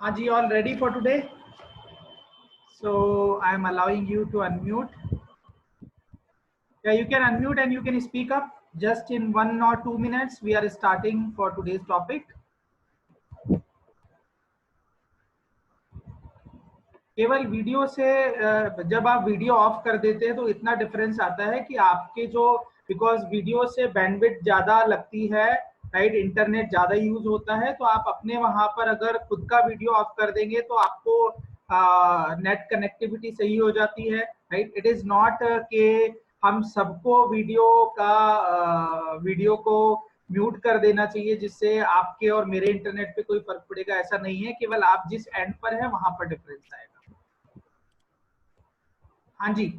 Are you all ready for today? So I am allowing you to unmute. Yeah, you can unmute and you can speak up. Just in 1 or 2 minutes, we are starting for today's topic. केवल video से जब आप video of कर देते हैं तो इतना difference आता है कि आपके जो बिकॉज वीडियो से बैंडविड्थ ज्यादा लगती है, राइट, इंटरनेट ज्यादा यूज होता है, तो आप अपने वहां पर अगर खुद का वीडियो ऑफ कर देंगे तो आपको नेट कनेक्टिविटी सही हो जाती है, राइट। इट इज नॉट के हम सबको वीडियो को म्यूट कर देना चाहिए जिससे आपके और मेरे इंटरनेट पे कोई फर्क पड़ेगा, ऐसा नहीं है। केवल आप जिस एंड पर है वहां पर डिफरेंस आएगा। हाँ जी,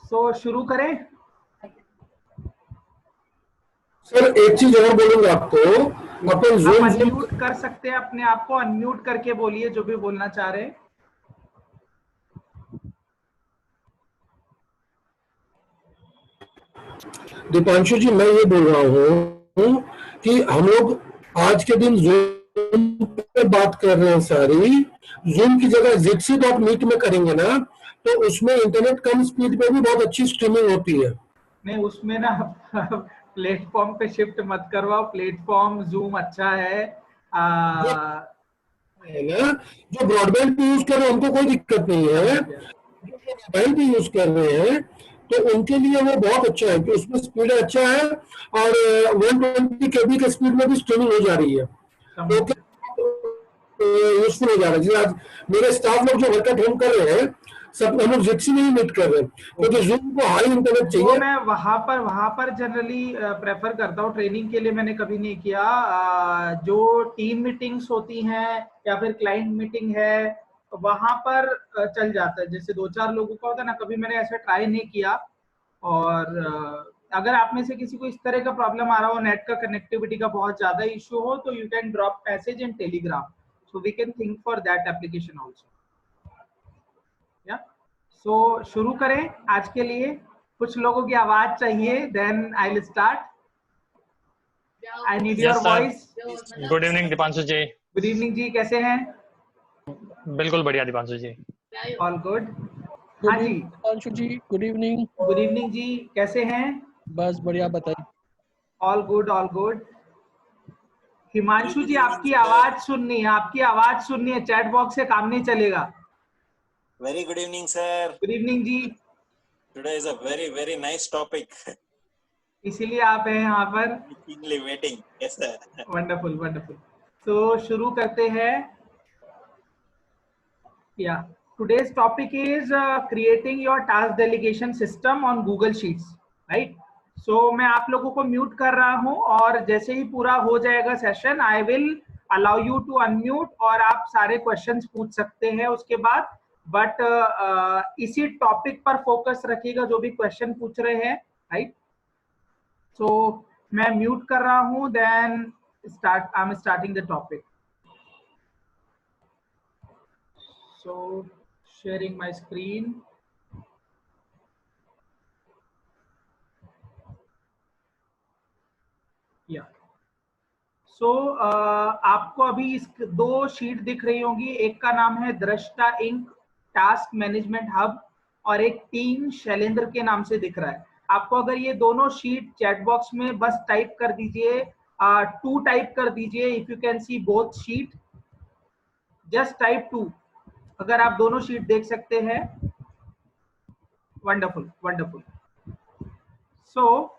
सो शुरू करें। सर एक चीज और बोलूंगा आपको, अपन आप अनम्यूट कर सकते हैं अपने आप को, अनम्यूट करके बोलिए जो भी बोलना चाह रहे हैं। दीपांशु जी, मैं ये बोल रहा हूँ कि हम लोग आज के दिन जूम पे बात कर रहे हैं सारी। जूम की जगह जिप्सी डॉट मीट में करेंगे ना तो उसमें इंटरनेट कम स्पीड पे भी बहुत अच्छी स्ट्रीमिंग होती है। नहीं, उसमें ना प्लेटफॉर्म पे शिफ्ट मत करवाओ, प्लेटफॉर्म जूम अच्छा है ना, जो ब्रॉडबैंड पे यूज कर रहे हैं उनको कोई दिक्कत नहीं है, जो मोबाइल पे यूज कर रहे हैं तो उनके लिए वो बहुत अच्छा है कि उसमें स्पीड अच्छा है और 120 kb के स्पीड में भी स्ट्रीमिंग हो जा रही है, तो यूजफुल हो जा रहा है। जैसे आज मेरे स्टाफ लोग जो वर्क एट होम कर रहे हैं सब हम लोग जिप्सी में ही मीट कर रहे हैं क्योंकि जूम को हाई इंटरनेट चाहिए। तो मैं वहां पर जनरली प्रेफर करता हूँ, ट्रेनिंग के लिए मैंने कभी नहीं किया। जो टीम मीटिंग्स होती हैं या फिर क्लाइंट मीटिंग है वहां पर चल जाता है, जैसे 2-4 लोगों का होता है ना, कभी मैंने ऐसा ट्राई नहीं किया। और अगर आप में से किसी को इस तरह का प्रॉब्लम आ रहा हो, नेट का कनेक्टिविटी का बहुत ज्यादा इश्यू हो, तो you can drop message in Telegram, so we can think for that application also. या सो शुरू करें आज के लिए। कुछ लोगों की आवाज चाहिए, then I will start. I need your voice. Good evening Deepanshu ji. Good evening जी, कैसे हैं? बिल्कुल बढ़िया दीपांशु जी। All good. हाँ जी Deepanshu ji, good evening. Good evening जी, कैसे हैं? बस बढ़िया, बताइए। All good all good. Himanshu ji, आपकी आवाज सुननी है, आपकी आवाज सुननी है, चैट बॉक्स से काम नहीं चलेगा। Very good evening, sir. Good evening जी। Today is a very nice topic. इसीलिए आप हैं यहाँ पर। Keenly waiting. Yes, sir. Wonderful wonderful. तो शुरू करते हैं। या today's topic is creating your task delegation system on Google Sheets, right? So मैं आप लोगों को म्यूट कर रहा हूं और जैसे ही पूरा हो जाएगा session I will allow you to unmute और आप सारे क्वेश्चंस पूछ सकते हैं उसके बाद। बट इसी टॉपिक पर फोकस रखिएगा जो भी क्वेश्चन पूछ रहे हैं, राइट? सो मैं म्यूट कर रहा हूं, then I am starting the topic. So sharing my screen. Yeah. So आपको अभी इस 2 शीट दिख रही होंगी, एक का नाम है दृष्टा इंक टास्क मैनेजमेंट हब और एक टीम शैलेंद्र के नाम से दिख रहा है आपको। अगर ये दोनों शीट चैट बॉक्स में बस टाइप कर दीजिए, 2 टाइप कर दीजिए। If you can C both sheet, just type 2 अगर आप दोनों शीट देख सकते हैं। Wonderful wonderful. सो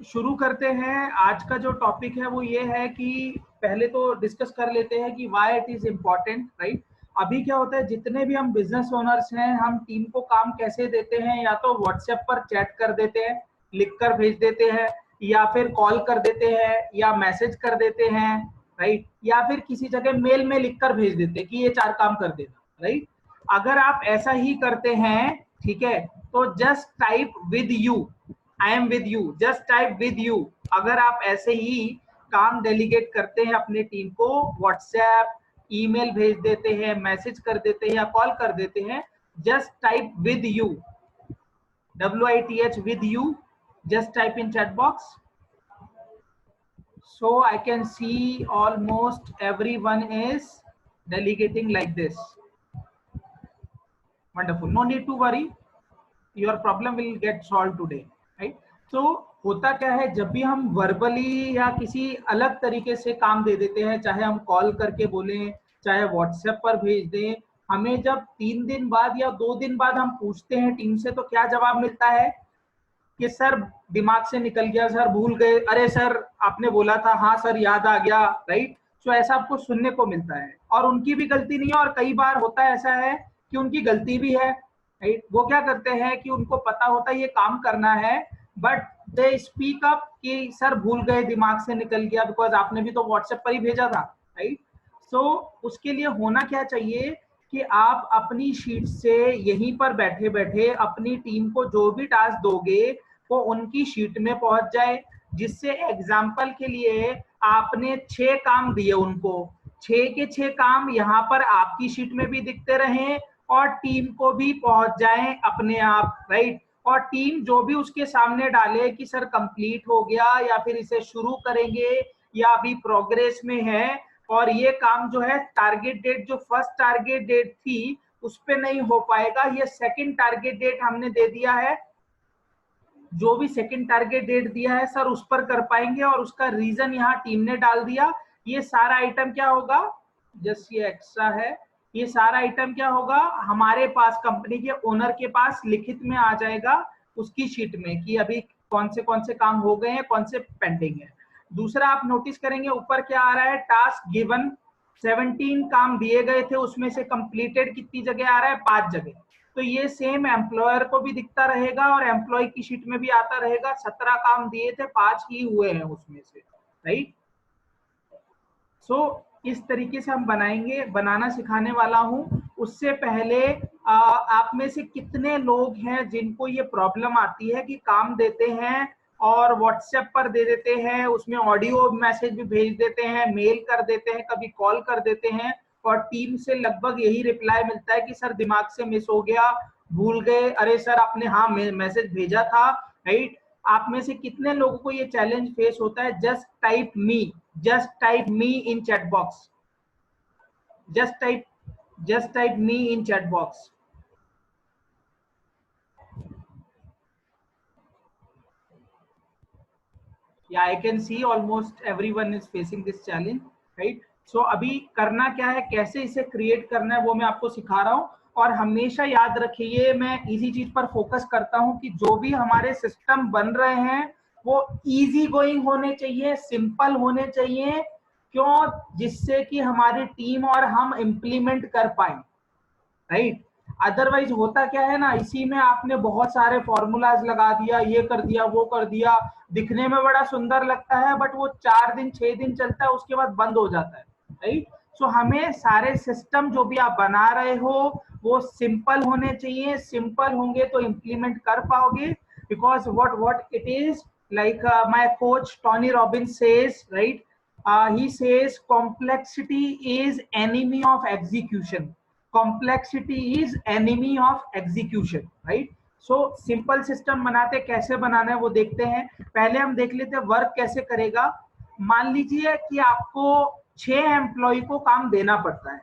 शुरू करते हैं। आज का जो टॉपिक है वो ये है कि पहले तो डिस्कस कर लेते हैं कि why it is important, right? अभी क्या होता है, जितने भी हम बिजनेस ओनर्स हैं, हम टीम को काम कैसे देते हैं, या तो व्हाट्सएप पर चैट कर देते हैं, लिखकर भेज देते हैं, या फिर कॉल कर देते हैं, या मैसेज कर देते हैं, राइट? या फिर किसी जगह मेल में लिखकर भेज देते हैं कि ये 4 काम कर देना, राइट? अगर आप ऐसा ही करते हैं, ठीक है, तो just type with you, I am with you, just type with you. अगर आप ऐसे ही काम डेलीगेट करते हैं अपने टीम को, व्हाट्सएप, ईमेल भेज देते हैं, मैसेज कर देते हैं या कॉल कर देते हैं, just type with you, WITH with you, just type in chat box. So I can see almost everyone is delegating like this. Wonderful. No need to worry. Your problem will get solved today, right? So होता क्या है, जब भी हम verbally या किसी अलग तरीके से काम दे देते हैं, चाहे हम कॉल करके बोलें, चाहे व्हाट्सएप पर भेज दें, हमें जब 3 दिन बाद या 2 दिन बाद हम पूछते हैं टीम से, तो क्या जवाब मिलता है कि सर दिमाग से निकल गया, सर भूल गए, अरे सर आपने बोला था, हाँ सर याद आ गया, राइट? तो ऐसा आपको सुनने को मिलता है, और उनकी भी गलती नहीं है, और कई बार होता है ऐसा है कि उनकी गलती भी है, राइट? वो क्या करते हैं कि उनको पता होता है ये काम करना है, बट दे स्पीक अप कि सर भूल गए, दिमाग से निकल गया, बिकॉज आपने भी तो व्हाट्सएप पर ही भेजा था, राइट? सो उसके लिए होना क्या चाहिए कि आप अपनी शीट से यहीं पर बैठे बैठे अपनी टीम को जो भी टास्क दोगे वो उनकी शीट में पहुंच जाए, जिससे एग्जाम्पल के लिए आपने 6 काम दिए उनको, 6 के 6 काम यहाँ पर आपकी शीट में भी दिखते रहें और टीम को भी पहुंच जाएं अपने आप, राइट? और टीम जो भी उसके सामने डाले कि सर कंप्लीट हो गया या फिर इसे शुरू करेंगे या अभी प्रोग्रेस में है, और ये काम जो है टारगेट डेट जो फर्स्ट टारगेट डेट थी उस पे नहीं हो पाएगा, ये सेकंड टारगेट डेट हमने दे दिया है, जो भी सेकंड टारगेट डेट दिया है सर उस पर कर पाएंगे, और उसका रीजन यहाँ टीम ने डाल दिया। ये सारा आइटम क्या होगा, जस्ट ये एक्स्ट्रा है, ये सारा आइटम क्या होगा हमारे पास कंपनी के ओनर के पास लिखित में आ जाएगा उसकी शीट में कि अभी कौन से काम हो गए हैं, कौन से पेंडिंग है। दूसरा आप नोटिस करेंगे ऊपर क्या आ रहा है, टास्क गिवन, 17 काम दिए गए थे, उसमें से कंप्लीटेड कितनी जगह आ रहा है, 5 जगह। तो ये सेम एम्प्लॉयर को भी दिखता रहेगा और एम्प्लॉय की शीट में भी आता रहेगा, 17 काम दिए थे, 5 ही हुए हैं उसमें से, राइट? सो इस तरीके से हम बनाना सिखाने वाला हूं। उससे पहले आप में से कितने लोग हैं जिनको ये प्रॉब्लम आती है कि काम देते हैं और व्हाट्सएप पर दे देते हैं, उसमें ऑडियो मैसेज भी भेज देते हैं, मेल कर देते हैं, कभी कॉल कर देते हैं, और टीम से लगभग यही रिप्लाई मिलता है कि सर दिमाग से मिस हो गया, भूल गए, अरे सर आपने हाँ मैसेज भेजा था, राइट? आप में से कितने लोगों को ये चैलेंज फेस होता है? Just type me in chat box, just type me in chat box. Yeah, I can see almost everyone is facing this challenge, right? So अभी करना क्या है, कैसे इसे क्रिएट करना है वो मैं आपको सिखा रहा हूँ। और हमेशा याद रखिए मैं इसी चीज पर फोकस करता हूँ कि जो भी हमारे सिस्टम बन रहे हैं वो इजी गोइंग होने चाहिए, सिंपल होने चाहिए, क्यों? जिससे कि हमारी टीम और हम इम्प्लीमेंट कर पाए, राइट? अदरवाइज होता क्या है ना, इसी में आपने बहुत सारे फॉर्मूलाज लगा दिया, ये कर दिया, वो कर दिया, दिखने में बड़ा सुंदर लगता है, बट वो 4 दिन 6 दिन चलता है, उसके बाद बंद हो जाता है, राइट? सो हमें सारे सिस्टम जो भी आप बना रहे हो वो सिंपल होने चाहिए, सिंपल होंगे तो इम्प्लीमेंट कर पाओगे, because what it is like my coach Tony Robbins says, right? he says complexity is enemy of execution, complexity is enemy of execution, right? so simple system बनाते कैसे बनाना है वो देखते हैं। पहले हम देख लेते हैं वर्क कैसे करेगा। मान लीजिए कि आपको 6 एम्प्लॉय को काम देना पड़ता है,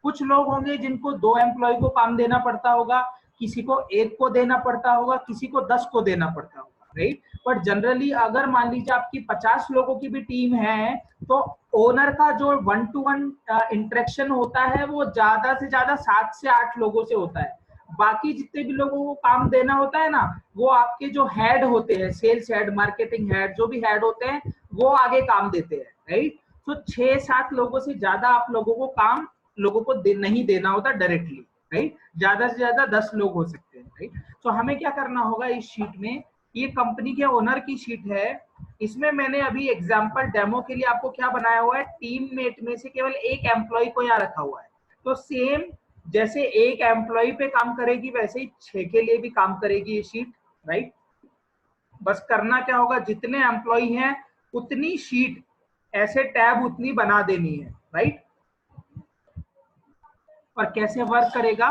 कुछ लोग होंगे जिनको 2 एम्प्लॉय को काम देना पड़ता होगा, किसी को 1 को देना पड़ता होगा, किसी को 10 को देना पड़ता होगा, राइट? बट जनरली अगर मान लीजिए आपकी 50 लोगों की भी टीम है तो ओनर का जो 1-to-1 इंटरेक्शन होता है वो ज्यादा से ज्यादा 7 से 8 लोगों से होता है। बाकी जितने भी लोगों को काम देना होता है ना, वो आपके जो हेड होते हैं, सेल्स हेड, मार्केटिंग हेड, जो भी हेड होते हैं वो आगे काम देते हैं, राइट? तो 6-7 लोगों से ज्यादा आप लोगों को काम नहीं देना होता डायरेक्टली, राइट? ज्यादा से ज्यादा 10 लोग हो सकते हैं, राइट? तो हमें क्या करना होगा इस शीट में, ये कंपनी के ओनर की शीट है, इसमें मैंने अभी एग्जांपल डेमो के लिए आपको क्या बनाया हुआ है, टीम मेट में से केवल 1 एम्प्लॉय को यहाँ रखा हुआ है। तो सेम जैसे 1 एम्प्लॉय पे काम करेगी वैसे ही 6 के लिए भी काम करेगी ये शीट, राइट? बस करना क्या होगा, जितने एम्प्लॉय हैं उतनी शीट, ऐसे टैब उतनी बना देनी है, राइट? और कैसे वर्क करेगा,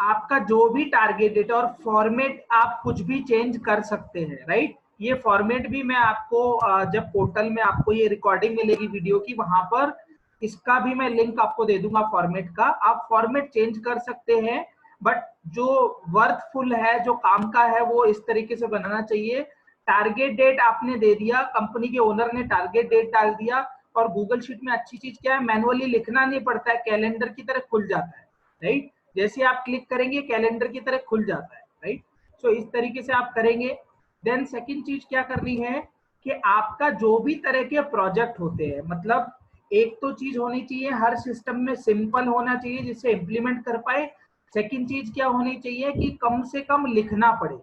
आपका जो भी टारगेट डेट और फॉर्मेट आप कुछ भी चेंज कर सकते हैं, राइट? ये फॉर्मेट भी मैं आपको जब पोर्टल में आपको ये रिकॉर्डिंग मिलेगी वीडियो की, वहां पर इसका भी मैं लिंक आपको दे दूंगा फॉर्मेट का। आप फॉर्मेट चेंज कर सकते हैं, बट जो वर्थफुल है, जो काम का है, वो इस तरीके से बनाना चाहिए। टारगेट डेट आपने दे दिया, कंपनी के ओनर ने टारगेट डेट डाल दिया, और गूगल शीट में अच्छी चीज क्या है, मैनुअली लिखना नहीं पड़ता है, कैलेंडर की तरह खुल जाता है, राइट। जैसे आप क्लिक करेंगे कैलेंडर की तरह खुल जाता है, राइट। सो इस तरीके से आप करेंगे। देन सेकंड चीज क्या करनी है कि आपका जो भी तरह के प्रोजेक्ट होते हैं, मतलब एक तो चीज होनी चाहिए हर सिस्टम में सिंपल होना चाहिए जिससे इंप्लीमेंट कर पाए। सेकंड चीज क्या होनी चाहिए कि कम से कम लिखना पड़े,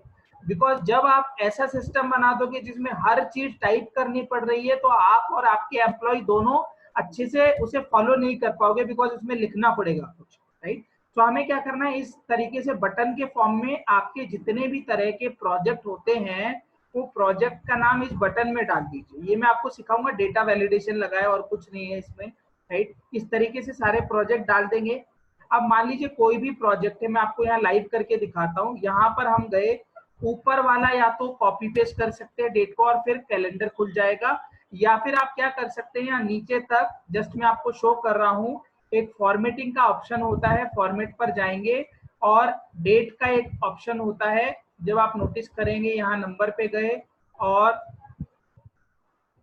बिकॉज जब आप ऐसा सिस्टम बना दोगे जिसमें हर चीज टाइप करनी पड़ रही है, तो आप और आपके एम्प्लॉय दोनों अच्छे से उसे फॉलो नहीं कर पाओगे, बिकॉज उसमें लिखना पड़ेगा कुछ, राइट। तो हमें क्या करना है, इस तरीके से बटन के फॉर्म में आपके जितने भी तरह के प्रोजेक्ट होते हैं, वो प्रोजेक्ट का नाम इस बटन में डाल दीजिए। ये मैं आपको सिखाऊंगा, डेटा वैलिडेशन लगाए और कुछ नहीं है इसमें, राइट। इस तरीके से सारे प्रोजेक्ट डाल देंगे। अब मान लीजिए कोई भी प्रोजेक्ट है, मैं आपको यहाँ लाइव करके दिखाता हूँ। यहाँ पर हम गए, ऊपर वाला या तो कॉपी पेस्ट कर सकते हैं डेट को और फिर कैलेंडर खुल जाएगा, या फिर आप क्या कर सकते हैं, यहाँ नीचे तक जस्ट मैं आपको शो कर रहा हूँ, एक फॉर्मेटिंग का ऑप्शन होता है, फॉर्मेट पर जाएंगे और डेट का एक ऑप्शन होता है। जब आप नोटिस करेंगे यहाँ नंबर पे गए और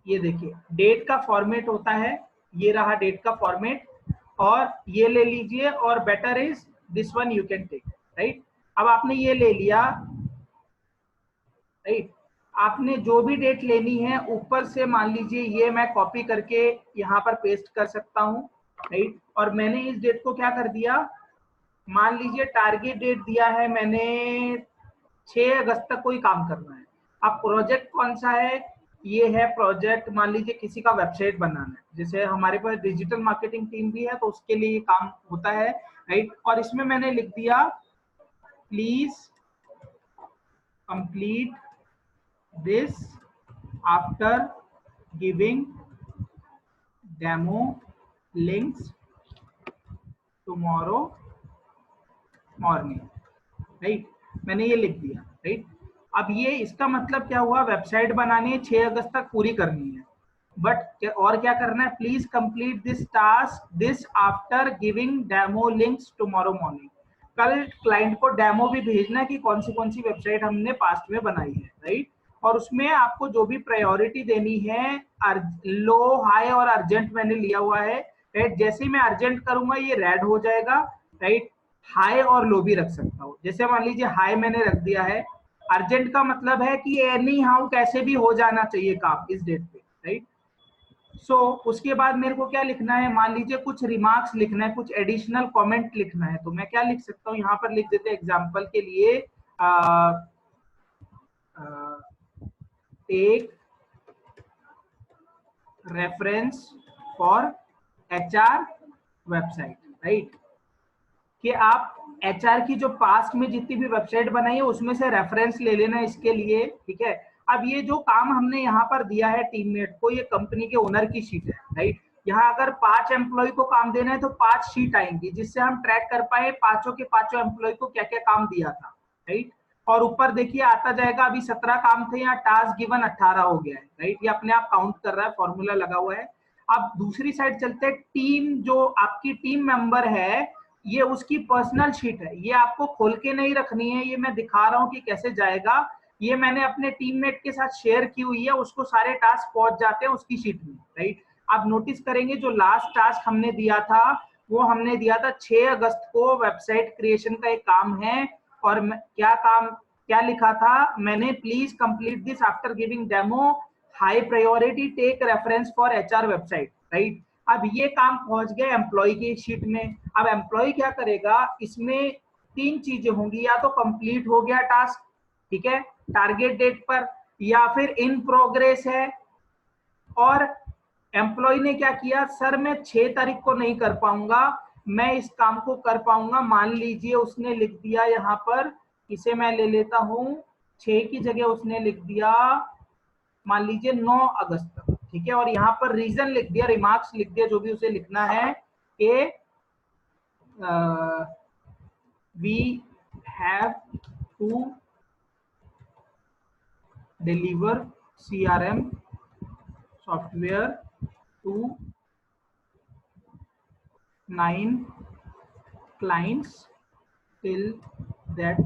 ये देखिए डेट का फॉर्मेट होता है, ये रहा डेट का फॉर्मेट, और ये ले लीजिए, और better is this one you can take, right. अब आपने ये ले लिया, राइट। आपने जो भी डेट लेनी है ऊपर से मान लीजिए ये मैं कॉपी करके यहाँ पर पेस्ट कर सकता हूँ, राइट। और मैंने इस डेट को क्या कर दिया, मान लीजिए टारगेट डेट दिया है मैंने 6 अगस्त तक कोई काम करना है। अब प्रोजेक्ट कौन सा है, ये है प्रोजेक्ट, मान लीजिए किसी का वेबसाइट बनाना है, जैसे हमारे पास डिजिटल मार्केटिंग टीम भी है तो उसके लिए ये काम होता है, राइट। और इसमें मैंने लिख दिया please complete this after giving demo links tomorrow morning, right. मैंने ये लिख दिया, राइट। अब ये इसका मतलब क्या हुआ, वेबसाइट बनानी है 6 अगस्त तक पूरी करनी है, बट और क्या करना है, please complete this task this after giving demo links tomorrow morning. कल क्लाइंट को डेमो भी भेजना है कि कौन सी वेबसाइट हमने पास्ट में बनाई है, राइट। और उसमें आपको जो भी प्रायोरिटी देनी है, लो, हाई और अर्जेंट मैंने लिया हुआ है, राइट। जैसे ही मैं अर्जेंट करूंगा ये रेड हो जाएगा, राइट। हाई और लो भी रख सकता हूँ, जैसे मान लीजिए हाई मैंने रख दिया है। अर्जेंट का मतलब है कि एनी हाउ कैसे भी हो जाना चाहिए काम इस डेट पे, राइट। सो उसके बाद मेरे को क्या लिखना है, मान लीजिए कुछ रिमार्क्स लिखना है, कुछ एडिशनल कमेंट लिखना है, तो मैं क्या लिख सकता हूँ, यहाँ पर लिख देते हैं एग्जांपल के लिए take reference for HR website, right. कि आप एचआर की जो पास्ट में जितनी भी वेबसाइट बनाई है उसमें से रेफरेंस ले लेना इसके लिए, ठीक है। अब ये जो काम हमने यहाँ पर दिया है टीममेट को, ये कंपनी के ओनर की शीट है, राइट। यहाँ अगर 5 एम्प्लॉय को काम देना है तो 5 शीट आएंगी, जिससे हम ट्रैक कर पाए पांचों के पांचों एम्प्लॉय को क्या क्या काम दिया था, राइट। और ऊपर देखिए आता जाएगा, अभी 17 काम थे, यहाँ टास्क गिवन 18 हो गया है, राइट। ये अपने आप काउंट कर रहा है, फॉर्मूला लगा हुआ है। अब दूसरी साइड चलते हैं, टीम जो आपकी टीम मेंबर है, ये उसकी पर्सनल शीट है, ये आपको खोल के नहीं रखनी है, ये मैं दिखा रहा हूँ कि कैसे जाएगा। ये मैंने अपने टीममेट के साथ शेयर की हुई है, उसको सारे टास्क पहुंच जाते हैं उसकी शीट में, राइट। आप नोटिस करेंगे जो लास्ट टास्क हमने दिया था, वो हमने दिया था 6 अगस्त को, वेबसाइट क्रिएशन का एक काम है। और क्या काम, क्या लिखा था मैंने, please complete this after giving demo, high priority, take reference for HR website, right. अब ये काम पहुंच गया एम्प्लॉय की शीट में। अब एम्प्लॉय क्या करेगा, इसमें 3 चीजें होंगी, या तो कंप्लीट हो गया टास्क, ठीक है, टारगेट डेट पर, या फिर इन प्रोग्रेस है। और एम्प्लॉय ने क्या किया, सर मैं 6 तारीख को नहीं कर पाऊंगा, मैं इस काम को कर पाऊंगा, मान लीजिए उसने लिख दिया यहाँ पर, इसे मैं ले लेता हूं, 6 की जगह उसने लिख दिया मान लीजिए 9 अगस्त तक, ठीक है। और यहाँ पर रीजन लिख दिया, रिमार्क्स लिख दिया, जो भी उसे लिखना है कि we have to deliver CRM software to 9 clients till that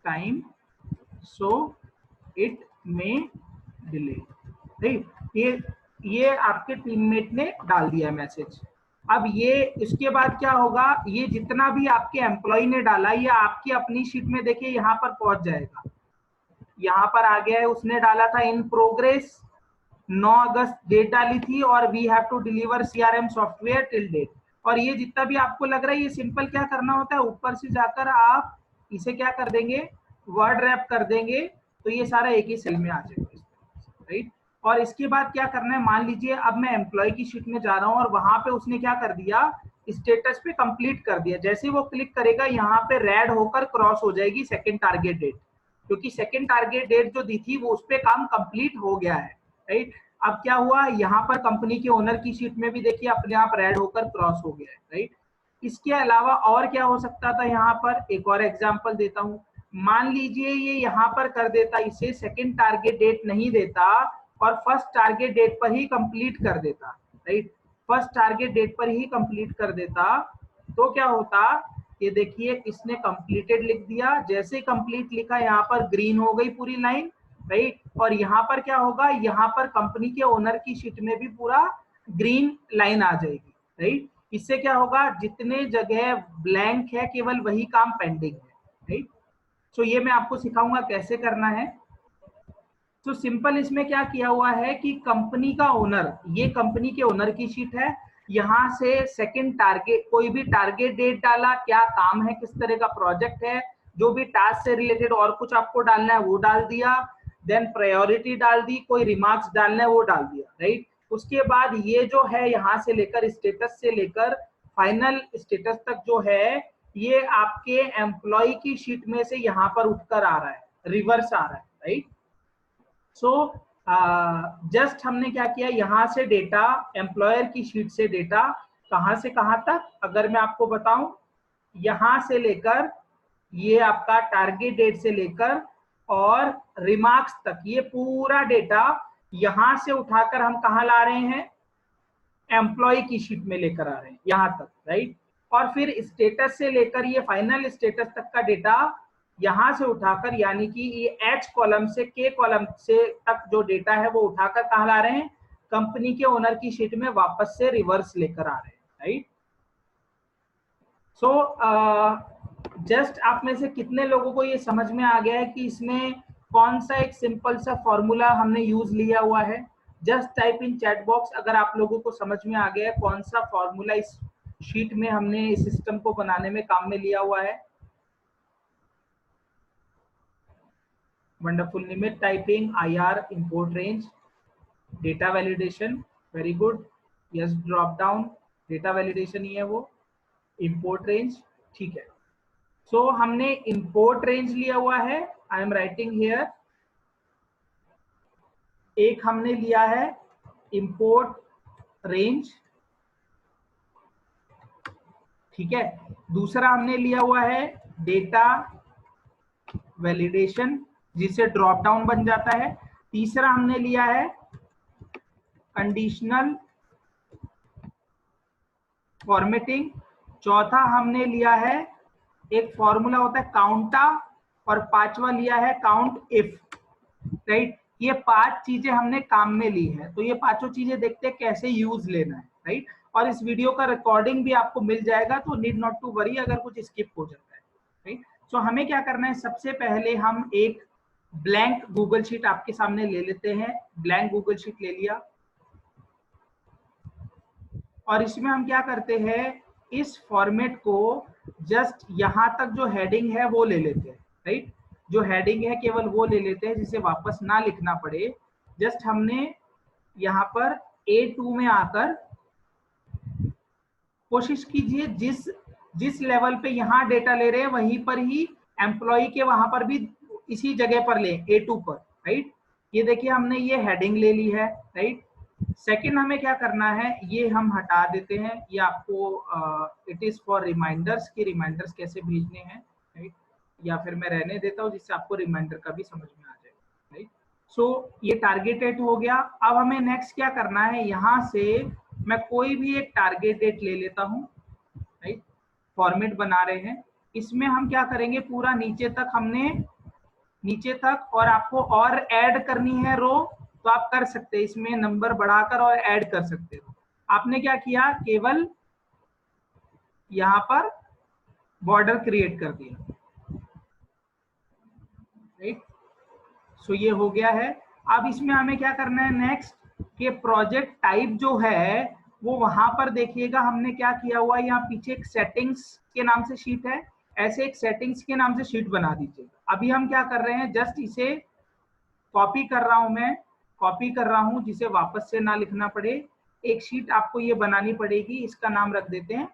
time, so it may delay। ठीक, ये आपके टीममेट ने डाल दिया मैसेज। अब ये इसके बाद क्या होगा, ये जितना भी आपके एम्प्लॉय ने डाला ये आपकी अपनी शीट में देखिए यहाँ पर पहुंच जाएगा। यहाँ पर आ गया है, उसने डाला था इन प्रोग्रेस 9 अगस्त डेट डाली थी और we have to deliver CRM software till date. और ये जितना भी आपको लग रहा है ये सिंपल क्या करना होता है, ऊपर से जाकर आप इसे क्या कर देंगे, वर्ड रैप कर देंगे, तो ये सारा एक ही सेल में आ जाएगा, राइट। और इसके बाद क्या करना है, मान लीजिए अब मैं एम्प्लॉय की शीट में जा रहा हूं और वहां पे उसने क्या कर दिया, स्टेटस पे कंप्लीट कर दिया। जैसे ही वो क्लिक करेगा यहाँ पे रेड होकर क्रॉस हो जाएगी सेकंड टारगेट डेट, क्योंकि सेकंड टारगेट डेट जो दी थी वो उस पे काम कंप्लीट हो गया है, राइट। अब क्या हुआ, यहाँ पर कंपनी के ओनर की शीट में भी देखिए अपने आप रेड होकर क्रॉस हो गया है, राइट। इसके अलावा और क्या हो सकता था, यहाँ पर एक और एग्जांपल देता हूँ। मान लीजिए ये यहाँ पर कर देता, इसे सेकंड टारगेट डेट नहीं देता और फर्स्ट टारगेट डेट पर ही कंप्लीट कर देता, राइट। फर्स्ट टारगेट डेट पर ही कंप्लीट कर देता तो क्या होता, ये देखिए इसने कंप्लीटेड लिख दिया, जैसे कंप्लीट लिखा यहाँ पर ग्रीन हो गई पूरी लाइन, राइट। और यहाँ पर क्या होगा, यहाँ पर कंपनी के ओनर की शीट में भी पूरा ग्रीन लाइन आ जाएगी, राइट। इससे क्या होगा, जितने जगह ब्लैंक है केवल वही काम पेंडिंग है, राइट। सो ये मैं आपको सिखाऊंगा कैसे करना है। तो सिंपल इसमें क्या किया हुआ है कि कंपनी का ओनर, ये कंपनी के ओनर की शीट है, यहां से सेकंड टारगेट, कोई भी टारगेट डेट डाला, क्या काम है, किस तरह का प्रोजेक्ट है, जो भी टास्क से रिलेटेड और कुछ आपको डालना है वो डाल दिया, देन प्रायोरिटी डाल दी, कोई रिमार्क्स डालना है वो डाल दिया, राइट। उसके बाद ये जो है यहाँ से लेकर स्टेटस से लेकर फाइनल स्टेटस तक जो है ये आपके एम्प्लॉय की शीट में से यहाँ पर उठकर आ रहा है, रिवर्स आ रहा है, राइट। सो जस्ट हमने क्या किया, यहां से डेटा एम्प्लॉयर की शीट से डेटा कहां से कहां तक, अगर मैं आपको बताऊं, यहां से लेकर ये आपका टारगेट डेट से लेकर और रिमार्क्स तक, ये पूरा डेटा यहां से उठाकर हम कहां ला रहे हैं, एम्प्लॉय की शीट में लेकर आ रहे हैं यहां तक, राइट। और फिर स्टेटस से लेकर ये फाइनल स्टेटस तक का डेटा यहां से उठाकर, यानी कि ये H कॉलम से K कॉलम से तक जो डेटा है वो उठाकर कहां ला रहे हैं, कंपनी के ओनर की शीट में वापस से रिवर्स लेकर आ रहे हैं, राइट। सो जस्ट आप में से कितने लोगों को ये समझ में आ गया है कि इसमें कौन सा एक सिंपल सा फॉर्मूला हमने यूज लिया हुआ है। Just type in chat box अगर आप लोगों को समझ में आ गया है कौन सा फॉर्मूला इस शीट में हमने इस सिस्टम को बनाने में काम में लिया हुआ है। Wonderful. Limit typing, IR, import range, data validation, very good. Yes, drop down, data validation ही है वो, import range, ठीक है। So हमने import range लिया हुआ है, I am writing here। एक हमने लिया है import range, ठीक है। दूसरा हमने लिया हुआ है data validation, जिसे ड्रॉप डाउन बन जाता है। तीसरा हमने लिया है कंडीशनल फॉर्मेटिंग। चौथा हमने लिया है एक फॉर्मूला होता है काउंटा, और पांचवा लिया है काउंट इफ, राइट। ये 5 चीजें हमने काम में ली है, तो ये पांचों चीजें देखते हैं कैसे यूज लेना है, राइट। और इस वीडियो का रिकॉर्डिंग भी आपको मिल जाएगा, तो नीड नॉट टू वरी अगर कुछ स्किप हो जाता है, राइट। सो हमें क्या करना है, सबसे पहले हम एक ब्लैंक गूगल शीट आपके सामने ले लेते हैं। ब्लैंक गूगल शीट ले लिया और इसमें हम क्या करते हैं, इस फॉर्मेट को जस्ट यहां तक जो हेडिंग है वो ले लेते हैं, राइट। जो हेडिंग है केवल वो ले लेते हैं, जिसे वापस ना लिखना पड़े। जस्ट हमने यहाँ पर A2 में आकर कोशिश कीजिए जिस लेवल पे यहाँ डेटा ले रहे हैं वहीं पर ही एम्प्लॉय के वहां पर भी इसी जगह पर ले, A2 पर, राइट। ये देखिए हमने ये हेडिंग ले ली है, राइट। सेकंड हमें क्या करना है, ये हम हटा देते हैं, ये आपको इट इज फॉर रिमाइंडर्स कि रिमाइंडर्स कैसे भेजने हैं, राइट। या फिर मैं रहने देता हूँ जिससे आपको रिमाइंडर का भी समझ में आ जाए, राइट। सो ये टारगेट डेट हो गया। अब हमें नेक्स्ट क्या करना है, यहाँ से मैं कोई भी एक टारगेट डेट ले लेता हूँ, राइट, फॉर्मेट बना रहे हैं। इसमें हम क्या करेंगे, पूरा नीचे तक हमने नीचे तक, और आपको और ऐड करनी है रो तो आप कर सकते हैं, इसमें नंबर बढ़ाकर और ऐड कर सकते हो। आपने क्या किया, केवल यहाँ पर बॉर्डर क्रिएट कर दिया, राइट। सो ये हो गया है। अब इसमें हमें क्या करना है नेक्स्ट, के प्रोजेक्ट टाइप जो है वो वहां पर देखिएगा हमने क्या किया हुआ है, यहाँ पीछे एक सेटिंग्स के नाम से शीट है, ऐसे एक सेटिंग्स के नाम से शीट बना दीजिए। अभी हम क्या कर रहे हैं, जस्ट इसे कॉपी कर रहा हूं, मैं कॉपी कर रहा हूं जिसे वापस से ना लिखना पड़े। एक शीट आपको ये बनानी पड़ेगी, इसका नाम रख देते हैं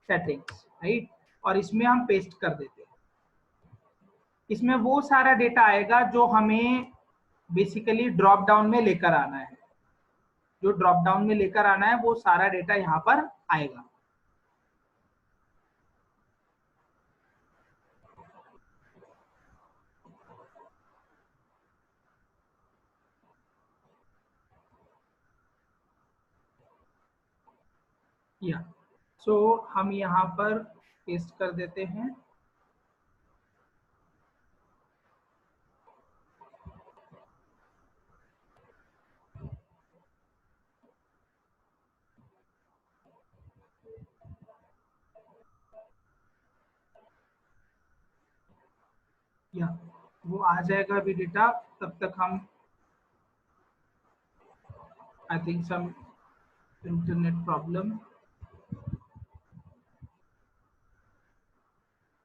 सेटिंग्स, राइट, और इसमें हम पेस्ट कर देते हैं। इसमें वो सारा डेटा आएगा जो हमें बेसिकली ड्रॉप डाउन में लेकर आना है, जो ड्रॉप डाउन में लेकर आना है वो सारा डेटा यहाँ पर आएगा। या सो हम यहाँ पर पेस्ट कर देते हैं। या वो आ जाएगा अभी डेटा, तब तक हम I think some internet problem,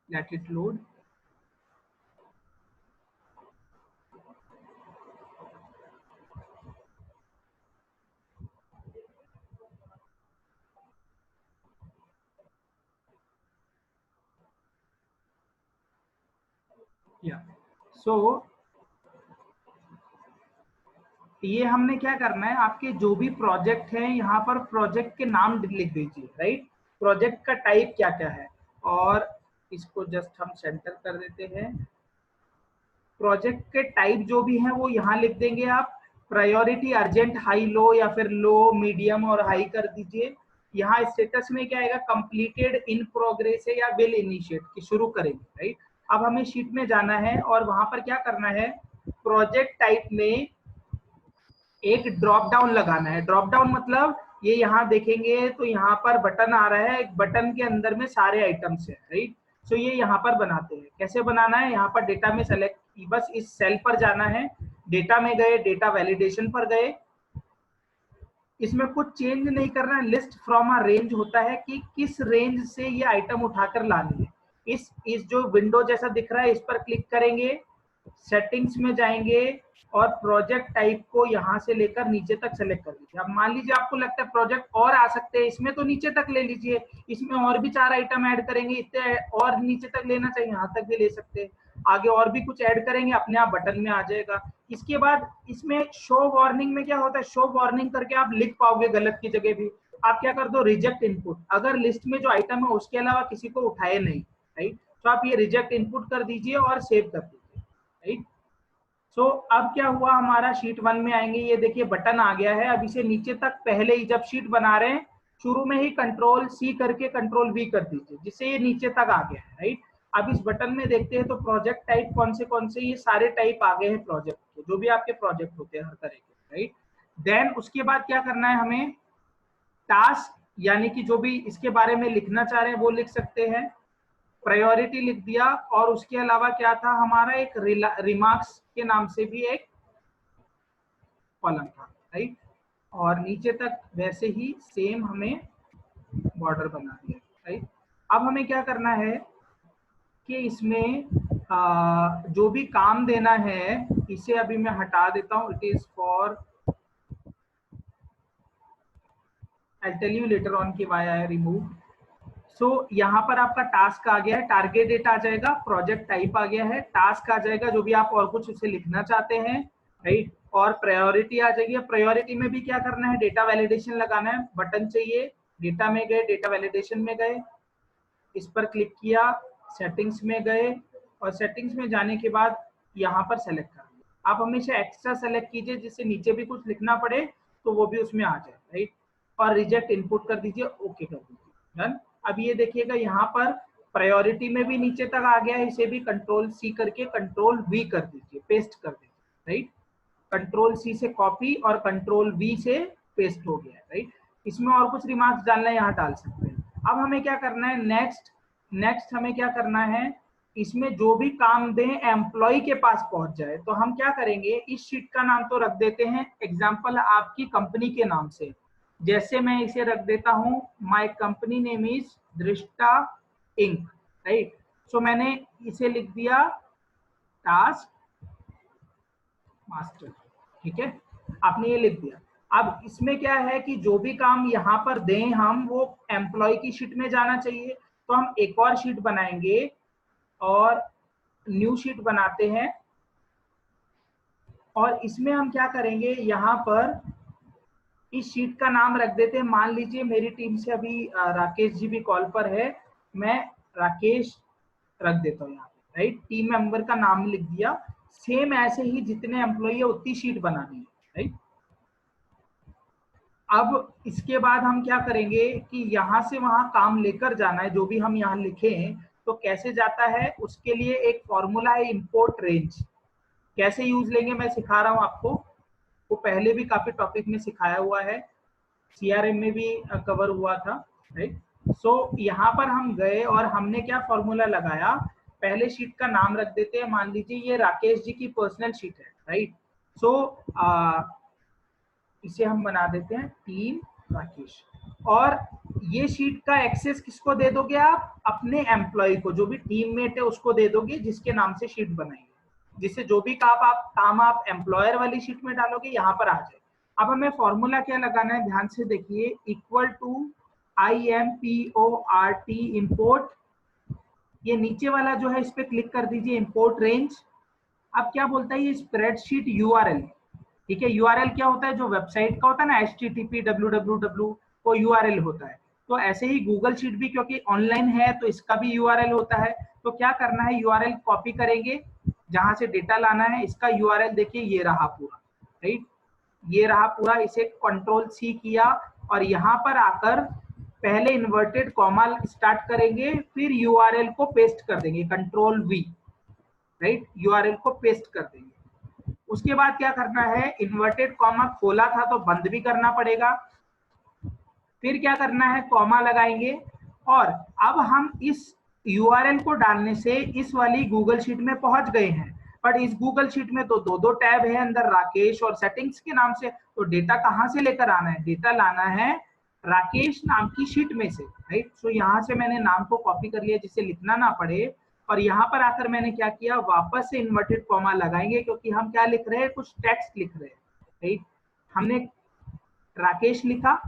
let it load. या सो ये हमने क्या करना है, आपके जो भी प्रोजेक्ट है यहाँ पर प्रोजेक्ट के नाम लिख दीजिए, राइट, प्रोजेक्ट का टाइप क्या क्या है, और इसको जस्ट हम सेंटर कर देते हैं। प्रोजेक्ट के टाइप जो भी है वो यहाँ लिख देंगे आप। प्रायोरिटी अर्जेंट, हाई, लो, या फिर लो, मीडियम और हाई कर दीजिए। यहाँ स्टेटस में क्या आएगा, कंप्लीटेड, इन प्रोग्रेस है, या विल इनिशिएट, कि शुरू करेंगे, राइट। अब हमें शीट में जाना है और वहां पर क्या करना है, प्रोजेक्ट टाइप में एक ड्रॉप डाउन लगाना है। ड्रॉप डाउन मतलब ये यहाँ देखेंगे तो यहाँ पर बटन आ रहा है, एक बटन के अंदर में सारे आइटम्स है, राइट। सो ये यहाँ पर बनाते हैं। कैसे बनाना है, यहाँ पर डेटा में सेलेक्ट, बस इस सेल पर जाना है, डेटा में गए, डेटा वैलिडेशन पर गए, इसमें कुछ चेंज नहीं करना है। लिस्ट फ्रॉम अ रेंज होता है कि किस रेंज से ये आइटम उठाकर लानी है। इस जो विंडो जैसा दिख रहा है इस पर क्लिक करेंगे, सेटिंग्स में जाएंगे और प्रोजेक्ट टाइप को यहां से लेकर नीचे तक सेलेक्ट कर लीजिए। अब मान लीजिए आपको लगता है प्रोजेक्ट और आ सकते हैं इसमें, तो नीचे तक ले लीजिए। इसमें और भी 4 आइटम ऐड करेंगे, इतने और नीचे तक लेना चाहिए, यहाँ तक भी ले सकते हैं। आगे और भी कुछ ऐड करेंगे, अपने आप बटन में आ जाएगा। इसके बाद इसमें शो वार्निंग में क्या होता है, शो वार्निंग करके आप लिख पाओगे गलत की जगह भी। आप क्या कर दो, रिजेक्ट इनपुट, अगर लिस्ट में जो आइटम है उसके अलावा किसी को उठाए नहीं, राइट, तो आप ये रिजेक्ट इनपुट कर दीजिए और सेव कर दीजिए, राइट। सो अब क्या हुआ, हमारा शीट 1 में आएंगे, ये देखिए बटन आ गया है। अब इसे नीचे तक, पहले ही जब शीट बना रहे हैं शुरू में ही कंट्रोल सी करके कंट्रोल वी कर दीजिए, जिससे ये नीचे तक आ गया है, राइट। अब इस बटन में देखते हैं तो प्रोजेक्ट टाइप कौन से, ये सारे टाइप आ गए हैं प्रोजेक्ट के, जो भी आपके प्रोजेक्ट होते हैं हर तरह के, राइट। देन उसके बाद क्या करना है हमें, टास्क, यानी कि जो भी इसके बारे में लिखना चाह रहे हैं वो लिख सकते हैं। प्रायोरिटी लिख दिया, और उसके अलावा क्या था हमारा, एक रिमार्क्स के नाम से भी एक कॉलम था, राइट। और नीचे तक वैसे ही सेम हमें बॉर्डर बना दिया, राइट। अब हमें क्या करना है कि इसमें जो भी काम देना है इसे अभी मैं हटा देता हूं। It is for, I tell you later on कि व्हाई आई रिमूव। सो यहाँ पर आपका टास्क आ गया है, टारगेट डेट आ जाएगा, प्रोजेक्ट टाइप आ गया है, टास्क आ जाएगा, जो भी आप और कुछ उसे लिखना चाहते हैं, राइट, और प्रायोरिटी आ जाएगी। प्रायोरिटी में भी क्या करना है, डेटा वैलिडेशन लगाना है, बटन चाहिए, डेटा में गए, डेटा वैलिडेशन में गए, इस पर क्लिक किया, सेटिंग्स में गए, और सेटिंग्स में जाने के बाद यहाँ पर सेलेक्ट कर दिया, आप हमेशा एक्स्ट्रा सेलेक्ट कीजिए जिससे नीचे भी कुछ लिखना पड़े तो वो भी उसमें आ जाए, राइट। और रिजेक्ट इनपुट कर दीजिए, ओके कर दीजिए, डन। अब ये देखिएगा यहाँ पर प्रायोरिटी में भी नीचे तक आ गया है, इसे भी कंट्रोल सी करके कंट्रोल वी कर दीजिए, पेस्ट कर दीजिए, राइट। कंट्रोल सी से कॉपी और कंट्रोल वी से पेस्ट हो गया है, राइट। इसमें और कुछ रिमार्क्स डालना है यहाँ डाल सकते हैं। अब हमें क्या करना है, नेक्स्ट हमें क्या करना है, इसमें जो भी काम दें एम्प्लॉय के पास पहुंच जाए। तो हम क्या करेंगे, इस शीट का नाम तो रख देते हैं एग्जाम्पल आपकी कंपनी के नाम से, जैसे मैं इसे रख देता हूं माय कंपनी नेम इज दृष्टा इंक, राइट। सो मैंने इसे लिख दिया टास्क मास्टर, ठीक है, आपने ये लिख दिया। अब इसमें क्या है कि जो भी काम यहाँ पर दें हम, वो एम्प्लॉय की शीट में जाना चाहिए। तो हम एक और शीट बनाएंगे और न्यू शीट बनाते हैं, और इसमें हम क्या करेंगे, यहाँ पर इस शीट का नाम रख देते हैं, मान लीजिए मेरी टीम से अभी राकेश जी भी कॉल पर है, मैं राकेश रख देता हूँ यहाँ पे, राइट। टीम मेंबर का नाम लिख दिया, सेम ऐसे ही जितने एम्प्लॉई है उतनी शीट बनानी है, राइट। अब इसके बाद हम क्या करेंगे कि यहाँ से वहां काम लेकर जाना है, जो भी हम यहाँ लिखे हैं तो कैसे जाता है, उसके लिए एक फॉर्मूला है इंपोर्ट रेंज। कैसे यूज लेंगे मैं सिखा रहा हूँ आपको, वो पहले भी काफी टॉपिक में सिखाया हुआ है, सीआरएम में भी कवर हुआ था, राइट। सो यहाँ पर हम गए और हमने क्या फॉर्मूला लगाया, पहले शीट का नाम रख देते हैं, मान लीजिए ये राकेश जी की पर्सनल शीट है, राइट। सो इसे हम बना देते हैं टीम राकेश, और ये शीट का एक्सेस किसको दे दोगे आप, अपने एम्प्लॉय को, जो भी टीममेट है उसको दे दोगे जिसके नाम से शीट बनाएंगे, जिससे जो भी काम आप एम्प्लॉयर वाली शीट में डालोगे यहाँ पर आ जाए। अब हमें फॉर्मूला क्या लगाना है, ध्यान से देखिए, इक्वल टू IMPORT इंपोर्ट, ये नीचे वाला जो है इस पे क्लिक कर दीजिए, इंपोर्ट रेंज। अब क्या बोलता है ये, स्प्रेडशीट URL, ठीक है। URL क्या होता है, जो वेबसाइट का होता है ना, HTTP www वो URL होता है। तो ऐसे ही गूगल शीट भी क्योंकि ऑनलाइन है तो इसका भी URL होता है। तो क्या करना है, URL कॉपी करेंगे, जहां से डेटा लाना है इसका URL देखिए ये रहा पूरा, राइट, ये रहा पूरा। इसे कंट्रोल C किया और यहाँ पर आकर पहले इन्वर्टेड कॉमा स्टार्ट करेंगे, फिर URL को पेस्ट कर देंगे, कंट्रोल V, राइट, URL को पेस्ट कर देंगे। उसके बाद क्या करना है, इन्वर्टेड कॉमा खोला था तो बंद भी करना पड़ेगा, फिर क्या करना है, कॉमा लगाएंगे। और अब हम इस URL को डालने से इस वाली गूगल शीट में पहुंच गए हैं, बट इस गूगल शीट में तो दो टैब है अंदर, राकेश और सेटिंग्स के नाम से। तो डेटा कहां से लेकर आना है, डेटा लाना है राकेश नाम की शीट में से, राइट। सो यहाँ से मैंने नाम को कॉपी कर लिया जिससे लिखना ना पड़े, और यहाँ पर आकर मैंने क्या किया, वापस से इन्वर्टेड कॉमा लगाएंगे, क्योंकि हम क्या लिख रहे हैं, कुछ टेक्स्ट लिख रहे हैं, राइट। हमने राकेश लिखा,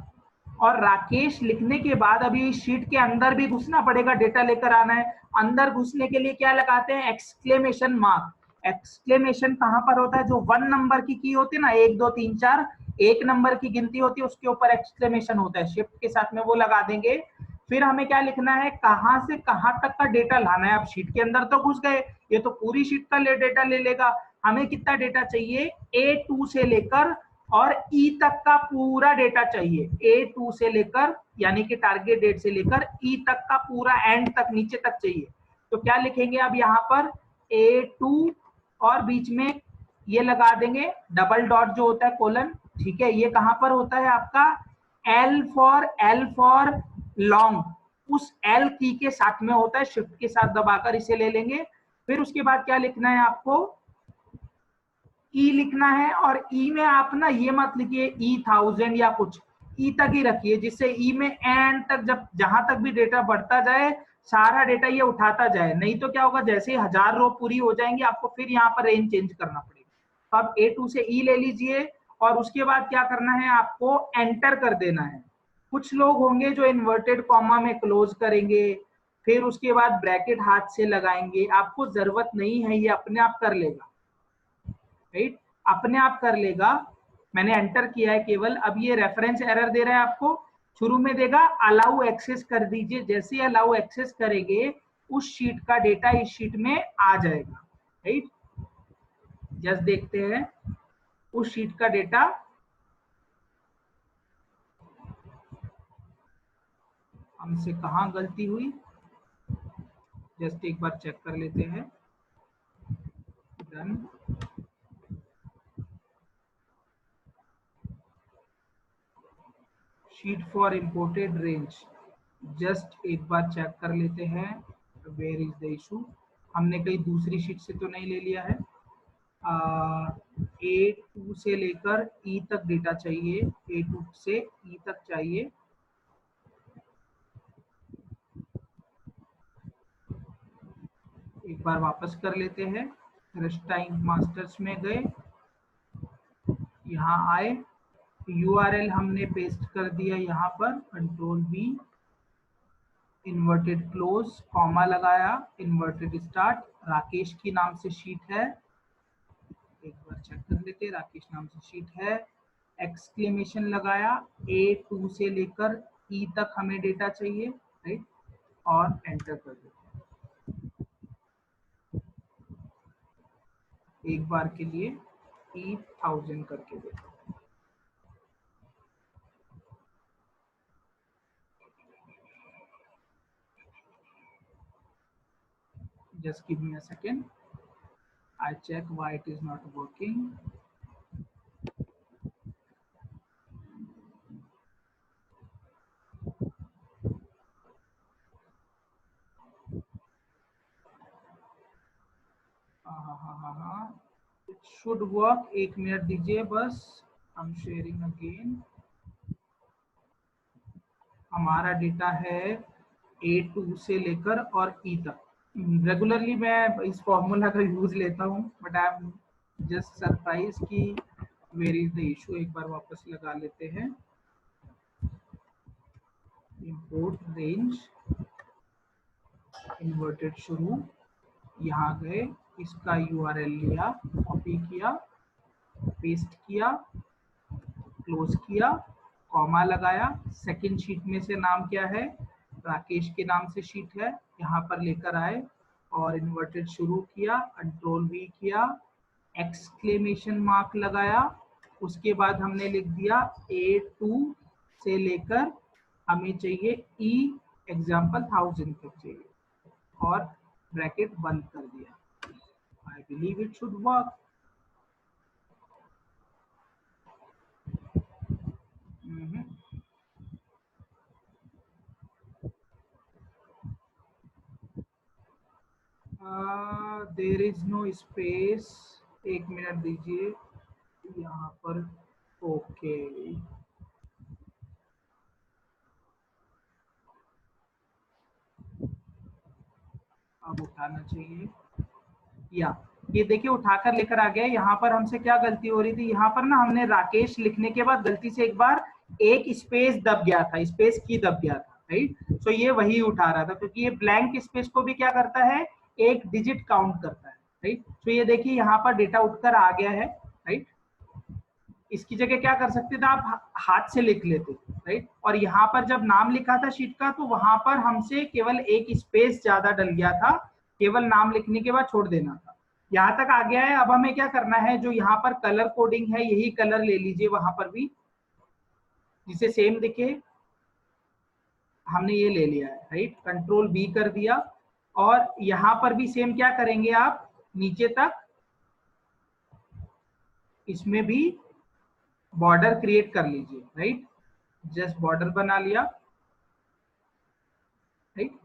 और राकेश लिखने के बाद अभी इस शीट के अंदर भी घुसना पड़ेगा, डेटा लेकर आना है। अंदर घुसने के लिए क्या लगाते हैं, एक्सक्लेमेशन मार्क। एक्सक्लेमेशन कहां पर होता है, जो 1 नंबर की होती है ना, 1 2 3 4 1 नंबर की गिनती होती है, उसके ऊपर एक्सक्लेमेशन होता है, शिफ्ट के साथ में वो लगा देंगे। फिर हमें क्या लिखना है, कहां से कहां तक का डेटा लाना है। अब शीट के अंदर तो घुस गए, ये तो पूरी शीट का डेटा ले लेगा, हमें कितना डेटा चाहिए, A2 से लेकर और E तक का पूरा डेटा चाहिए, A2 से लेकर यानी कि टारगेट डेट से लेकर E तक का पूरा एंड तक, नीचे तक चाहिए। तो क्या लिखेंगे अब यहाँ पर, A2 और बीच में ये लगा देंगे डबल डॉट जो होता है, कोलन, ठीक है। ये कहां पर होता है आपका, L फॉर लॉन्ग, उस L की के साथ में होता है, शिफ्ट के साथ दबाकर इसे ले लेंगे। फिर उसके बाद क्या लिखना है आपको, E लिखना है, और E में आप ना ये मत लिखिए E1000 या कुछ, E तक ही रखिए, जिससे E में एंड तक, जब जहां तक भी डेटा बढ़ता जाए सारा डेटा ये उठाता जाए। नहीं तो क्या होगा, जैसे ही 1000 रो पूरी हो जाएंगी आपको फिर यहाँ पर रेंज चेंज करना पड़ेगा। तो अब A2 से E ले लीजिए, और उसके बाद क्या करना है, आपको एंटर कर देना है। कुछ लोग होंगे जो इन्वर्टेड कॉमा में क्लोज करेंगे, फिर उसके बाद ब्रैकेट हाथ से लगाएंगे, आपको जरूरत नहीं है, ये अपने आप कर लेगा, राइट, अपने आप कर लेगा। मैंने एंटर किया है केवल, अब ये रेफरेंस एरर दे रहा है आपको, शुरू में देगा अलाउ एक्सेस कर दीजिए, जैसे अलाउ एक्सेस करेंगे उस शीट का डेटा इस शीट में आ जाएगा, राइट। जस्ट देखते हैं उस शीट का डेटा हमसे कहाँ गलती हुई, जस्ट एक बार चेक कर लेते हैं। Done. Sheet for imported range, just एक बार चेक कर लेते हैं वेयर इज द इशू। हमने कहीं दूसरी शीट से तो नहीं ले लिया है। A2 से लेकर E तक डेटा चाहिए, A2 से E तक चाहिए। एक बार वापस कर लेते हैं। रेस्टाइन मास्टर्स में गए, यहाँ आए, URL हमने पेस्ट कर दिया यहाँ पर, control V, inverted close, comma लगाया, इन्वर्टेड स्टार्ट, राकेश की नाम से शीट है, एक बार चेक कर लेते, राकेश नाम से शीट है, एक्सक्लेमेशन लगाया, A2 से लेकर E तक हमें डेटा चाहिए, राइट, और एंटर कर देते हैं। एक बार के लिए E1000 करके देते हैं। Just give me a second. I check why it is not working. It should work. एक मिनट दीजिए बस, I'm sharing again. हमारा डेटा है A2 से लेकर और E तक। रेगुलरली मैं इस फॉर्मूला का यूज लेता हूँ, but I am just surprise कि वेयर इज द इशू। एक बार वापस लगा लेते हैं। इंपोर्ट रेंज, इन्वर्टेड शुरू, यहाँ गए, इसका URL लिया, कॉपी किया, पेस्ट किया, क्लोज किया, कॉमा लगाया, सेकंड शीट में से नाम क्या है, राकेश के नाम से शीट है, यहाँ पर लेकर आए और इन्वर्टेड शुरू किया, कंट्रोल V किया, एक्सक्लेमेशन मार्क लगाया, उसके बाद हमने लिख दिया A2 से लेकर हमें चाहिए E एग्जाम्पल 1000 तक चाहिए और ब्रैकेट बंद कर दिया। I believe it should work. There is no space. एक मिनट दीजिए यहाँ पर। ओके, अब उठाना चाहिए, या ये देखिए उठाकर लेकर आ गया। यहाँ पर हमसे क्या गलती हो रही थी, यहाँ पर ना हमने राकेश लिखने के बाद गलती से एक बार एक स्पेस दब गया था, स्पेस की दब गया था, राइट। सो ये वही उठा रहा था, क्योंकि ये ब्लैंक स्पेस को भी क्या करता है, एक डिजिट काउंट करता है, राइट। तो ये देखिए यहाँ पर डेटा उठकर आ गया है, राइट। इसकी जगह क्या कर सकते थे आप, हाथ से लिख लेते, राइट। और यहाँ पर जब नाम लिखा था शीट का, तो वहां पर हमसे केवल एक स्पेस ज्यादा डल गया था, केवल नाम लिखने के बाद छोड़ देना था। यहाँ तक आ गया है। अब हमें क्या करना है, जो यहाँ पर कलर कोडिंग है यही कलर ले लीजिए वहां पर भी, जिसे सेम दिखे, हमने ये ले लिया है, राइट। कंट्रोल V कर दिया और यहाँ पर भी सेम क्या करेंगे आप, नीचे तक इसमें भी बॉर्डर क्रिएट कर लीजिए, राइट। जस्ट बॉर्डर बना लिया, राइट।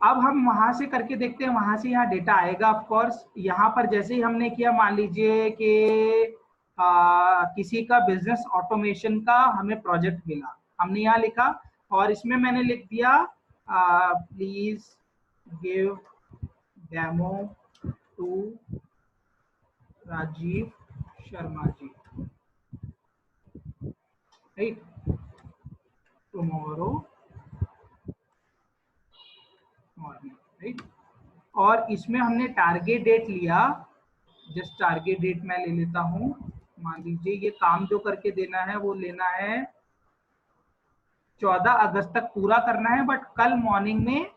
अब हम वहां से करके देखते हैं, वहां से यहाँ डेटा आएगा ऑफ कोर्स। यहाँ पर जैसे ही हमने किया, मान लीजिए कि किसी का बिजनेस ऑटोमेशन का हमें प्रोजेक्ट मिला, हमने यहाँ लिखा और इसमें मैंने लिख दिया please give demo to Rajiv Sharma ji, right, tomorrow morning, right. और इसमें हमने टारगेट डेट लिया, जस्ट टारगेट डेट मैं ले लेता हूं। मान लीजिए ये काम जो करके देना है वो लेना है 14 अगस्त तक पूरा करना है, बट कल मॉर्निंग में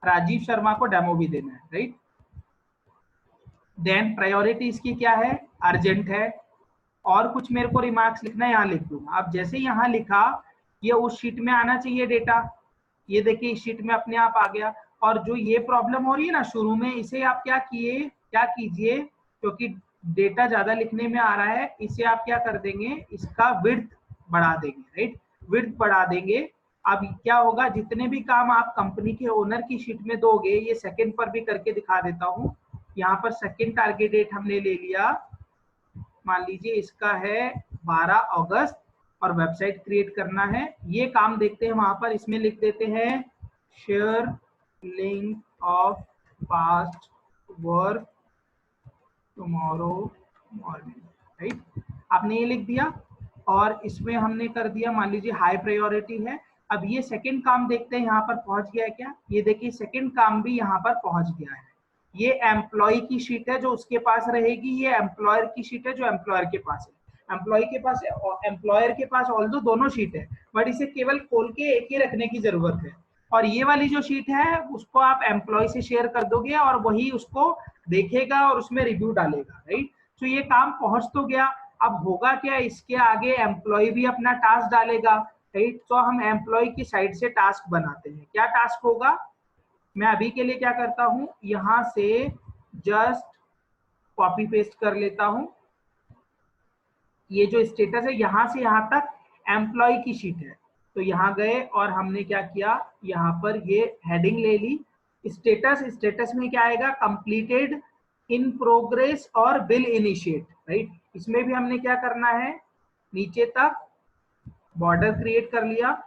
राजीव शर्मा को डेमो भी देना है, राइट। देन प्रायोरिटीज की क्या है, अर्जेंट है, और कुछ मेरे को रिमार्क्स लिखना है, यहाँ लिख दूंगा। अब जैसे यहाँ लिखा, ये उस शीट में आना चाहिए डेटा, ये देखिए इस शीट में अपने आप आ गया। और जो ये प्रॉब्लम हो रही है ना शुरू में, इसे आप क्या कीजिए, क्योंकि डेटा ज्यादा लिखने में आ रहा है, इसे आप क्या कर देंगे, इसका विड्थ बढ़ा देंगे, राइट, विड्थ बढ़ा देंगे। अब क्या होगा, जितने भी काम आप कंपनी के ओनर की शीट में दोगे, ये सेकंड पर भी करके दिखा देता हूँ। यहाँ पर सेकंड टारगेट डेट हमने ले लिया, मान लीजिए इसका है 12 अगस्त और वेबसाइट क्रिएट करना है। ये काम देखते हैं वहां पर, इसमें लिख देते हैं share link of past work tomorrow morning, right, आपने ये लिख दिया। और इसमें हमने कर दिया, मान लीजिए हाई प्रायोरिटी है। अब ये सेकंड काम देखते हैं यहाँ पर पहुंच गया है क्या, ये देखिए सेकंड काम भी यहाँ पर पहुंच गया है। ये एम्प्लॉय की शीट है जो उसके पास रहेगी, ये एम्प्लॉयर की शीट है जो एम्प्लॉयर के पास है। एम्प्लॉय के पास है और एम्प्लॉयर के पास ऑल्दो दोनों शीट है, बट इसे केवल खोल के एक ही रखने की जरूरत है। और ये वाली जो शीट है उसको आप एम्प्लॉय से शेयर कर दोगे और वही उसको देखेगा और उसमें रिव्यू डालेगा, राइट। तो ये काम पहुंच तो गया। अब होगा क्या, इसके आगे एम्प्लॉय भी अपना टास्क डालेगा, राइट। तो हम एम्प्लॉय की साइड से टास्क बनाते हैं। क्या टास्क होगा, मैं अभी के लिए क्या करता हूं, यहां से जस्ट कॉपी पेस्ट कर लेता हूं। ये जो स्टेटस है यहां से यहां तक एम्प्लॉय की शीट है, तो यहां गए और हमने क्या किया, यहां पर ये हेडिंग ले ली। स्टेटस में क्या आएगा, कंप्लीटेड, इन प्रोग्रेस और बिल इनिशिएट, राइट। इसमें भी हमने क्या करना है, नीचे तक बॉर्डर क्रिएट कर लिया,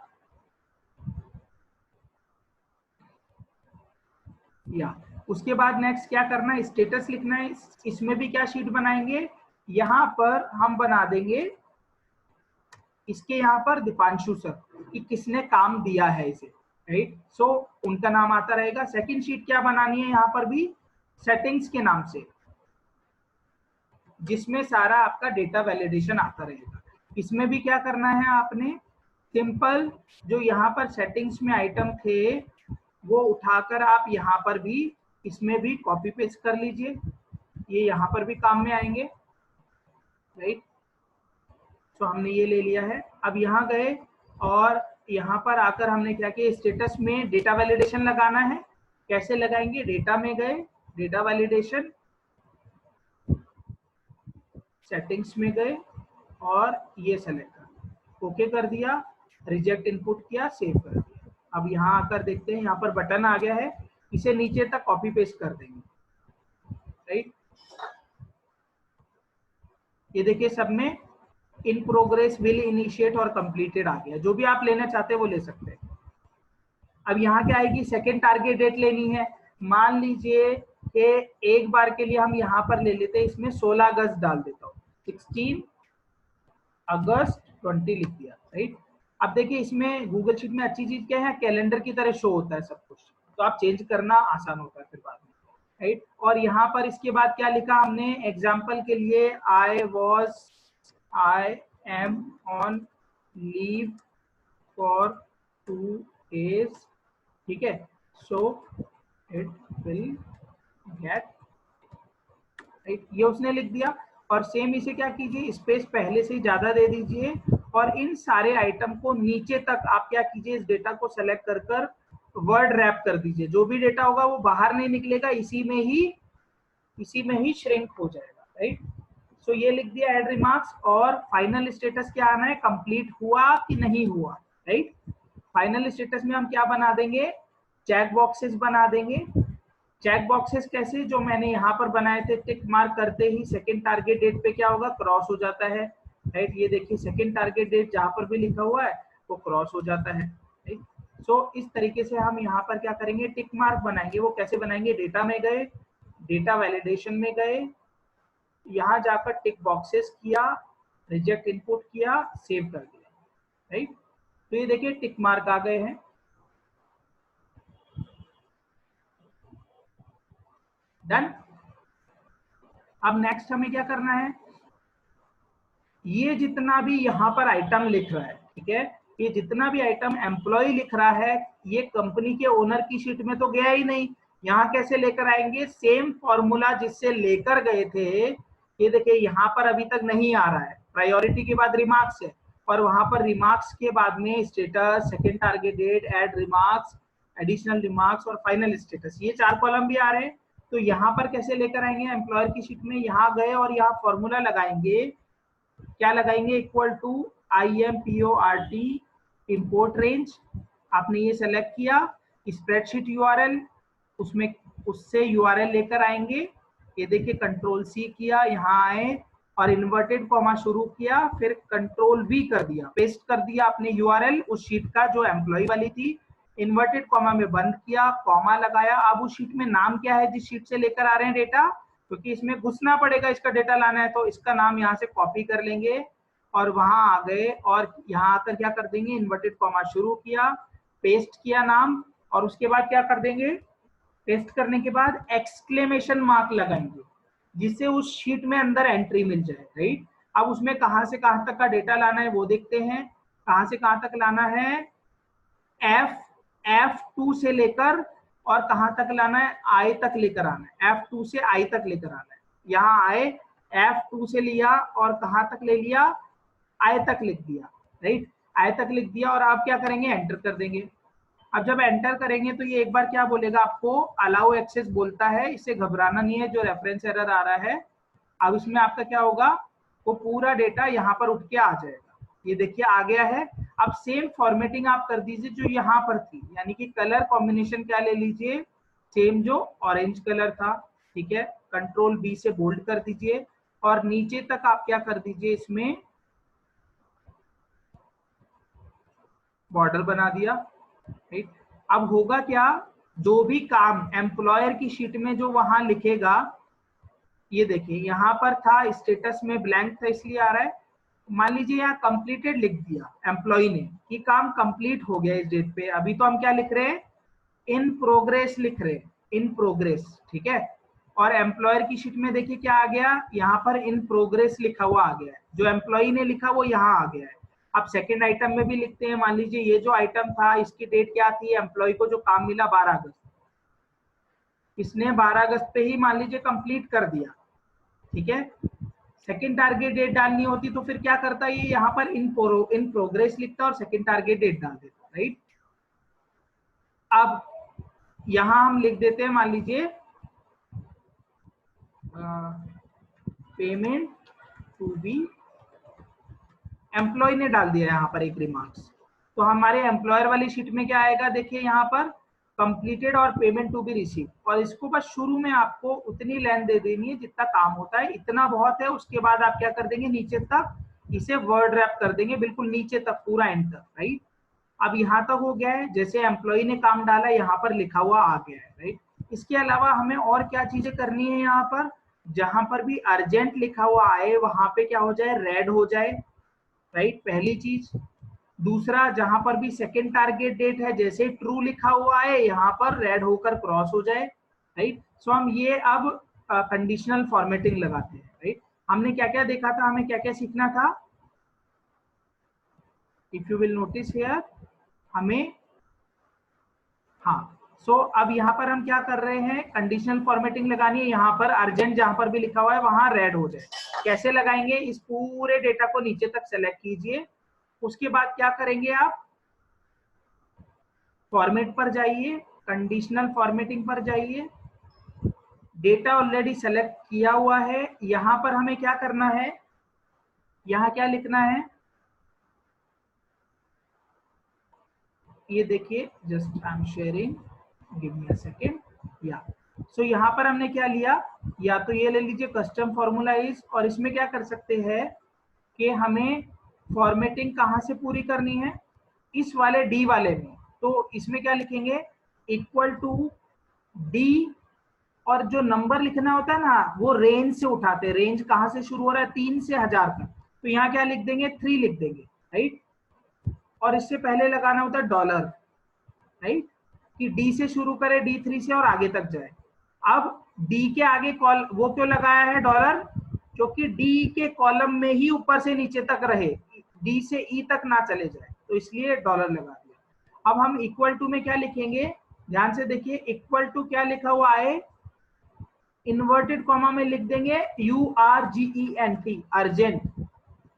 या उसके बाद नेक्स्ट क्या करना है, स्टेटस लिखना है। इसमें भी क्या शीट बनाएंगे, यहां पर हम बना देंगे इसके यहाँ पर दीपांशु सर कि किसने काम दिया है इसे, राइट। सो उनका नाम आता रहेगा। सेकंड शीट क्या बनानी है, यहाँ पर भी सेटिंग्स के नाम से, जिसमें सारा आपका डेटा वैलिडेशन आता रहेगा। इसमें भी क्या करना है आपने, सिंपल जो यहाँ पर सेटिंग्स में आइटम थे वो उठाकर आप यहाँ पर भी, इसमें भी कॉपी पेस्ट कर लीजिए, ये यहाँ पर भी काम में आएंगे, राइट। तो हमने ये ले लिया है। अब यहाँ गए और यहाँ पर आकर हमने क्या किया, स्टेटस में डेटा वैलिडेशन लगाना है। कैसे लगाएंगे, डेटा में गए, डेटा वैलिडेशन, सेटिंग्स में गए और ये सेलेक्ट कर, ओके कर दिया, रिजेक्ट इनपुट किया, सेव कर दिया। अब यहाँ आकर देखते हैं, यहाँ पर बटन आ गया है, इसे नीचे तक कॉपी पेस्ट कर देंगे, राइट। ये देखिए सब में इन प्रोग्रेस, विल इनिशिएट और कंप्लीटेड आ गया। जो भी आप लेना चाहते हैं वो ले सकते हैं। अब यहाँ क्या आएगी, सेकेंड टारगेट डेट लेनी है। मान लीजिए कि एक बार के लिए हम यहाँ पर ले लेते हैं, इसमें 16 अगस्त डाल देता हूँ, 16 अगस्त 20 लिख दिया, राइट। अब देखिए इसमें गूगल शीट में अच्छी चीज क्या है, कैलेंडर की तरह शो होता है सब कुछ, तो आप चेंज करना आसान होता है फिर बाद में, राइट। और यहाँ पर इसके बाद क्या लिखा हमने, एग्जाम्पल के लिए I am on leave for 2 days, ठीक है, so it will get, right, ये उसने लिख दिया। और सेम इसे क्या कीजिए, स्पेस पहले से ही ज्यादा दे दीजिए और इन सारे आइटम को नीचे तक आप क्या कीजिए, इस डेटा को सेलेक्ट कर कर वर्ड रैप कर दीजिए। जो भी डेटा होगा वो बाहर नहीं निकलेगा, इसी में ही श्रिंक हो जाएगा, राइट। सो ये लिख दिया एड रिमार्क्स। और फाइनल स्टेटस क्या आना है, कंप्लीट हुआ कि नहीं हुआ, राइट। फाइनल स्टेटस में हम क्या बना देंगे, चेक बॉक्सेस बना देंगे। चेक बॉक्सेस कैसे, जो मैंने यहाँ पर बनाए थे, टिक मार्क करते ही सेकंड टारगेट डेट पे क्या होगा, क्रॉस हो जाता है, राइट। ये देखिए सेकंड टारगेट डेट जहां पर भी लिखा हुआ है वो क्रॉस हो जाता है, राइट। सो इस तरीके से हम यहाँ पर क्या करेंगे, टिक मार्क बनाएंगे। वो कैसे बनाएंगे, डेटा में गए, डेटा वैलिडेशन में गए, यहाँ जाकर टिक बॉक्सेस किया, रिजेक्ट इनपुट किया, सेव कर दिया, राइट। तो ये देखिए टिक मार्क आ गए हैं, डन। अब नेक्स्ट हमें क्या करना है, ये जितना भी यहाँ पर आइटम लिख रहा है, ठीक है, ये जितना भी आइटम एम्प्लॉय लिख रहा है, ये कंपनी के ओनर की शीट में तो गया ही नहीं, यहाँ कैसे लेकर आएंगे, सेम फॉर्मूला जिससे लेकर गए थे, ये देखिए यहाँ पर अभी तक नहीं आ रहा है, प्रायोरिटी के बाद रिमार्क्स है, और वहां पर रिमार्क्स के बाद में status, second target date, add remarks, additional remarks और फाइनल स्टेटस, ये 4 कॉलम भी आ रहे हैं। तो यहाँ पर कैसे लेकर आएंगे, एम्प्लॉयर की शीट में यहाँ गए और यहाँ फॉर्मूला लगाएंगे, क्या लगाएंगे, equal to IMPORT import range, आपने ये सेलेक्ट किया, स्प्रेडशीट URL, उसमें उससे URL लेकर आएंगे, ये देखिए कंट्रोल C किया, यहाँ आए और इन्वर्टेड कॉमा शुरू किया, फिर कंट्रोल V कर दिया, पेस्ट कर दिया आपने URL उस शीट का जो एम्प्लॉय वाली थी, इन्वर्टेड कॉमा में बंद किया, कॉमा लगाया। अब उस शीट में नाम क्या है जिस शीट से लेकर आ रहे हैं डेटा, क्योंकि इसमें घुसना पड़ेगा, इसका डेटा लाना है, तो इसका नाम यहाँ से कॉपी कर लेंगे और वहां आ गए और यहाँ आकर क्या कर देंगे, इन्वर्टेड कॉमा शुरू किया, पेस्ट किया नाम, और उसके बाद क्या कर देंगे, पेस्ट करने के बाद एक्सक्लेमेशन मार्क लगाएंगे जिससे उस शीट में अंदर एंट्री मिल जाए, राइट। अब उसमें कहां से कहां तक का डेटा लाना है वो देखते हैं, कहां से कहां तक लाना है, F2 से लेकर और कहां तक लाना है, I तक लेकर आना है, F2 से I तक लेकर आना है। यहाँ आए, F2 से लिया और कहां तक ले लिया, I तक लिख दिया, राइट, I तक लिख दिया, और आप क्या करेंगे, एंटर कर देंगे। अब जब एंटर करेंगे तो ये एक बार क्या बोलेगा आपको, अलाउ एक्सेस बोलता है, इससे घबराना नहीं है, जो रेफरेंस एरर आ रहा है। अब इसमें आपका क्या होगा, वो पूरा डेटा यहाँ पर उठ के आ जाएगा, ये देखिए आ गया है। अब सेम फॉर्मेटिंग आप कर दीजिए जो यहाँ पर थी, यानी कि कलर कॉम्बिनेशन क्या ले लीजिए, सेम जो ऑरेंज कलर था, ठीक है, कंट्रोल B से बोल्ड कर दीजिए और नीचे तक आप क्या कर दीजिए, इसमें बॉर्डर बना दिया, राइट। अब होगा क्या, जो भी काम एम्प्लॉयर की शीट में जो वहां लिखेगा, ये देखिए यहाँ पर था, स्टेटस में ब्लैंक था इसलिए आ रहा है, मान लीजिए यहाँ कंप्लीटेड लिख दिया एम्प्लॉय ने कि काम कंप्लीट हो गया इस डेट पे, अभी तो हम क्या लिख रहे हैं, इन प्रोग्रेस लिख रहे हैं, इन प्रोग्रेस, ठीक है। और एम्प्लॉयर की शीट में देखिए क्या आ गया, यहाँ पर इन प्रोग्रेस लिखा हुआ आ गया है, जो एम्प्लॉय ने लिखा वो यहाँ आ गया है। अब सेकेंड आइटम में भी लिखते हैं, मान लीजिए ये जो आइटम था इसकी डेट क्या थी, एम्प्लॉय को जो काम मिला 12 अगस्त, इसने 12 अगस्त पे ही मान लीजिए कंप्लीट कर दिया, ठीक है। सेकेंड टारगेट डेट डालनी होती तो फिर क्या करता, ये यहाँ पर इन प्रोग्रेस लिखता और सेकेंड टारगेट डेट डाल देता, राइट। अब यहाँ हम लिख देते हैं, मान लीजिए पेमेंट टू बी, एम्प्लॉय ने डाल दिया यहाँ पर एक रिमार्क्स, तो हमारे एम्प्लॉयर वाली शीट में क्या आएगा, देखिए यहाँ पर कंप्लीटेड और पेमेंट टू बी रिसीव, और इसको बस शुरू में आपको उतनी लेंथ दे देनी है जितना काम होता है, इतना बहुत है। उसके बाद आप क्या कर देंगे, नीचे तक इसे वर्ड रैप कर देंगे, बिल्कुल नीचे तक पूरा एंटर, राइट। अब यहाँ तक हो गया है, जैसे एम्प्लॉय ने काम डाला यहाँ पर लिखा हुआ आ गया है, राइट। इसके अलावा हमें और क्या चीजें करनी है, यहाँ पर जहां पर भी अर्जेंट लिखा हुआ आए वहां पे क्या हो जाए, रेड हो जाए, राइट, पहली चीज। दूसरा, जहां पर भी सेकेंड टारगेट डेट है, जैसे ट्रू लिखा हुआ है यहाँ पर रेड होकर क्रॉस हो जाए, राइट। सो हम ये अब कंडीशनल फॉर्मेटिंग लगाते हैं, राइट। हमने क्या क्या देखा था, हमें क्या क्या सीखना था, if you will notice here, हमें, हाँ, सो अब यहाँ पर हम क्या कर रहे हैं, कंडीशनल फॉर्मेटिंग लगानी है, यहाँ पर अर्जेंट जहां पर भी लिखा हुआ है वहां रेड हो जाए। कैसे लगाएंगे, इस पूरे डेटा को नीचे तक सेलेक्ट कीजिए, उसके बाद क्या करेंगे, आप फॉर्मेट पर जाइए, कंडीशनल फॉर्मेटिंग पर जाइए, डेटा ऑलरेडी सेलेक्ट किया हुआ है, यहां पर हमें क्या करना है, यहां क्या लिखना है, ये देखिए, just I am sharing, give me a second, या सो यहाँ पर हमने क्या लिया, या तो ये ले लीजिए कस्टम फॉर्मूला इज, और इसमें क्या कर सकते हैं कि हमें फॉर्मेटिंग कहाँ से पूरी करनी है, इस वाले डी वाले में, तो इसमें क्या लिखेंगे, इक्वल टू डी, और जो नंबर लिखना होता है ना वो रेंज से उठाते हैं, रेंज कहाँ से शुरू हो रहा है, 3 से 1000 तक, तो यहाँ क्या लिख देंगे, 3 लिख देंगे, राइट। और इससे पहले लगाना होता है डॉलर, राइट, कि डी से शुरू करे, D3 से और आगे तक जाए। अब डी के आगे कॉल वो क्यों लगाया है डॉलर, क्योंकि डी के कॉलम में ही ऊपर से नीचे तक रहे, डी से ई तक ना चले जाए, तो इसलिए डॉलर लगा दिया। अब हम इक्वल टू में क्या लिखेंगे, ध्यान से देखिए, इक्वल टू क्या लिखा हुआ है, इन्वर्टेड कॉमा में लिख देंगे URGENT, अर्जेंट।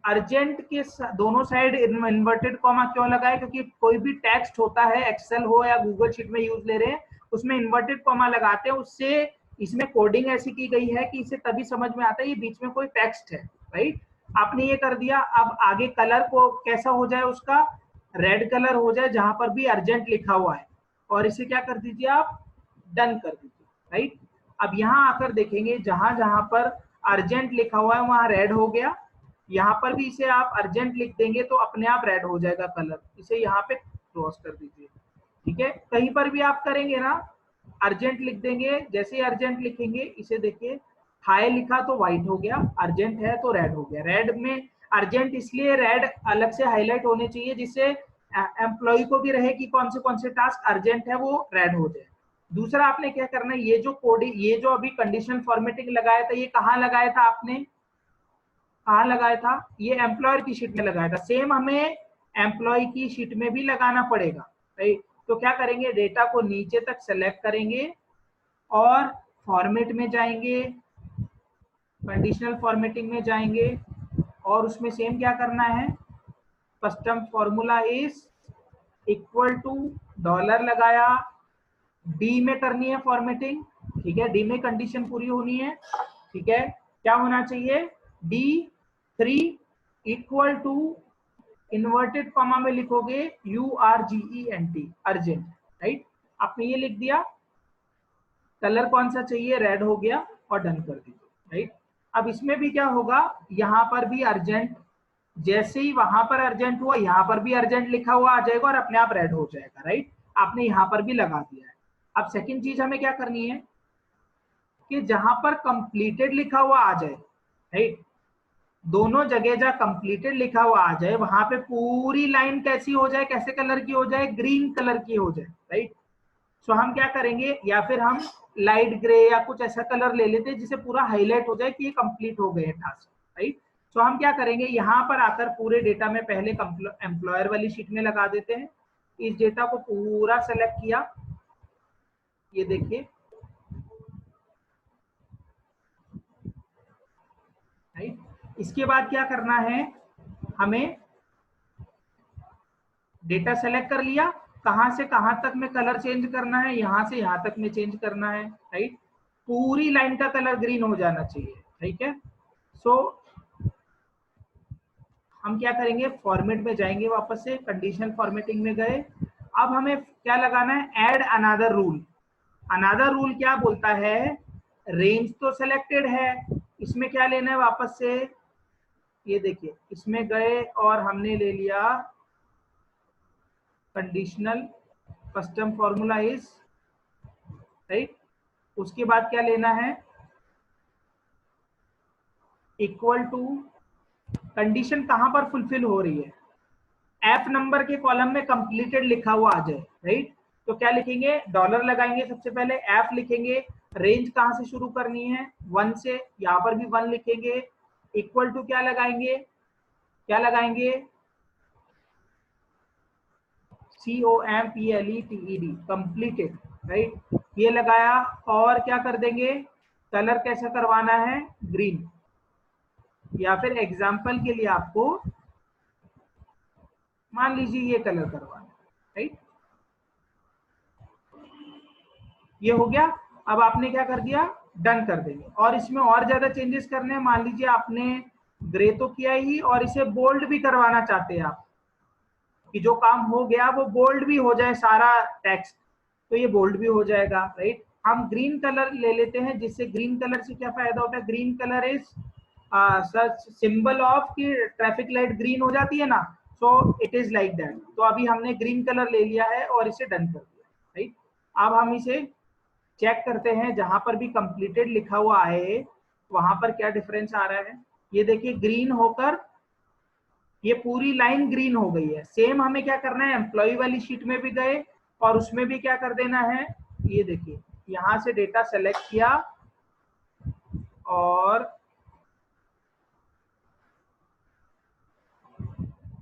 अर्जेंट के दोनों साइड इन्वर्टेड कॉमा क्यों लगाए, क्योंकि कोई भी टेक्स्ट होता है, एक्सेल हो या गूगल शीट में यूज ले रहे हैं, उसमें इन्वर्टेड कॉमा लगाते हैं, उससे इसमें कोडिंग ऐसी की गई है कि इसे तभी समझ में आता है ये बीच में कोई टेक्स्ट है, राइट। आपने ये कर दिया, अब आगे कलर को कैसा हो जाए, उसका रेड कलर हो जाए जहां पर भी अर्जेंट लिखा हुआ है, और इसे क्या कर दीजिए आप, डन कर दीजिए, राइट। अब यहाँ आकर देखेंगे जहां जहां पर अर्जेंट लिखा हुआ है वहां रेड हो गया, यहाँ पर भी इसे आप अर्जेंट लिख देंगे तो अपने आप रेड हो जाएगा कलर, इसे यहाँ पे क्रॉस कर दीजिए, ठीक है। कहीं पर भी आप करेंगे ना, अर्जेंट लिख देंगे, जैसे ही अर्जेंट लिखेंगे इसे देखिए, हाई लिखा तो व्हाइट हो गया, अर्जेंट है तो रेड हो गया। रेड में अर्जेंट इसलिए रेड अलग से हाईलाइट होने चाहिए जिससे एम्प्लॉय को भी रहे कि कौन से टास्क अर्जेंट है वो रेड हो जाए। दूसरा आपने क्या करना है, ये जो कोडिंग, ये जो अभी कंडीशनल फॉर्मेटिंग लगाया था, ये कहाँ लगाया था आपने, कहाँ लगाया था, ये एम्प्लॉयर की शीट में लगाया था, सेम हमें एम्प्लॉय की शीट में भी लगाना पड़ेगा, राइट। तो क्या करेंगे, डेटा को नीचे तक सेलेक्ट करेंगे और फॉर्मेट में जाएंगे, कंडीशनल फॉर्मेटिंग में जाएंगे, और उसमें सेम क्या करना है, custom formula is equal to dollar लगाया, डी में करनी है फॉर्मेटिंग, ठीक है, डी में कंडीशन पूरी होनी है, ठीक है। क्या होना चाहिए, D3 equal to inverted comma में लिखोगे URGENT, अर्जेंट, राइट। आपने ये लिख दिया, कलर कौन सा चाहिए, रेड हो गया, और डन कर दीजिए, राइट। अब इसमें भी क्या होगा, यहाँ पर भी अर्जेंट, जैसे ही वहां पर अर्जेंट हुआ यहाँ पर भी अर्जेंट लिखा हुआ आ जाएगा और अपने आप रेड हो जाएगा, राइट। आपने यहाँ पर भी लगा दिया है। अब सेकंड चीज हमें क्या करनी है कि जहां पर कंप्लीटेड लिखा हुआ आ जाए, राइट, दोनों जगह जहां कंप्लीटेड लिखा हुआ आ जाए वहां पे पूरी लाइन कैसी हो जाए, कैसे कलर की हो जाए, ग्रीन कलर की हो जाए, राइट। सो हम क्या करेंगे, या फिर हम लाइट ग्रे या कुछ ऐसा कलर ले लेते हैं जिसे पूरा हाईलाइट हो जाए कि ये कंप्लीट हो गए टास्क, राइट। सो हम क्या करेंगे, यहाँ पर आकर पूरे डेटा में पहले एम्प्लॉयर वाली शीट में लगा देते हैं, इस डेटा को पूरा सेलेक्ट किया, ये देखिए, राइट। इसके बाद क्या करना है, हमें डेटा सेलेक्ट कर लिया, कहां से कहां तक में कलर चेंज करना है, यहां से यहां तक में चेंज करना है, राइट। पूरी लाइन का कलर ग्रीन हो जाना चाहिए, ठीक है। सो हम क्या करेंगे, फॉर्मेट में जाएंगे, वापस से कंडीशनल फॉर्मेटिंग में गए। अब हमें क्या लगाना है, add another rule. Another rule क्या बोलता है, रेंज तो सिलेक्टेड है, इसमें क्या लेना है, वापस से ये देखिए, इसमें गए और हमने ले लिया conditional custom formula is, right. उसके बाद क्या लेना है, इक्वल टू, कंडीशन कहां पर फुलफिल हो रही है, एफ नंबर के कॉलम में कंप्लीटेड लिखा हुआ आ जाए, राइट। तो क्या लिखेंगे, डॉलर लगाएंगे, सबसे पहले एफ लिखेंगे, रेंज कहां से शुरू करनी है, 1 से, यहां पर भी 1 लिखेंगे, इक्वल टू क्या लगाएंगे, क्या लगाएंगे, COMPLETED, कंप्लीटेड, राइट, ये लगाया, और क्या कर देंगे, कलर कैसा करवाना है, ग्रीन, या फिर एग्जाम्पल के लिए आपको मान लीजिए ये कलर करवाना, राइट। ये हो गया। अब आपने क्या कर दिया, डन कर देंगे, और इसमें और ज्यादा चेंजेस करने हैं, मान लीजिए आपने ग्रे तो किया ही और इसे बोल्ड भी करवाना चाहते हैं आप, कि जो काम हो गया वो बोल्ड भी हो जाए सारा टेक्स्ट, तो ये बोल्ड भी हो जाएगा, राइट। हम ग्रीन कलर ले लेते हैं, जिससे ग्रीन कलर से क्या फायदा होता है, green colour is such symbol of कि ट्रैफिक लाइट ग्रीन हो जाती है ना, so it is like that. तो अभी हमने ग्रीन कलर ले लिया है और इसे डन कर दिया, राइट। अब हम इसे चेक करते हैं, जहां पर भी कंप्लीटेड लिखा हुआ है वहां पर क्या डिफरेंस आ रहा है, ये देखिए, ग्रीन होकर ये पूरी लाइन ग्रीन हो गई है। सेम हमें क्या करना है, एम्प्लॉय वाली शीट में भी गए और उसमें भी क्या कर देना है, ये देखिए, यहां से डेटा सेलेक्ट किया और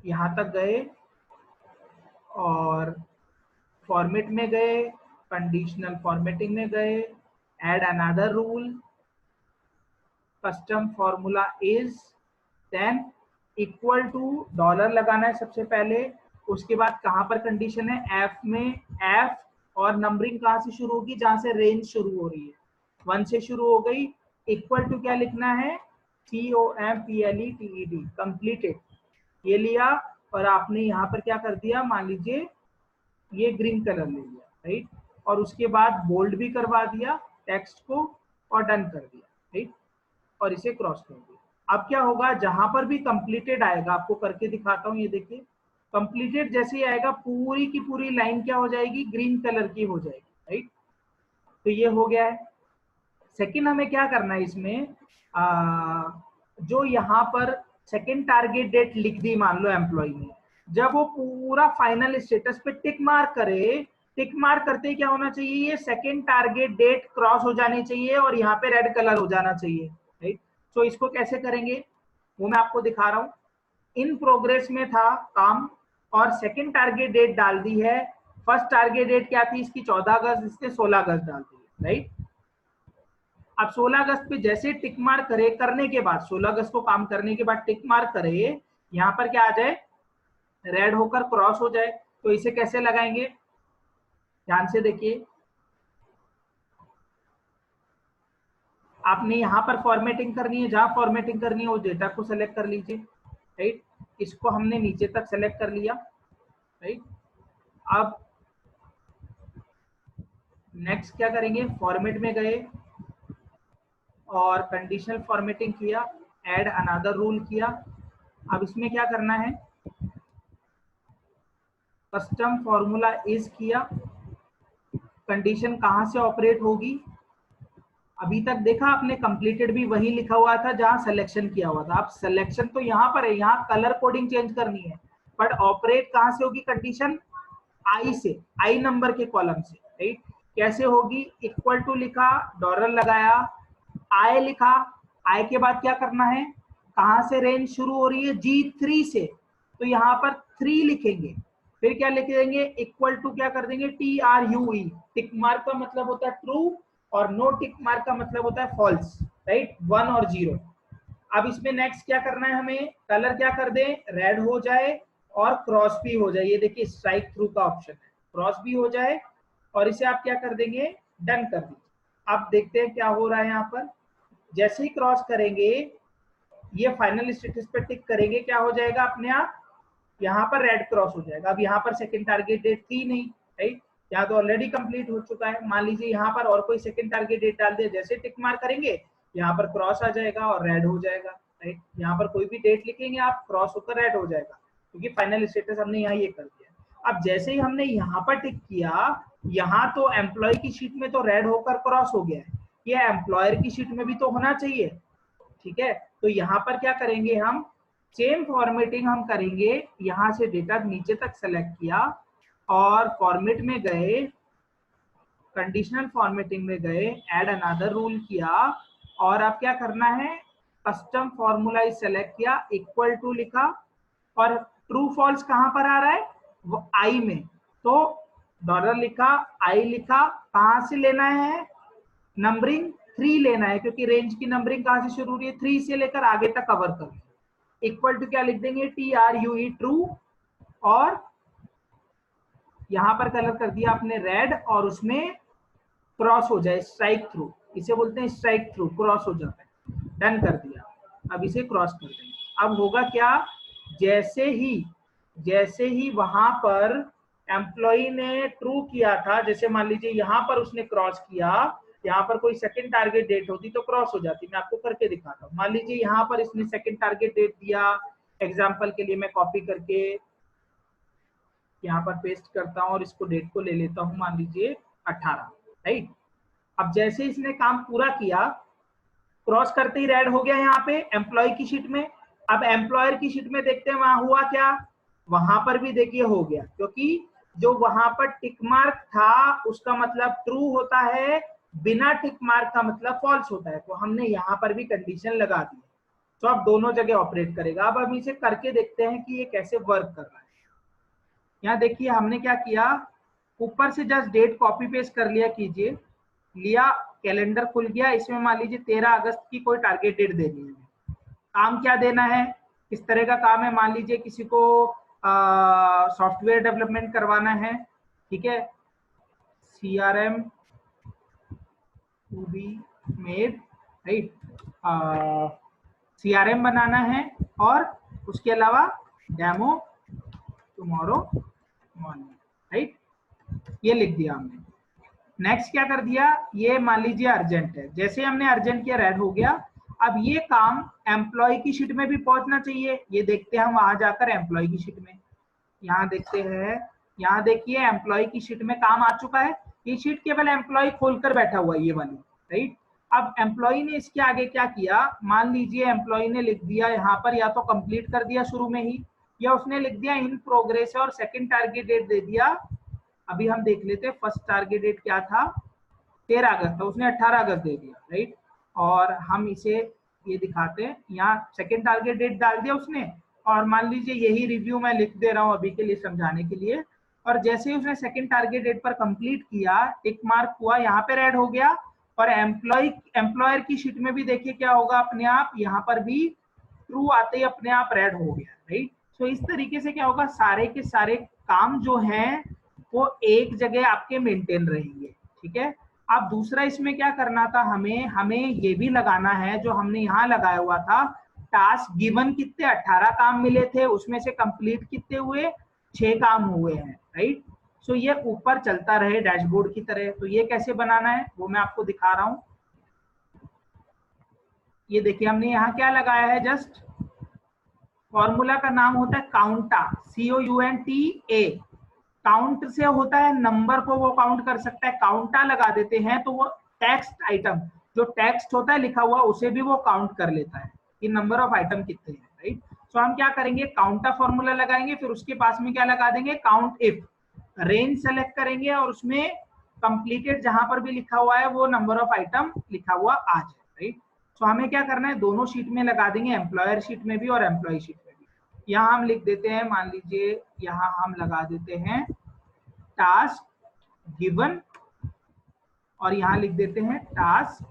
यहां तक गए और फॉर्मेट में गए, कंडीशनल फॉर्मेटिंग में गए, add another rule, custom formula is, then equal to dollar लगाना है सबसे पहले, उसके बाद कहां पर कंडीशन है, एफ में, एफ और नंबरिंग कहां से शुरू होगी, जहां से रेंज शुरू हो रही है, 1 से शुरू हो गई, इक्वल टू क्या लिखना है, COMPLETED, कंप्लीटेड, ये लिया और आपने यहाँ पर क्या कर दिया, मान लीजिए ये ग्रीन कलर ले लिया, राइट, और उसके बाद बोल्ड भी करवा दिया टेक्स्ट को और डन कर दिया, राइट, और इसे क्रॉस कर दिया। अब क्या होगा, जहां पर भी कंप्लीटेड आएगा, आपको करके दिखाता हूँ, ये देखिए कंप्लीटेड जैसे ही आएगा पूरी की पूरी लाइन क्या हो जाएगी, ग्रीन कलर की हो जाएगी, राइट, तो ये हो गया है। सेकंड हमें क्या करना है इसमें, जो यहाँ पर सेकंड टारगेट डेट लिख दी मान लो एम्प्लॉय ने, जब वो पूरा फाइनल स्टेटस पे टिक मार्क करे, टिक मार्क करते ही क्या होना चाहिए, ये सेकंड टारगेट डेट क्रॉस हो जानी चाहिए और यहाँ पे रेड कलर हो जाना चाहिए, राइट। तो इसको कैसे करेंगे वो मैं आपको दिखा रहा हूँ। इन प्रोग्रेस में था काम और सेकंड टारगेट डेट डाल दी है। फर्स्ट टारगेट डेट क्या थी इसकी, 14 अगस्त, इसने 16 अगस्त डाल दी है, राइट। अब 16 अगस्त पे जैसे टिक मार्क करे, करने के बाद 16 अगस्त को काम करने के बाद टिक मार्क करे, यहाँ पर क्या आ जाए, रेड होकर क्रॉस हो जाए, तो इसे कैसे लगाएंगे, ध्यान से देखिए। आपने यहाँ पर फॉर्मेटिंग करनी है, जहां फॉर्मेटिंग करनी है उस डेटा को सेलेक्ट कर लीजिए, राइट, इसको हमने नीचे तक सेलेक्ट कर लिया, राइट। अब नेक्स्ट क्या करेंगे, फॉर्मेट में गए और कंडीशनल फॉर्मेटिंग किया, ऐड अनदर रूल किया। अब इसमें क्या करना है, कस्टम फॉर्मूला इज किया, कंडीशन कहां से ऑपरेट होगी, अभी तक देखा आपने कंप्लीटेड भी वही लिखा हुआ था जहां सिलेक्शन किया हुआ था। अब सिलेक्शन तो यहाँ पर है, यहाँ कलर कोडिंग चेंज करनी है, बट ऑपरेट कहां से होगी कंडीशन, आई से, आई नंबर के कॉलम से, राइट। कैसे होगी, इक्वल टू लिखा, डॉलर लगाया, आई लिखा, आई के बाद क्या करना है, कहां से रेंज शुरू हो रही है, G3 से, तो यहाँ पर 3 लिखेंगे, फिर क्या लिख देंगे, इक्वल टू क्या कर देंगे, TRUE, टिक मार्क का मतलब होता है ट्रू और नो टिक मार्क का मतलब होता है फॉल्स, राइट, 1 और 0। अब इसमें नेक्स्ट क्या करना है, हमें कलर क्या कर दें, रेड हो जाए और क्रॉस भी हो जाए, ये देखिए स्ट्राइक थ्रू का ऑप्शन है, क्रॉस भी हो जाए और इसे आप क्या कर देंगे, डन कर दीजिए। अब देखते हैं क्या हो रहा है, यहाँ पर जैसे ही क्रॉस करेंगे, ये फाइनल स्टेटस पे टिक करेंगे, क्या हो जाएगा अपने आप, यहाँ पर रेड क्रॉस हो जाएगा। अब यहाँ पर सेकंड टारगेट डेट थी नहीं, राइट, यहाँ तो ऑलरेडी कंप्लीट हो चुका है। मान लीजिए यहाँ पर और कोई सेकंड टारगेट डेट डाल दिया, जैसे टिक मार्क करेंगे यहाँ पर क्रॉस आ जाएगा और रेड हो जाएगा, राइट। यहाँ पर कोई भी डेट लिखेंगे आप, क्रॉस होकर रेड हो जाएगा, क्योंकि फाइनल स्टेटस हमने यहाँ ये कर दिया। अब जैसे ही हमने यहाँ पर टिक किया, यहाँ तो एम्प्लॉय की शीट में तो रेड होकर क्रॉस हो गया है, ये एम्प्लॉयर की शीट में भी तो होना चाहिए, ठीक है। तो यहाँ पर क्या करेंगे, हम सेम फॉर्मेटिंग हम करेंगे, यहाँ से डेटा नीचे तक सेलेक्ट किया और फॉर्मेट में गए, कंडीशनल फॉर्मेटिंग में गए, ऐड अनदर रूल किया और अब क्या करना है, कस्टम फॉर्मूला सेलेक्ट किया, इक्वल टू लिखा और ट्रू फॉल्स कहां पर आ रहा है, वो आई में, तो डॉलर लिखा, आई लिखा, कहां से लेना है, नंबरिंग 3 लेना है, क्योंकि रेंज की नंबरिंग कहां से शुरू हो रही है, 3 से लेकर आगे तक कवर कर, इक्वल टू क्या लिख देंगे, TRUE ट्रू, और यहां पर कलर कर दिया आपने रेड और उसमें क्रॉस हो जाए, स्ट्राइक थ्रू, इसे बोलते हैं स्ट्राइक थ्रू, क्रॉस हो जाता है, डन कर दिया। अब इसे क्रॉस कर देंगे। अब होगा क्या, जैसे ही वहां पर एम्प्लॉय ने ट्रू किया था, जैसे मान लीजिए यहाँ पर उसने क्रॉस किया, यहाँ पर कोई सेकंड टारगेट डेट होती तो क्रॉस हो जाती, मैं आपको करके दिखाता हूँ। मान लीजिए यहाँ पर इसने सेकंड टारगेट डेट दिया, एग्जांपल के लिए मैं कॉपी करके यहाँ पर पेस्ट करता हूँ और इसको डेट को ले लेता हूँ, मान लीजिए 18, राइट। अब जैसे इसने काम पूरा किया, क्रॉस करते ही रेड हो गया यहाँ पे एम्प्लॉय की शीट में। अब एम्प्लॉयर की शीट में देखते हैं वहां हुआ क्या, वहां पर भी देखिए हो गया, क्योंकि जो वहां पर टिक मार्क था उसका मतलब ट्रू होता है, बिना टिक मार्क का मतलब फॉल्स होता है, तो हमने यहाँ पर भी कंडीशन लगा दी, तो अब दोनों जगह ऑपरेट करेगा। अब हम इसे करके देखते हैं कि ये कैसे वर्क कर रहा है। यहाँ देखिए हमने क्या किया, ऊपर से जस्ट डेट कॉपी पेस्ट कर लिया कीजिए, लिया कैलेंडर खुल गया, इसमें मान लीजिए 13 अगस्त की कोई टारगेट डेट देनी है। काम क्या देना है, किस तरह का काम है, मान लीजिए किसी को सॉफ्टवेयर डेवलपमेंट करवाना है, ठीक है, CRM to be made, right, CRM बनाना है और उसके अलावा डेमो टुमारो मॉर्निंग, राइट, ये लिख दिया हमने। नेक्स्ट क्या कर दिया, ये मान लीजिए अर्जेंट है, जैसे हमने अर्जेंट किया रेड हो गया। अब ये काम एम्प्लॉय की शीट में भी पहुंचना चाहिए, ये देखते हैं हम वहां जाकर एम्प्लॉय की शीट में, यहाँ देखते हैं, यहाँ देखिए एम्प्लॉय की शीट में काम आ चुका है। ये शीट केवल एम्प्लॉय खोलकर बैठा हुआ है, ये वाली, राइट। अब एम्प्लॉय ने इसके आगे क्या किया, मान लीजिए एम्प्लॉय ने लिख दिया यहाँ पर, या तो कंप्लीट कर दिया शुरू में ही, या उसने लिख दिया इन प्रोग्रेस है और सेकंड टारगेट डेट दे दिया। अभी हम देख लेते हैं फर्स्ट टारगेट डेट क्या था, 13 अगस्त था, उसने 18 अगस्त दे दिया, राइट। और हम इसे ये दिखाते हैं, यहाँ सेकंड टारगेट डेट डाल दिया उसने, और मान लीजिए यही रिव्यू मैं लिख दे रहा हूँ अभी के लिए समझाने के लिए। और जैसे ही उसने सेकंड टारगेट डेट पर कंप्लीट किया, टिक मार्क हुआ, यहाँ पे रेड हो गया, और एम्प्लॉयर की शीट में भी देखिए क्या होगा, अपने आप यहाँ पर भी ट्रू आते ही अपने आप रेड हो गया, राइट। सो इस तरीके से क्या होगा, सारे के सारे काम जो हैं वो एक जगह आपके मेंटेन रहेंगे, ठीक है। अब दूसरा इसमें क्या करना था, हमें ये भी लगाना है जो हमने यहाँ लगाया हुआ था, टास्क गिवन कितने 18 काम मिले थे, उसमें से कंप्लीट कितने हुए, 6 काम हुए हैं, राइट। सो ये ऊपर चलता रहे डैशबोर्ड की तरह। तो ये कैसे बनाना है वो मैं आपको दिखा रहा हूँ। ये देखिए हमने यहाँ क्या लगाया है, जस्ट फॉर्मूला का नाम होता है काउंटा, COUNTA। काउंट से होता है नंबर को वो काउंट कर सकता है, काउंटा लगा देते हैं तो वो टेक्स्ट आइटम, जो टेक्स्ट होता है लिखा हुआ, उसे भी वो काउंट कर लेता है कि नंबर ऑफ आइटम कितने हैं, राइट। सो हम क्या करेंगे, काउंटा फॉर्मूला लगाएंगे, फिर उसके पास में क्या लगा देंगे, काउंट इफ, रेंज सेलेक्ट करेंगे और उसमें कंप्लीटेड जहां पर भी लिखा हुआ है वो नंबर ऑफ आइटम लिखा हुआ आ जाए, राइट। सो हमें क्या करना है, दोनों शीट में लगा देंगे, एम्प्लॉयर शीट में भी और एम्प्लॉय शीट में भी। यहाँ हम लिख देते हैं, मान लीजिए यहाँ हम लगा देते हैं टास्क गिवन, और यहाँ लिख देते हैं टास्क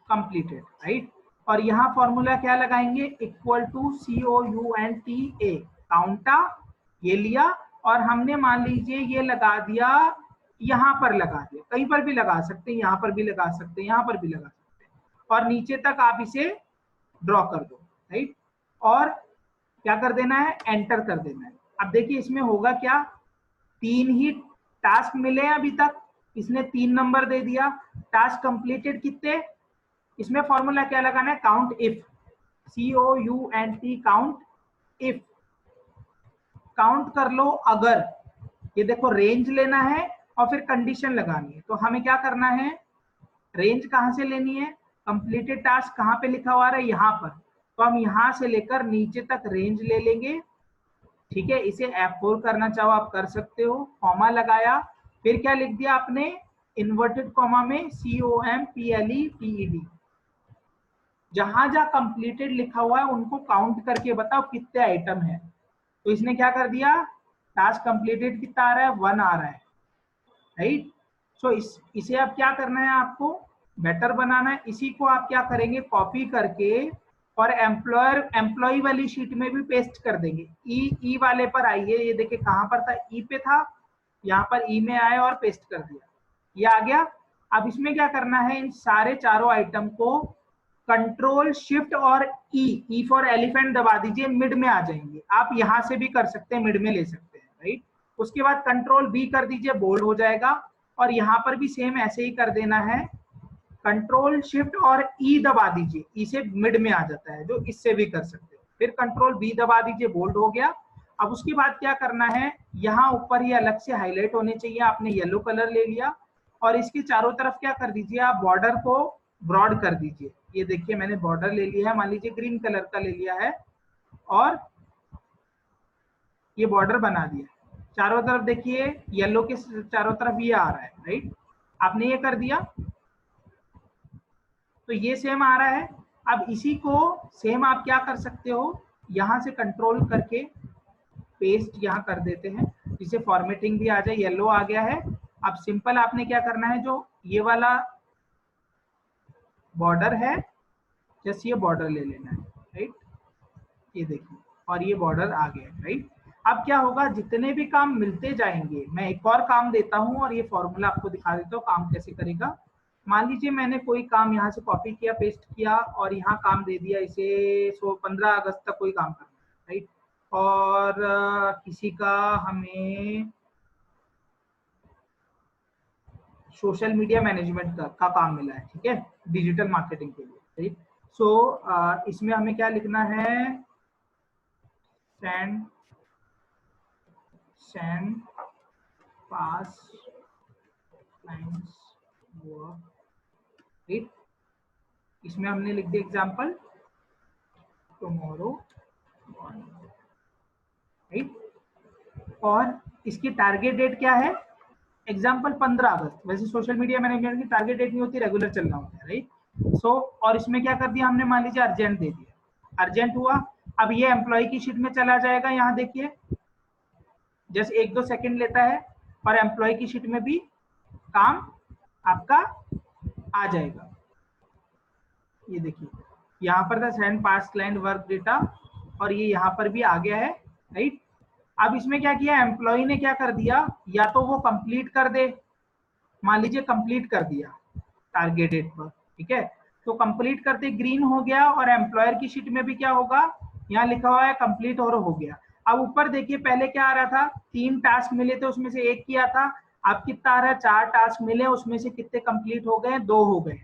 कंप्लीटेड, राइट। और यहाँ फॉर्मूला क्या लगाएंगे, इक्वल टू COUNTA, काउंटा, ये लिया, और हमने मान लीजिए ये लगा दिया, यहाँ पर लगा दिया, कहीं पर भी लगा सकते हैं, यहाँ पर भी लगा सकते हैं, यहाँ पर भी लगा सकते हैं, और नीचे तक आप इसे ड्रॉ कर दो, राइट। और क्या कर देना है, एंटर कर देना है। अब देखिए इसमें होगा क्या, 3 ही टास्क मिले हैं अभी तक, इसने 3 नंबर दे दिया, टास्क कंप्लीटेड कितने, इसमें फॉर्मूला क्या लगाना है, count if, COUNT, count if, count कर लो अगर, ये देखो रेंज लेना है और फिर कंडीशन लगानी है। तो हमें क्या करना है, रेंज कहां से लेनी है, कंप्लीटेड टास्क कहां पे लिखा हुआ है, यहाँ पर, तो हम यहां से लेकर नीचे तक रेंज ले लेंगे, ठीक है। इसे F4 करना चाहो आप कर सकते हो, कॉमा लगाया, फिर क्या लिख दिया आपने, इन्वर्टेड कॉमा में COMPLETED, जहां जहां कंप्लीटेड लिखा हुआ है उनको काउंट करके बताओ कितने आइटम है। तो इसने क्या कर दिया, टास्क कंप्लीटेड कितना आ रहा है, 1 आ रहा है, राइट। सो इसे अब क्या करना है, आपको बेटर बनाना है। इसी को आप क्या करेंगे, कॉपी करके और एम्प्लॉय वाली शीट में भी पेस्ट कर देंगे। ई वाले पर आइए, ये देखिए कहां पर था, ई पे था, यहाँ पर ई में आए और पेस्ट कर दिया, ये आ गया। अब इसमें क्या करना है, इन सारे चारों आइटम को कंट्रोल शिफ्ट और ई फॉर एलिफेंट दबा दीजिए, मिड में आ जाएंगे। आप यहां से भी कर सकते हैं, मिड में ले सकते हैं, राइट। उसके बाद कंट्रोल बी कर दीजिए, बोल्ड हो जाएगा, और यहाँ पर भी सेम ऐसे ही कर देना है, कंट्रोल शिफ्ट और ई दबा दीजिए, ई से मिड में आ जाता है, जो इससे भी कर सकते हैं। फिर कंट्रोल बी दबा दीजिए, बोल्ड हो गया। अब उसके बाद क्या करना है, यहाँ ऊपर ये अलग से हाईलाइट होने चाहिए, आपने येलो कलर ले लिया, और इसके चारों तरफ क्या कर दीजिए, आप बॉर्डर को ब्रॉड कर दीजिए। ये देखिए मैंने बॉर्डर ले लिया है, मान लीजिए ग्रीन कलर का ले लिया है, और ये बॉर्डर बना दिया। चारों तरफ देखिए येलो के चारों तरफ ये आ रहा है, राइट। आपने ये कर दिया तो ये सेम आ रहा है। अब इसी को सेम आप क्या कर सकते हो, यहां से कंट्रोल करके पेस्ट यहाँ कर देते हैं, जिससे फॉर्मेटिंग भी आ जाए। येलो आ गया है। अब सिंपल आपने क्या करना है, जो ये वाला बॉर्डर है जस्ट ये बॉर्डर ले लेना है, राइट। ये देखिए, और ये बॉर्डर आ गया, राइट। अब क्या होगा, जितने भी काम मिलते जाएंगे, मैं एक और काम देता हूं और ये फॉर्मूला आपको दिखा देता हूँ काम कैसे करेगा। मान लीजिए मैंने कोई काम यहाँ से कॉपी किया, पेस्ट किया और यहाँ काम दे दिया इसे 15 अगस्त तक कोई काम करना है, राइट। और किसी का हमें सोशल मीडिया मैनेजमेंट का काम मिला है, ठीक है, डिजिटल मार्केटिंग के लिए, राइट। सो इसमें हमें क्या लिखना है, send pass lines work, right? इसमें हमने लिख दिया एग्जाम्पल टुमारो, राइट। और इसकी टारगेट डेट क्या है, एग्जाम्पल 15 अगस्त। वैसे सोशल मीडिया मैनेजमेंट की टारगेट डेट नहीं होती, रेगुलर चलना होता है, राइट। सो और इसमें क्या कर दिया हमने, मान लीजिए अर्जेंट दे दिया, अर्जेंट हुआ। अब ये एम्प्लॉय की शीट में चला जाएगा, यहाँ देखिए जस्ट 1-2 सेकंड लेता है और एम्प्लॉय की शीट में भी काम आपका आ जाएगा। ये देखिए यहाँ पर था सेंड पास क्लाइंट वर्क डेटा और ये यहाँ पर भी आ गया है, राइट। अब इसमें क्या किया, एम्प्लॉय ने क्या कर दिया, या तो वो कंप्लीट कर दे, मान लीजिए कंप्लीट कर दिया टारगेट डेट पर, ठीक है, तो कंप्लीट करते ग्रीन हो गया। और एम्प्लॉयर की शीट में भी क्या होगा, यहाँ लिखा हुआ है कंप्लीट और हो गया। अब ऊपर देखिए पहले क्या आ रहा था, 3 टास्क मिले थे उसमें से 1 किया था, अब कितना आ रहा है, 4 टास्क मिले उसमें से कितने कंप्लीट हो गए, 2 हो गए।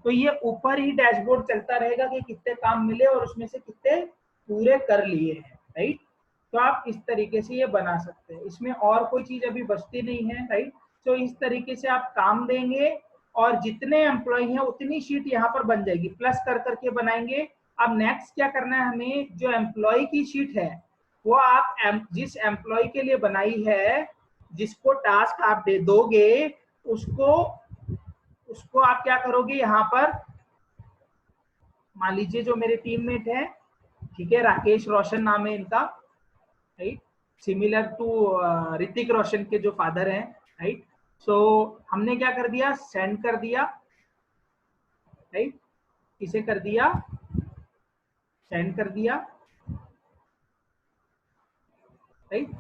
तो ये ऊपर ही डैशबोर्ड चलता रहेगा कि कितने काम मिले और उसमें से कितने पूरे कर लिए हैं, राइट। तो आप इस तरीके से ये बना सकते हैं, इसमें और कोई चीज अभी बचती नहीं है, राइट। तो इस तरीके से आप काम देंगे और जितने एम्प्लॉय हैं उतनी शीट यहाँ पर बन जाएगी, प्लस कर करके बनाएंगे। अब नेक्स्ट क्या करना है हमें, जो एम्प्लॉय की शीट है वो आप जिस एम्प्लॉय के लिए बनाई है, जिसको टास्क आप दे दोगे, उसको आप क्या करोगे, यहाँ पर मान लीजिए जो मेरे टीममेट है, ठीक है, राकेश रोशन नाम है इनका, right, similar to Hrithik Roshan के जो फादर हैं, राइट। सो हमने क्या कर दिया, सेंड कर दिया, राइट, इसे कर दिया, सेंड कर दिया, राइट,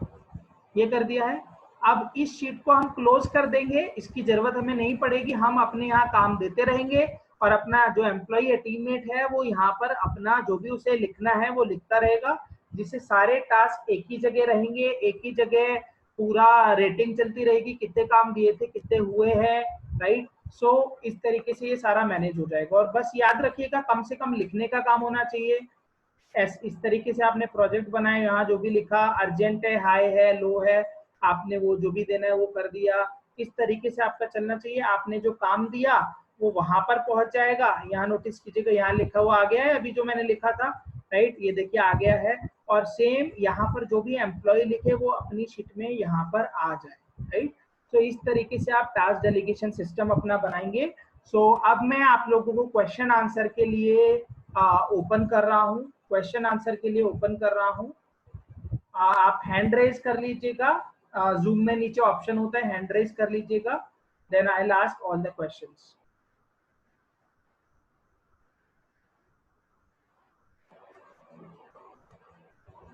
ये कर दिया है। अब इस शीट को हम क्लोज कर देंगे, इसकी जरूरत हमें नहीं पड़ेगी, हम अपने यहाँ काम देते रहेंगे और अपना जो एम्प्लॉय है, टीममेट है, वो यहाँ पर अपना जो भी उसे लिखना है वो लिखता रहेगा, जिससे सारे टास्क एक ही जगह रहेंगे, एक ही जगह पूरा रेटिंग चलती रहेगी, कितने काम दिए थे, कितने हुए हैं, राइट। सो इस तरीके से ये सारा मैनेज हो जाएगा। और बस याद रखिएगा कम से कम लिखने का काम होना चाहिए। इस तरीके से आपने प्रोजेक्ट बनाए, यहाँ जो भी लिखा, अर्जेंट है, हाई है, लो है, आपने वो जो भी देना है वो कर दिया। इस तरीके से आपका चलना चाहिए। आपने जो काम दिया वो वहां पर पहुंच जाएगा। यहाँ नोटिस कीजिएगा, यहाँ लिखा हुआ आ गया है, अभी जो मैंने लिखा था, राइट, ये देखिए आ गया है। और सेम यहाँ पर जो भी एम्प्लॉय लिखे वो अपनी शीट में यहाँ पर आ जाए, राइट। तो इस तरीके से आप टास्क डेलीगेशन सिस्टम अपना बनाएंगे। सो अब मैं आप लोगों को क्वेश्चन आंसर के लिए ओपन कर रहा हूँ, क्वेश्चन आंसर के लिए ओपन कर रहा हूँ। आप हैंड रेज कर लीजिएगा, जूम में नीचे ऑप्शन होता है, हैंड रेज कर लीजिएगा, then I will ask all the questions.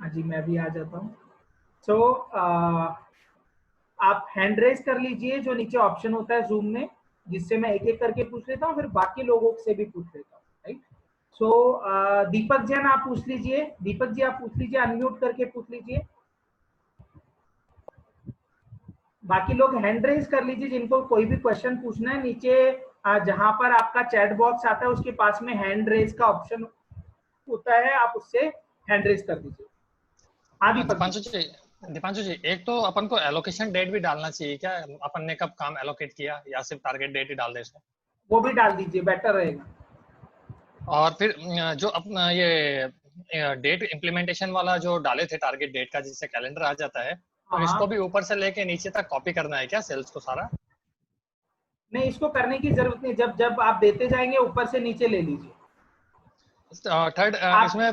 हाँ जी, मैं भी आ जाता हूँ। सो आप हैंड रेज कर लीजिए, जो नीचे ऑप्शन होता है जूम में, जिससे मैं एक एक करके पूछ लेता हूँ, फिर बाकी लोगों से भी पूछ लेता हूँ, राइट। सो दीपक जैन आप पूछ लीजिए, दीपक जी आप पूछ लीजिए, अनम्यूट करके पूछ लीजिए। बाकी लोग हैंड रेज कर लीजिए जिनको कोई भी क्वेश्चन पूछना है। नीचे जहां पर आपका चैट बॉक्स आता है उसके पास में हैंड रेज का ऑप्शन होता है, आप उससे हैंड रेज कर दीजिए। हाँ दीपांशु जी, एक तो अपन को एलोकेशन डेट भी डालना चाहिए क्या, अपन ने कब काम एलोकेट किया, या सिर्फ टारगेट डेट ही डाल दे इसमें? वो भी डाल दीजिए, बेटर रहेगा। और फिर जो अपना ये डेट इम्प्लीमेंटेशन वाला जो डाले थे टारगेट डेट का, जिससे कैलेंडर आ जाता है, तो इसको भी ऊपर से लेके नीचे तक कॉपी करना है क्या, सेल्स को सारा? नहीं, इसको करने की जरूरत नहीं, जब जब आप देते जाएंगे ऊपर से नीचे ले लीजिए। थर्ड इसमें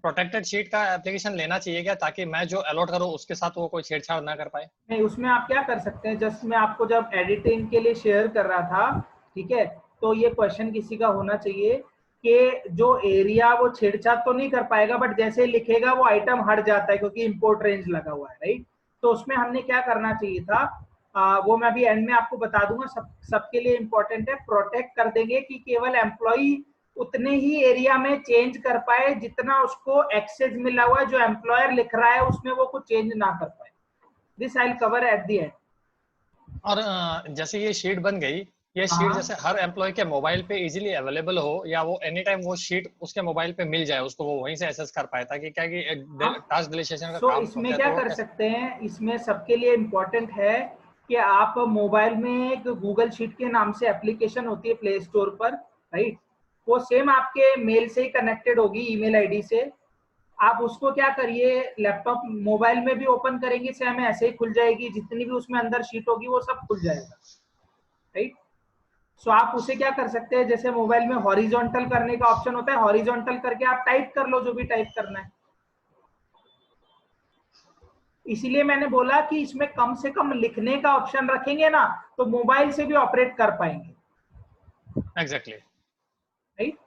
प्रोटेक्टेड शीट का एप्लीकेशन लेना चाहिए क्या, ताकि मैं जो अलॉट करूँ उसके साथ वो कोई छेड़छाड़ ना कर पाए? नहीं, उसमें आप क्या कर सकते हैं, जस्ट मैं आपको जब एडिटिंग के लिए शेयर कर रहा था, ठीक है, तो ये क्वेश्चन किसी का होना चाहिए कि जो एरिया वो छेड़छाड़ तो नहीं कर पाएगा, बट जैसे लिखेगा वो आइटम हट जाता है क्योंकि इंपोर्ट रेंज लगा हुआ है, राइट। तो उसमें हमने क्या करना चाहिए था, वो मैं अभी एंड में आपको बता दूंगा, सबके लिए इंपॉर्टेंट है। प्रोटेक्ट कर देंगे कि केवल एम्प्लॉय उतने ही एरिया में चेंज कर पाए जितना उसको एक्सेस मिला हुआ है, जो एम्प्लॉयर लिख रहा है उसमें वो कुछ चेंज ना कर पाए। This I will cover at the end. और जैसे ये शीट बन गई, ये शीट जैसे हर एम्प्लॉय के मोबाइल पे इजीली अवेलेबल हो, या वो एनी टाइम वो शीट उसके मोबाइल पे मिल जाए उसको, वो वहीं से एक्सेस कर पाए, ताकि क्या कि टास्क डिलीशन का काम इसमें होता है, क्या तो कर सकते हैं, इसमें सबके लिए इम्पोर्टेंट है कि आप मोबाइल में एक गूगल शीट के नाम से एप्लीकेशन होती है प्ले स्टोर पर, राइट। वो सेम आपके मेल से ही कनेक्टेड होगी, ईमेल आईडी से। आप उसको क्या करिए, लैपटॉप मोबाइल में भी ओपन करेंगे सेम ऐसे ही खुल जाएगी, जितनी भी उसमें अंदर शीट होगी वो सब खुल जाएगा, राइट। सो आप उसे क्या कर सकते हैं, जैसे मोबाइल में हॉरिजॉन्टल करने का ऑप्शन होता है, हॉरिजॉन्टल करके आप टाइप कर लो जो भी टाइप करना है। इसीलिए मैंने बोला कि इसमें कम से कम लिखने का ऑप्शन रखेंगे ना, तो मोबाइल से भी ऑपरेट कर पाएंगे। Exactly, right.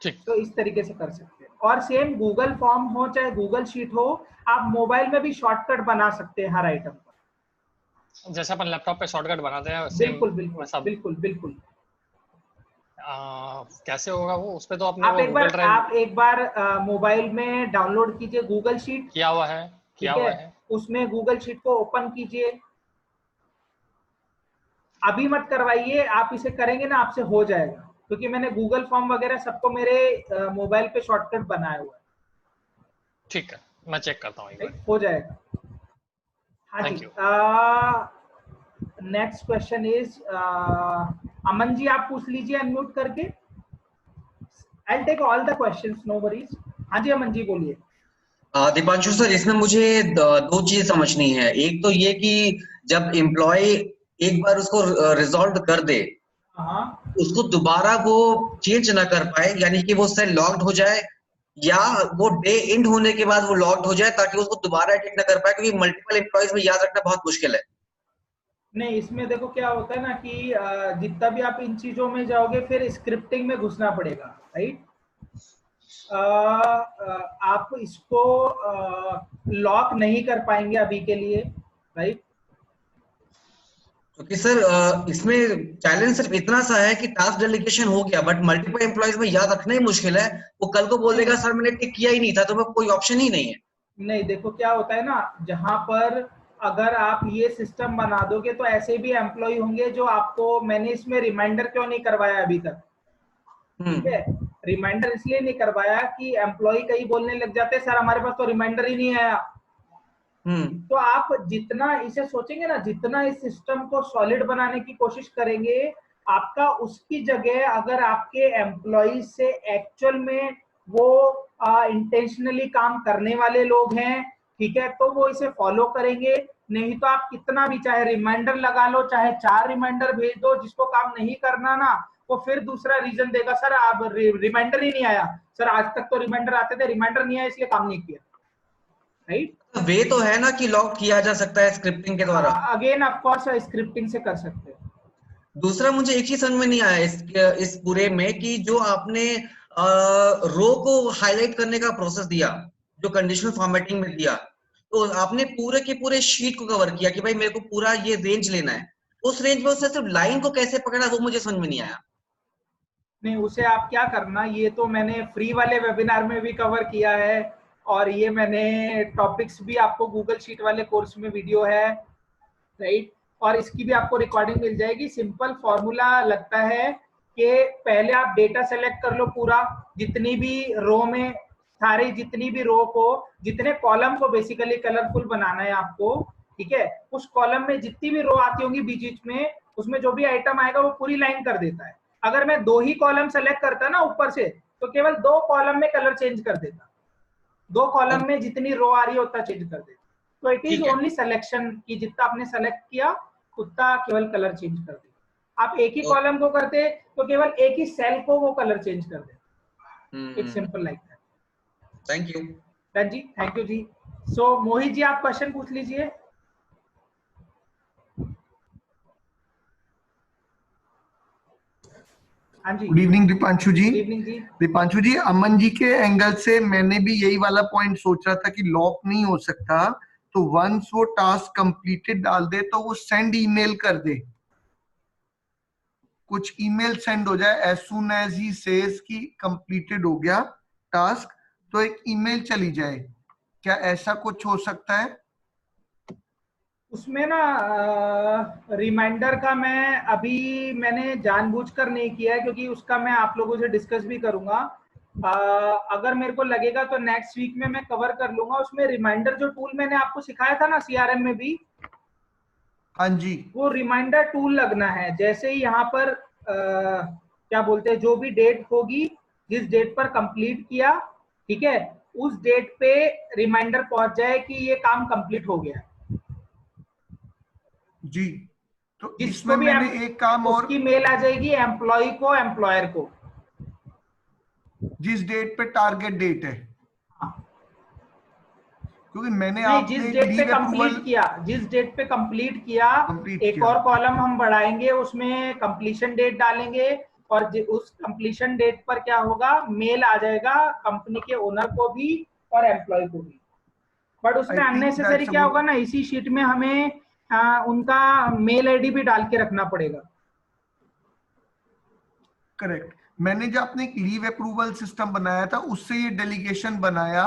ठीक। तो इस तरीके से कर सकते हैं। और सेम गूगल फॉर्म हो चाहे गूगल शीट हो, आप मोबाइल में भी शॉर्टकट बना सकते हैं हर आइटम पर, जैसे अपन लैपटॉप पे शॉर्टकट बनाते हैं बिल्कुल सेम बिल्कुल वैसा। बिल्कुल बिल्कुल। कैसे होगा वो? उस पे तो अपने वो गूगल ड्राइव आप एक बार मोबाइल में डाउनलोड कीजिए गूगल शीट, किया हुआ है, किया ठीक है। हुआ है। उसमें गूगल शीट को ओपन कीजिए, अभी मत करवाइए, आप इसे करेंगे ना आपसे हो जाएगा, क्योंकि मैंने गूगल फॉर्म वगैरह सबको मेरे मोबाइल पे शॉर्टकट बनाया हुआ है। ठीक है, मैं चेक करता हूँ एक बार। हो जाएगा। हाँ थैंक जी। You. Next question is, Aman ji आप पूछ लीजिए अनम्यूट करके। I will take all the questions, no worries. हाँ जी अमन जी बोलिए। दीपांशु सर, इसमें मुझे दो चीज समझनी है। एक तो ये कि जब एम्प्लॉय एक बार उसको रिजॉल्व कर दे, हाँ, उसको दोबारा वो चेंज ना कर पाए, यानी कि वो सेल लॉक्ड हो जाए, या वो डे एंड होने के बाद वो लॉक्ड हो जाए ताकि उसको दोबारा एडिट ना कर पाए, क्योंकि मल्टीपल एम्प्लॉयज में याद रखना बहुत मुश्किल है। नहीं इसमें देखो क्या होता है ना कि जितना भी आप इन चीजों में जाओगे फिर स्क्रिप्टिंग में घुसना पड़ेगा, राइट। आप इसको लॉक नहीं कर पाएंगे अभी के लिए, राइट। क्योंकि सर इसमें चैलेंज सिर्फ इतना सा है कि टास्क डेलीगेशन हो गया, बट मल्टीपल एम्प्लॉयज में याद रखना ही मुश्किल है। वो कल को बोल देगा सर मैंने टिक किया ही नहीं था, तो मैं कोई ऑप्शन ही नहीं है। नहीं देखो क्या होता है ना, जहां पर अगर आप ये सिस्टम बना दोगे तो ऐसे भी एम्प्लॉय होंगे जो आपको, मैंने इसमें रिमाइंडर क्यों नहीं करवाया अभी तक, ठीक है। रिमाइंडर इसलिए नहीं करवाया कि एम्प्लॉय कई बोलने लग जाते हैं सर हमारे पास तो रिमाइंडर ही नहीं आया। तो आप जितना इसे सोचेंगे ना, जितना इस सिस्टम को सॉलिड बनाने की कोशिश करेंगे, आपका उसकी जगह अगर आपके एम्प्लॉय से एक्चुअल में वो इंटेंशनली काम करने वाले लोग हैं, ठीक है, तो वो इसे फॉलो करेंगे। नहीं तो आप कितना भी चाहे रिमाइंडर लगा लो, चाहे 4 रिमाइंडर भेज दो, जिसको काम नहीं करना ना वो फिर दूसरा रीजन देगा, सर आप रिमाइंडर ही नहीं आया, सर आज तक तो रिमाइंडर आते थे, रिमाइंडर नहीं आया इसलिए काम नहीं किया, राइट। वे तो है ना कि लॉक किया जा सकता है स्क्रिप्टिंग के द्वारा। अगेन ऑफ कोर्स स्क्रिप्टिंग से कर सकते हैं। दूसरा मुझे एक चीज समझ में नहीं आया इस पूरे में, कि जो आपने रो को हाईलाइट करने का प्रोसेस दिया, जो कंडीशनल फॉर्मेटिंग में दिया, तो आपने पूरे के पूरे शीट को कवर किया कि भाई मेरे को पूरा ये रेंज लेना है। उस रेंज में उसने सिर्फ लाइन को कैसे पकड़ा, वो मुझे समझ में नहीं आया। नहीं उसे आप क्या करना, ये तो मैंने फ्री वाले वेबिनार में भी कवर किया है, और ये मैंने टॉपिक्स भी आपको गूगल शीट वाले कोर्स में वीडियो है, राइट। और इसकी भी आपको रिकॉर्डिंग मिल जाएगी। सिंपल फॉर्मूला लगता है कि पहले आप डेटा सेलेक्ट कर लो पूरा, जितनी भी रो में, सारी जितनी भी रो को, जितने कॉलम को बेसिकली कलरफुल बनाना है आपको, ठीक है। उस कॉलम में जितनी भी रो आती होंगी बीच बीच में, उसमें जो भी आइटम आएगा वो पूरी लाइन कर देता है। अगर मैं 2 ही कॉलम सेलेक्ट करता ना ऊपर से, तो केवल 2 कॉलम में कलर चेंज कर देता, 2 कॉलम में जितनी रो आ रही है उतना चेंज कर देता। तो इट इज ओनली सिलेक्शन की, जितना आपने सेलेक्ट किया उतना केवल कलर चेंज कर देता। आप एक ही कॉलम को करते तो केवल एक ही सेल को वो कलर चेंज कर देता। It's simple like that. Thank you. Done जी, थैंक यू जी। सो मोहित जी आप क्वेश्चन पूछ लीजिए। हाँ जी, good evening Deepanshu ji. Good evening जी। दीपांशु जी, अमन जी के एंगल से मैंने भी यही वाला पॉइंट सोच रहा था कि लॉक नहीं हो सकता, तो वंस वो टास्क कंप्लीटेड डाल दे तो वो सेंड ईमेल कर दे, कुछ ईमेल सेंड हो जाए as soon as he says कि कंप्लीटेड हो गया टास्क, तो एक ईमेल चली जाए। क्या ऐसा कुछ हो सकता है? उसमें ना रिमाइंडर का मैंने जानबूझकर नहीं किया है, क्योंकि उसका मैं आप लोगों से डिस्कस भी करूंगा। अगर मेरे को लगेगा तो नेक्स्ट वीक में मैं कवर कर लूंगा। उसमें रिमाइंडर जो टूल मैंने आपको सिखाया था ना सीआरएम में भी, हाँ जी, वो रिमाइंडर टूल लगना है। जैसे ही यहाँ पर क्या बोलते हैं, जो भी डेट होगी, जिस डेट पर कंप्लीट किया, ठीक है, उस डेट पे रिमाइंडर पहुंच जाए कि ये काम कंप्लीट हो गया। जी, तो जिसको इसमें भी मैंने एक काम और, उसकी मेल आ जाएगी एम्प्लॉय को, एम्प्लॉयर को, जिस डेट पे टारगेट डेट है, हाँ। क्योंकि मैंने नहीं, जिस आपने डेट पे लीव अप्रूवल कंप्लीट किया, जिस डेट पे कंप्लीट किया, कंप्लीट एक किया। और कॉलम हम बढ़ाएंगे, उसमें कंप्लीशन डेट डालेंगे, और उस कंप्लीशन डेट पर क्या होगा, मेल आ जाएगा कंपनी के ओनर को भी और एम्प्लॉय को भी। बट उसमें आई थिंक अननेसेसरी दैट्स क्या होगा ना, इसी शीट में हमें उनका मेल आईडी भी डाल के रखना पड़ेगा। करेक्ट। मैंने जो अपने एक लीव अप्रूवल सिस्टम बनाया था उससे ये डेलीगेशन बनाया,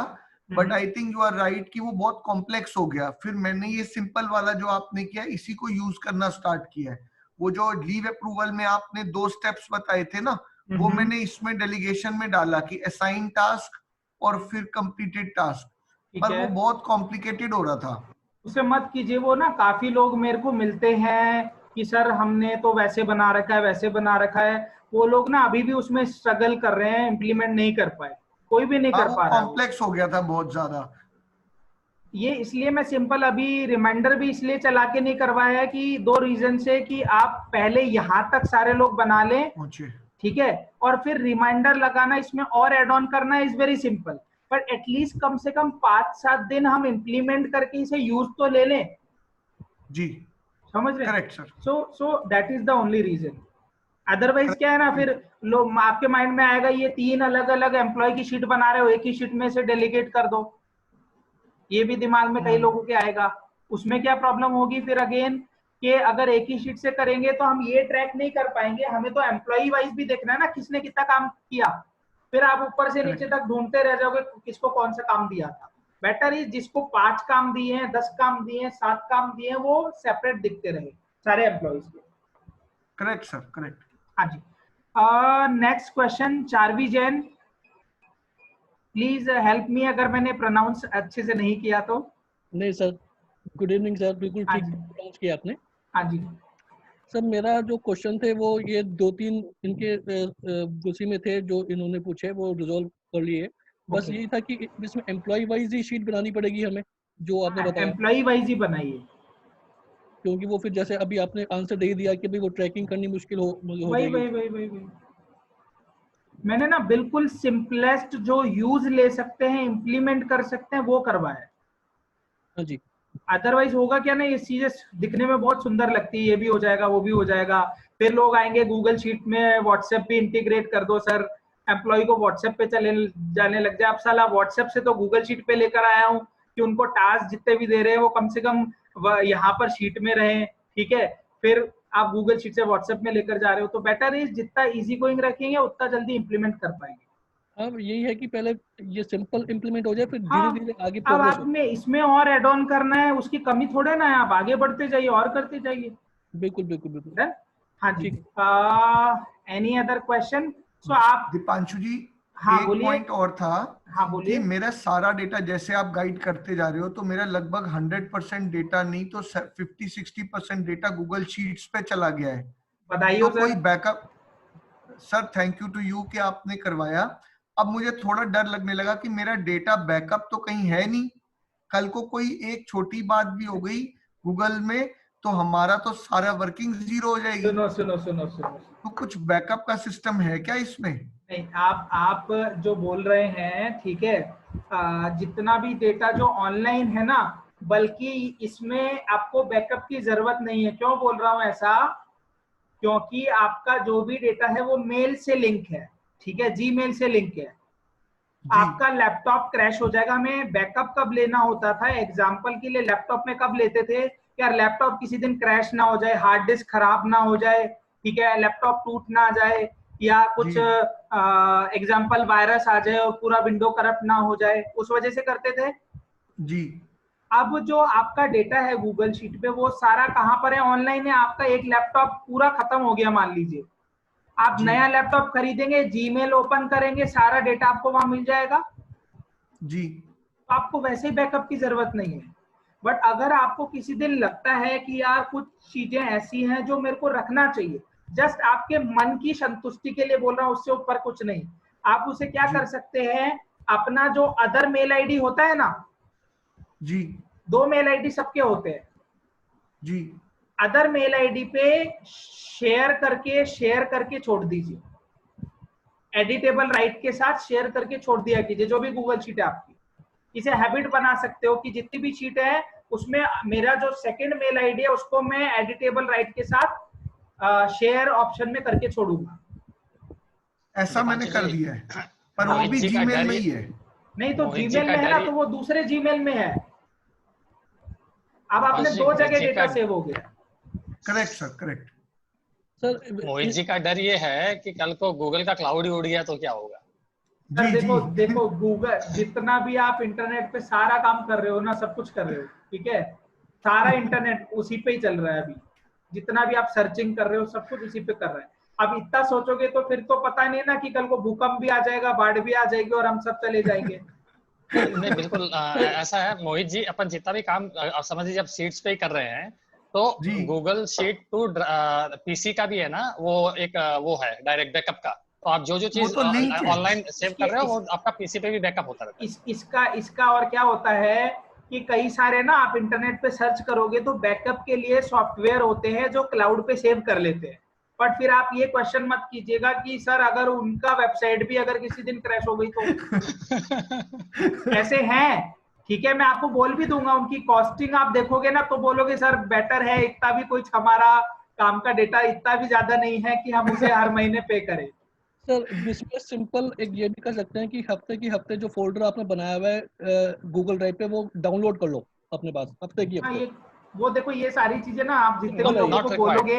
but I think you are right कि वो बहुत कॉम्प्लेक्स हो गया। फिर मैंने ये सिंपल वाला जो आपने किया इसी को यूज करना स्टार्ट किया है। वो जो लीव अप्रूवल में आपने 2 स्टेप्स बताए थे ना, वो मैंने इसमें डेलीगेशन में डाला कि असाइन टास्क और फिर कंप्लीटेड टास्क, ठीक पर है, वो बहुत कॉम्प्लिकेटेड हो रहा था। उसे मत कीजिए। वो ना काफी लोग मेरे को मिलते हैं कि सर हमने तो वैसे बना रखा है, वैसे बना रखा है। वो लोग ना अभी भी उसमें स्ट्रगल कर रहे हैं, इम्प्लीमेंट नहीं कर पाए, कोई भी नहीं हाँ, कर वो पा रहा है वो। कॉम्प्लेक्स हो गया था बहुत ज्यादा। ये इसलिए मैं सिंपल अभी रिमाइंडर भी इसलिए चला के नहीं करवाया है कि 2 रीजन से, कि आप पहले यहां तक सारे लोग बना लें, पहुंचे। ठीक है, और फिर रिमाइंडर लगाना इसमें और एड ऑन करना इज वेरी सिंपल। पर एटलीस्ट कम से कम 5-7 दिन हम इम्प्लीमेंट करके इसे यूज तो ले लें। जी, समझ रहे हैं? Correct sir. So that is the only reason. Otherwise क्या है ना, फिर लोग आपके माइंड में आएगा ये 3 अलग अलग एम्प्लॉय की शीट बना रहे हो, एक ही शीट में से डेलीगेट कर दो। ये भी दिमाग में कई लोगों के आएगा। उसमें क्या प्रॉब्लम होगी फिर अगेन, कि अगर एक ही शीट से करेंगे तो हम ये ट्रैक नहीं कर पाएंगे। हमें तो एम्प्लॉय वाइज भी देखना है ना, किसने कितना काम किया। फिर आप ऊपर से नीचे तक ढूंढते रह जाओगे किसको कौन सा काम दिया था। बेटर इज जिसको 5 काम दिए हैं, 10 काम दिए हैं, 7 काम दिए हैं, वो सेपरेट दिखते रहे सारे एम्प्लॉयज के। Correct sir, correct. हाँ जी। Next question, Charvi Jain, please help me अगर मैंने प्रोनाउंस अच्छे से नहीं किया तो। नहीं सर, गुड इवनिंग सर, बिल्कुल हाँ ठीक जी, प्रोनाउंस किया आपने। हाँ जी। सर मेरा जो क्वेश्चन थे वो ये 2-3 इनके उसी में थे जो इन्होंने पूछे, वो रिजॉल्व कर लिए। बस Okay. यही था कि इसमें एम्प्लॉय वाइज ही शीट बनानी पड़ेगी हमें, जो आपने बताया, एम्प्लॉय वाइज ही बनाइए। क्योंकि वो फिर जैसे अभी आपने आंसर दे दिया कि भाई वो ट्रैकिंग करनी मुश्किल हो वही जाएगी। वही वही वही वही मैंने ना बिल्कुल सिंपलेस्ट जो यूज ले सकते हैं, इम्प्लीमेंट कर सकते हैं, वो करवाया। हाँ जी, अदरवाइज होगा क्या ना, ये चीजें दिखने में बहुत सुंदर लगती है, ये भी हो जाएगा, वो भी हो जाएगा। फिर लोग आएंगे गूगल शीट में व्हाट्सएप भी इंटीग्रेट कर दो सर, एम्प्लॉय को व्हाट्सएप पे चले जाने लग जाए। अब साला व्हाट्सएप से तो गूगल शीट पे लेकर आया हूँ कि उनको टास्क जितने भी दे रहे हैं वो कम से कम यहाँ पर शीट में रहे, ठीक है। फिर आप गूगल शीट से व्हाट्सएप में लेकर जा रहे हो, तो बेटर इज जितना इजी गोइंग रखेंगे उतना जल्दी इंप्लीमेंट कर पाएंगे। अब यही है कि पहले ये सिंपल इम्प्लीमेंट हो जाए, फिर धीरे हाँ, धीरे आगे अब प्रोग्रेस हो। आपने इसमें और एड ऑन करना है, उसकी कमी थोड़े ना है, आप आगे बढ़ते जाइए और करते जाइए। बिल्कुल बिल्कुल बिल्कुल। Done? हाँ जी। ठीक। Any other question? सो आप, दीपांशु जी, हाँ एक बोलिए। पॉइंट और था हाँ कि बोलिए। मेरा सारा डेटा जैसे आप गाइड करते जा रहे हो, तो मेरा लगभग 100% डेटा नहीं तो 50-60% डेटा गूगल शीट्स पे चला गया है। बधाई तो हो कोई sir. Backup, sir thank you to you कि आपने करवाया। अब मुझे थोड़ा डर लगने लगा कि मेरा डेटा बैकअप तो कहीं है नहीं, कल को कोई एक छोटी बात भी हो गई गूगल में तो हमारा तो सारा वर्किंग जीरो हो जाएगी। सुनो सुनो सुनो सुनो, तो कुछ बैकअप का सिस्टम है क्या इसमें? नहीं, आप जो बोल रहे हैं ठीक है, जितना भी डेटा जो ऑनलाइन है ना, बल्कि इसमें आपको बैकअप की जरूरत नहीं है। क्यों बोल रहा हूं ऐसा? क्योंकि आपका जो भी डेटा है वो मेल से लिंक है, ठीक है, जीमेल से लिंक है। आपका लैपटॉप क्रैश हो जाएगा। हमें बैकअप कब लेना होता था? एग्जांपल के लिए लैपटॉप में कब लेते थे? यार लैपटॉप किसी दिन क्रैश ना हो जाए, हार्ड डिस्क खराब ना हो जाए, ठीक है, लैपटॉप टूट ना जाए, या कुछ एग्जांपल वायरस आ जाए और पूरा विंडो करप्ट ना हो जाए, उस वजह से करते थे जी। अब जो आपका डेटा है गूगल शीट पे, वो सारा कहां पर है? ऑनलाइन है। आपका एक लैपटॉप पूरा खत्म हो गया मान लीजिए, आप नया लैपटॉप खरीदेंगे, जीमेल ओपन करेंगे, सारा डेटा आपको वहां मिल जाएगा जी। तो आपको वैसे ही बैकअप की जरूरत नहीं है। बट अगर आपको किसी दिन लगता है कि यार कुछ चीजें ऐसी हैं जो मेरे को रखना चाहिए, जस्ट आपके मन की संतुष्टि के लिए बोल रहा हूं, उससे ऊपर कुछ नहीं, आप उसे क्या कर सकते हैं? अपना जो अदर मेल आईडी होता है ना जी। 2 मेल आईडी सबके होते हैं जी। अदर मेल आईडी पे शेयर करके छोड़ दीजिए, एडिटेबल राइट के साथ शेयर करके छोड़ दिया कीजिए। जो भी गूगल शीट है आपकी, इसे हैबिट बना सकते हो कि जितनी भी शीट है उसमें मेरा जो सेकंड मेल आईडी है उसको मैं एडिटेबल राइट के साथ शेयर ऑप्शन में करके छोड़ूंगा। ऐसा मैंने कर दिया है, पर वो भी जीमेल में ही है। नहीं तो जीमेल में है ना, तो वो दूसरे जीमेल में है। अब आपने 2 जगह डेटा सेव हो गया। Correct sir, correct sir. Mohit ji का डर ये है कि कल को गूगल का क्लाउड ही उड़ गया तो क्या होगा? देखो गूगल, जितना भी आप इंटरनेट पे सारा काम कर रहे हो ना, सब कुछ कर रहे हो, ठीक है, सारा इंटरनेट उसी पे ही चल रहा है अभी। जितना भी आप सर्चिंग कर रहे हो सब कुछ उसी पे कर रहे हैं। अब इतना सोचोगे तो फिर तो पता नहीं ना कि कल को भूकंप भी आ जाएगा, बाढ़ भी आ जाएगी और हम सब चले जाएंगे। नहीं बिल्कुल ऐसा है मोहित जी, अपन जितना भी काम समझ लीजिए अब शीट्स पे ही कर रहे हैं, तो गूगल शीट टू पीसी का भी है ना, वो एक वो है डायरेक्ट बैकअप का। तो आप जो चीज ऑनलाइन सेव कर रहे हो वो आपका पीसी पे भी बैकअप होता रहता है। इसका और क्या होता है कि कई सारे ना आप इंटरनेट पे सर्च करोगे तो बैकअप के लिए सॉफ्टवेयर होते हैं जो क्लाउड पे सेव कर लेते हैं। बट फिर आप ये क्वेश्चन मत कीजिएगा कि सर अगर उनका वेबसाइट भी अगर किसी दिन क्रैश हो गई तो ऐसे हैं, ठीक है, मैं आपको बोल भी दूंगा, उनकी कॉस्टिंग आप देखोगे ना तो बोलोगे सर बेटर है, इतना भी कुछ हमारा काम का डेटा इतना भी ज्यादा नहीं है कि हम उसे हर महीने पे करें। सर इसमें सिंपल एक ये भी कर सकते हैं कि हफ्ते जो फोल्डर आपने बनाया हुआ है गूगल ड्राइव पे, वो डाउनलोड कर लो अपने पास हफ्ते की हफ्ते। वो देखो ये सारी चीजें ना आप जितने भी लोगों को बोलोगे,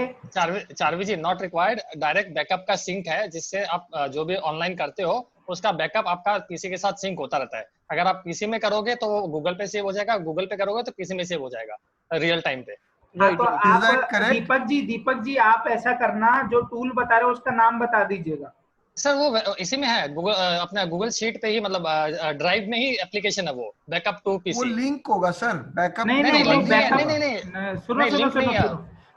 चारवी जी नॉट रिक्वायर्ड, डायरेक्ट बैकअप का सिंक है जिससे आप जो भी ऑनलाइन करते हो उसका बैकअप आपका पीसी के साथ सिंक होता रहता है। अगर आप पीसी में करोगे तो गूगल पे सेव हो जाएगा, गूगल पे करोगे तो पीसी में सेव हो जाएगा रियल टाइम पे। तो आप दीपक जी आप ऐसा करना, जो टूल बता रहे हो उसका नाम बता दीजिएगा। सर वो इसी में है, गूगल अपना गूगल शीट पे ही, मतलब ड्राइव में ही एप्लीकेशन है वो, बैकअप टू पीसी। वो लिंक होगा सर, बैकअप नहीं, सुनो।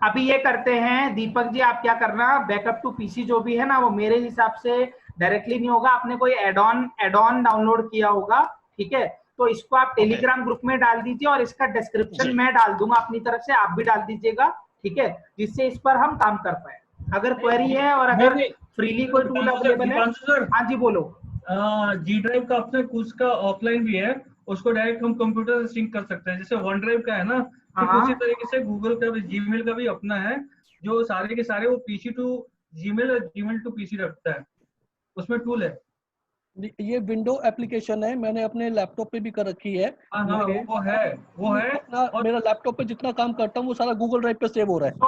अभी ये करते हैं दीपक जी, आप क्या करना, बैकअप टू पीसी जो भी है ना वो मेरे हिसाब से डायरेक्टली नहीं होगा, आपने कोई एड ऑन डाउनलोड किया होगा, ठीक है, तो इसको आप टेलीग्राम ग्रुप में डाल दीजिए और इसका डिस्क्रिप्शन मैं डाल दूंगा अपनी तरफ से, आप भी डाल दीजिएगा, ठीक है, जिससे इस पर हम काम कर पाए। अगर क्वेरी है और अगर फ्रीली कोई टूल अवेलेबल है। हाँ जी बोलो। जी ड्राइव का अपने कुछ का ऑफलाइन भी है, उसको डायरेक्ट हम कंप्यूटर से सिंक कर सकते हैं, जैसे वन ड्राइव का है ना, तो उसी तरीके से गूगल का भी, जीमेल का भी अपना है, जो सारे के सारे वो पीसी टू जीमेल और जीमेल टू पीसी रखता है, उसमें टूल है। ये विंडो एप्लीकेशन है, मैंने अपने लैपटॉप पे भी कर रखी है। हाँ वो है और मेरा लैपटॉप पे जितना काम करता हूँ वो सारा गूगल ड्राइव पे सेव हो रहा है। तो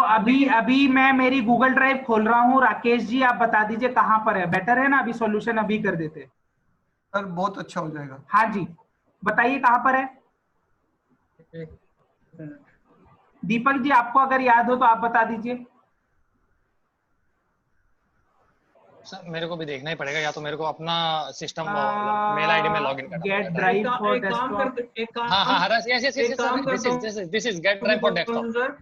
अभी मैं मेरी गूगल ड्राइव खोल रहा हूँ। राकेश जी आप बता दीजिए कहाँ पर है, बेटर है ना अभी सॉल्यूशन अभी कर देते सर, बहुत अच्छा हो जाएगा। हाँ जी बताइए कहाँ पर है दीपक जी, आपको अगर याद हो तो आप बता दीजिए। सर मेरे को भी देखना ही पड़ेगा, या तो मेरे को अपना सिस्टम मेल आईडी में लॉगिन करना get drive for desktop. This is get drive for desktop.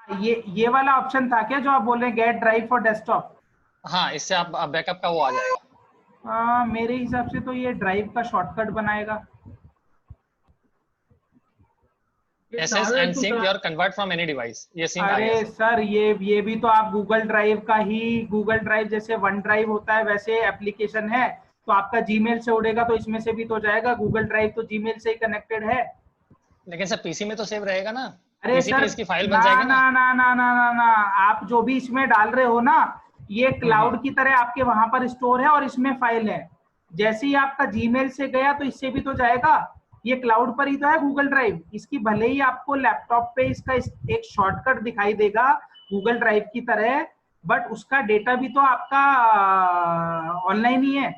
ये वाला ऑप्शन था क्या जो आप बोल रहे हैं, गेट ड्राइव फॉर डेस्कटॉप? हाँ, इससे आप बैकअप का वो आ जाएगा। मेरे हिसाब से तो ये ड्राइव का शॉर्टकट बनाएगा। SS and sync your convert from any device, ये sync आ अरे गया सर ये भी तो आप गूगल ड्राइव का ही, गूगल ड्राइव जैसे वन ड्राइव होता है वैसे एप्लीकेशन है, तो आपका जीमेल से उड़ेगा तो इसमें से भी तो जाएगा। गूगल ड्राइव तो जीमेल से ही कनेक्टेड है। लेकिन सर पीसी में तो सेव रहेगा ना, अरे पीसी सर पे इसकी फाइल बन जाएगी ना ना ना ना ना ना, आप जो भी इसमें डाल रहे हो ना, ये क्लाउड की तरह आपके वहां पर स्टोर है और इसमें फाइल है। जैसे ही आपका जीमेल से गया तो इससे भी तो जाएगा, ये क्लाउड पर ही तो है गूगल ड्राइव। इसकी भले ही आपको लैपटॉप पे इसका एक शॉर्टकट दिखाई देगा गूगल ड्राइव की तरह, बट उसका डेटा भी तो आपका ऑनलाइन ही है।